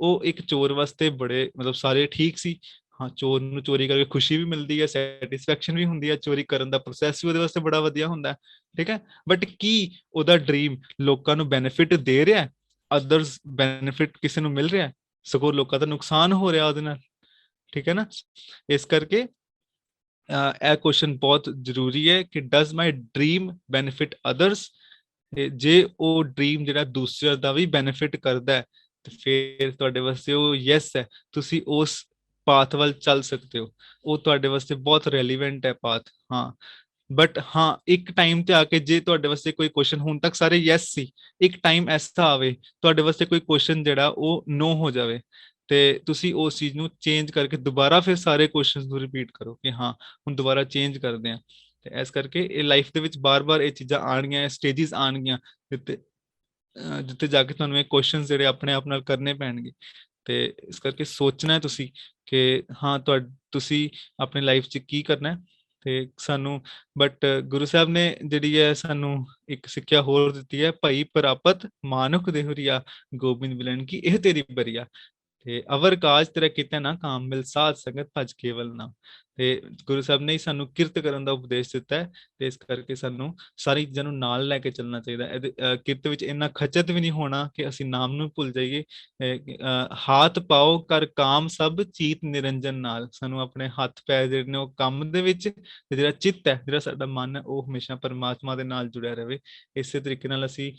ਉਹ ਇੱਕ ਚੋਰ ਵਾਸਤੇ ਬੜੇ ਮਤਲਬ ਸਾਰੇ ਠੀਕ ਸੀ। ਹਾਂ, ਚੋਰ ਨੂੰ ਚੋਰੀ ਕਰਕੇ ਖੁਸ਼ੀ ਵੀ ਮਿਲਦੀ ਹੈ, ਸੈਟੀਸਫੈਕਸ਼ਨ ਵੀ ਹੁੰਦੀ ਹੈ, ਚੋਰੀ ਕਰਨ ਦਾ ਪ੍ਰੋਸੈਸ ਵੀ ਉਹਦੇ ਵਾਸਤੇ ਬੜਾ ਵਧੀਆ ਹੁੰਦਾ ਹੈ। ਠੀਕ ਹੈ, ਬਟ ਕੀ ਉਹਦਾ ਡ੍ਰੀਮ ਲੋਕਾਂ ਨੂੰ ਬੈਨੀਫਿਟ ਦੇ ਰਿਹਾ, ਅਦਰਸ ਬੈਨੀਫਿਟ ਕਿਸੇ ਨੂੰ ਮਿਲ ਰਿਹਾ, ਸਗੋਂ ਲੋਕਾਂ ਦਾ ਨੁਕਸਾਨ ਹੋ ਰਿਹਾ ਉਹਦੇ ਨਾਲ। ਠੀਕ ਹੈ ਨਾ, ਇਸ ਕਰਕੇ ਇਹ ਕੁਐਸਚਨ ਬਹੁਤ ਜ਼ਰੂਰੀ ਹੈ ਕਿ does my dream benefit others. ਜੇ ਉਹ ਡ੍ਰੀਮ ਜਿਹੜਾ ਦੂਸਰਿਆਂ ਦਾ ਵੀ ਬੈਨੀਫਿਟ ਕਰਦਾ ਹੈ, ਤੇ ਫਿਰ ਤੁਹਾਡੇ ਵਾਸਤੇ ਉਹ ਯੈਸ ਹੈ, ਤੁਸੀਂ ਉਸ ਪਾਥ ਵੱਲ ਚੱਲ ਸਕਦੇ ਹੋ, ਉਹ ਤੁਹਾਡੇ ਵਾਸਤੇ ਬਹੁਤ ਰੈਲੀਵੈਂਟ ਹੈ ਪਾਥ। ਹਾਂ, ਬਟ ਹਾਂ, ਇੱਕ ਟਾਈਮ ਤੇ ਆ ਕੇ ਜੇ ਤੁਹਾਡੇ ਵਾਸਤੇ ਕੋਈ ਕੁਐਸਚਨ, ਹੁਣ ਤੱਕ ਸਾਰੇ ਯੈਸ ਸੀ, ਇੱਕ ਟਾਈਮ ਐਸਾ ਆਵੇ ਤੁਹਾਡੇ ਵਾਸਤੇ ਕੋਈ ਕੁਐਸਚਨ ਜਿਹੜਾ ਉਹ ਨੋ ਹੋ ਜਾਵੇ, ਤੇ ਤੁਸੀਂ ਉਸ ਚੀਜ਼ ਨੂੰ ਚੇਂਜ ਕਰਕੇ ਦੁਬਾਰਾ ਫਿਰ ਸਾਰੇ ਕੁਐਸਚਨਸ ਨੂੰ ਰਿਪੀਟ ਕਰੋ ਕਿ ਹਾਂ ਹੁਣ ਦੁਬਾਰਾ ਚੇਂਜ ਕਰਦੇ ਆ। ਤੇ ਇਸ ਕਰਕੇ ਇਹ ਲਾਈਫ ਦੇ ਵਿੱਚ ਬਾਰ-ਬਾਰ ਇਹ ਚੀਜ਼ਾਂ ਆਣਗੀਆਂ, ਸਟੇजेस ਆਣਗੀਆਂ, ਜਿੱਥੇ ਜਾ ਕੇ ਤੁਹਾਨੂੰ ਇਹ ਕੁਐਸਚਨਸ ਜਿਹੜੇ ਆਪਣੇ ਆਪ ਨਾਲ ਕਰਨੇ ਪੈਣਗੇ। ਤੇ ਇਸ ਕਰਕੇ ਸੋਚਣਾ ਹੈ ਤੁਸੀਂ ਕਿ ਹਾਂ ਤੁਸੀਂ ਆਪਣੀ ਲਾਈਫ 'ਚ ਕੀ ਕਰਨਾ ਹੈ। ਤੇ ਸਾਨੂੰ ਬਟ ਗੁਰੂ ਸਾਹਿਬ ਨੇ ਜਿਹੜੀ ਹੈ ਸਾਨੂੰ ਇੱਕ ਸਿੱਖਿਆ ਹੋਰ ਦਿੱਤੀ ਹੈ, ਭਾਈ ਪ੍ਰਾਪਤ ਮਾਨੁਖ ਦੇਹੁਰੀਆ, ਗੋਬਿੰਦ ਬਿਲਨ ਕੀ ਇਹ ਤੇਰੀ ਬਰੀਆ। ਤੇ ਅਵਰ ਕਾਜ ਤੇਰਾ ਕੀਤਾ ਨਾ ਕਾਮ, ਮਿਲ ਸਾਧ ਸੰਗਤ ਭਜ ਕੇਵਲ ਨਾਮ। ਤੇ ਗੁਰੂ ਸਾਹਿਬ ਨੇ ਸਾਨੂੰ ਕਿਰਤ ਕਰਨ ਦਾ ਉਪਦੇਸ਼ ਦਿੱਤਾ ਹੈ, ਤੇ ਇਸ ਕਰਕੇ ਸਾਨੂੰ ਸਾਰੀ ਚੀਜ਼ਾਂ ਨੂੰ ਨਾਲ ਲੈ ਕੇ ਚੱਲਣਾ ਚਾਹੀਦਾ। ਇਹਦੇ ਕਿਰਤ ਵਿੱਚ ਇੰਨਾ ਖਚਤ ਵੀ ਨਹੀਂ ਹੋਣਾ ਕਿ ਅਸੀਂ ਨਾਮ ਨੂੰ ਭੁੱਲ ਜਾਈਏ। ਹਾਥ ਪਾਓ ਕਰ ਕਾਮ ਸਭ ਚੀਤ ਨਿਰੰਜਨ ਨਾਲ। ਸਾਨੂੰ ਆਪਣੇ ਹੱਥ ਪੈਰ ਜਿਹੜੇ ਨੇ ਉਹ ਕੰਮ ਦੇ ਵਿੱਚ, ਤੇ ਜਿਹੜਾ ਚਿੱਤ ਹੈ, ਜਿਹੜਾ ਸਾਡਾ ਮਨ ਹੈ, ਉਹ ਹਮੇਸ਼ਾ ਪਰਮਾਤਮਾ ਦੇ ਨਾਲ ਜੁੜਿਆ ਰਹੇ। ਇਸੇ ਤਰੀਕੇ ਨਾਲ ਅਸੀਂ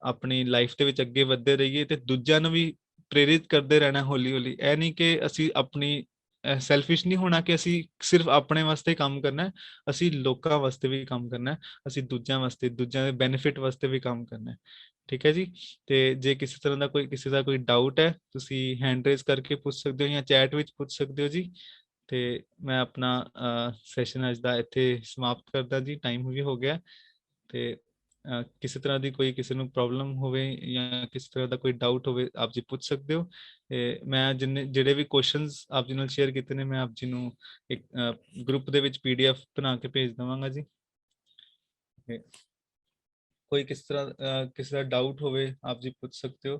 ਆਪਣੀ ਲਾਈਫ ਦੇ ਵਿੱਚ ਅੱਗੇ ਵੱਧਦੇ ਰਹੀਏ ਤੇ ਦੂਜਿਆਂ ਨੂੰ ਵੀ ਪ੍ਰੇਰਿਤ ਕਰਦੇ ਰਹਿਣਾ ਹੌਲੀ ਹੌਲੀ। ਇਹ ਨਹੀਂ ਕਿ ਅਸੀਂ ਆਪਣੀ ਸੈਲਫਿਸ਼ ਨਹੀਂ ਹੋਣਾ ਕਿ ਅਸੀਂ ਸਿਰਫ ਆਪਣੇ ਵਾਸਤੇ ਕੰਮ ਕਰਨਾ ਹੈ, ਅਸੀਂ ਲੋਕਾਂ ਵਾਸਤੇ ਵੀ ਕੰਮ ਕਰਨਾ ਹੈ, ਅਸੀਂ ਦੂਜਿਆਂ ਵਾਸਤੇ, ਦੂਜਿਆਂ ਦੇ ਬੈਨੀਫਿਟ ਵਾਸਤੇ ਵੀ ਕੰਮ ਕਰਨਾ ਹੈ। ਠੀਕ ਹੈ ਜੀ। ਤੇ ਜੇ ਕਿਸੇ ਤਰ੍ਹਾਂ ਦਾ ਕਿਸੇ ਦਾ ਕੋਈ ਡਾਊਟ ਹੈ, ਤੁਸੀਂ ਹੈਂਡ ਰੇਜ਼ ਕਰਕੇ ਪੁੱਛ ਸਕਦੇ ਹੋ ਜਾਂ ਚੈਟ ਵਿੱਚ ਪੁੱਛ ਸਕਦੇ ਹੋ ਜੀ। ਤੇ ਮੈਂ ਆਪਣਾ ਸੈਸ਼ਨ ਅੱਜ ਦਾ ਇੱਥੇ ਸਮਾਪਤ ਕਰਦਾ ਜੀ, ਟਾਈਮ ਵੀ ਹੋ ਗਿਆ। ਤੇ ਕਿਸੇ ਤਰ੍ਹਾਂ ਦੀ ਕੋਈ ਕਿਸੇ ਨੂੰ ਪ੍ਰੋਬਲਮ ਹੋਵੇ ਜਾਂ ਕਿਸੇ ਤਰ੍ਹਾਂ ਦਾ ਕੋਈ ਡਾਊਟ ਹੋਵੇ, ਆਪ ਜੀ ਪੁੱਛ ਸਕਦੇ ਹੋ। ਤੇ ਮੈਂ ਜਿਹੜੇ ਵੀ ਕੁਐਸਚਨਸ ਆਪ ਜੀ ਨਾਲ ਸ਼ੇਅਰ ਕੀਤੇ ਨੇ, ਮੈਂ ਆਪ ਜੀ ਨੂੰ ਇੱਕ ਗਰੁੱਪ ਦੇ ਵਿੱਚ PDF ਬਣਾ ਕੇ ਭੇਜ ਦੇਵਾਂਗਾ ਜੀ। ਕੋਈ ਕਿਸ ਤਰ੍ਹਾਂ ਕਿਸੇ ਦਾ ਡਾਊਟ ਹੋਵੇ, ਆਪ ਜੀ ਪੁੱਛ ਸਕਦੇ ਹੋ।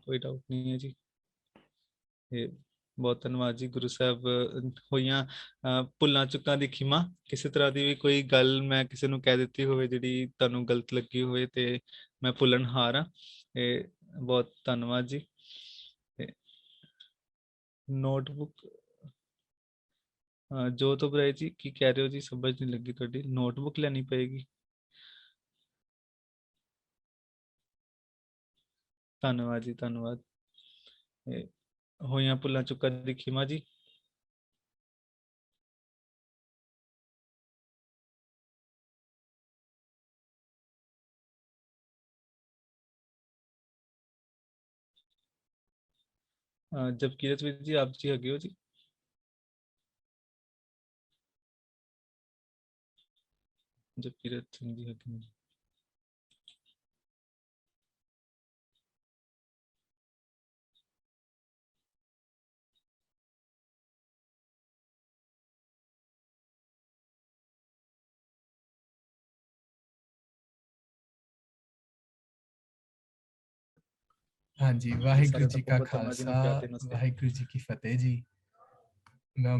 ਕੋਈ ਡਾਊਟ ਨਹੀਂ ਹੈ ਜੀ। ਤੇ ਬਹੁਤ ਧੰਨਵਾਦ ਜੀ। ਗੁਰੂ ਸਾਹਿਬ ਹੋਈਆਂ ਭੁੱਲਾਂ ਚੁੱਕਾਂ ਦੀ ਖਿਮਾ। ਕਿਸੇ ਤਰ੍ਹਾਂ ਦੀ ਵੀ ਕੋਈ ਗੱਲ ਮੈਂ ਕਿਸੇ ਨੂੰ ਕਹਿ ਦਿੱਤੀ ਹੋਵੇ ਜਿਹੜੀ ਤੁਹਾਨੂੰ ਗਲਤ ਲੱਗੀ ਹੋਵੇ, ਤੇ ਮੈਂ ਭੁੱਲਣਹਾਰ ਹਾਂ। ਤੇ ਬਹੁਤ ਧੰਨਵਾਦ ਜੀ। ਤੇ ਨੋਟਬੁੱਕ ਜੋਤ ਉਬਰਾਏ ਜੀ, ਕੀ ਕਹਿ ਰਹੇ ਹੋ ਜੀ? ਸਮਝ ਨਹੀਂ ਲੱਗੀ ਤੁਹਾਡੀ। ਨੋਟਬੁੱਕ ਲੈਣੀ ਪਏਗੀ? ਧੰਨਵਾਦ ਜੀ, ਧੰਨਵਾਦ। ਹੋਈਆਂ ਭੁੱਲਾਂ ਚੁੱਕਾਂ ਦੀ ਖਿਮਾ ਜੀ। ਜਪਕੀਰਤ ਵੀਰ ਜੀ, ਆਪ ਜੀ ਹੈਗੇ ਹੋ ਜੀ? ਜਪਕੀਰਤ ਸਿੰਘ ਜੀ ਹੈਗੇ ਨੇ? हाँ जी, ਤੇ ਵਾਹਿਗੁਰੂ ਸਾਰਿਆਂ ਦਾ ਜੀ ਕਾ ਬਹੁਤ ਧੰਨਵਾਦ ਜੀ, ਖਾਲਸਾ, ਮੈਨੂੰ ਪਿਆਰ ਦੇਣ ਵਾਸਤੇ। ਵਾਹਿਗੁਰੂ ਜੀ ਕੀ ਫਤਿਹ ਜੀ। ਮੈਂ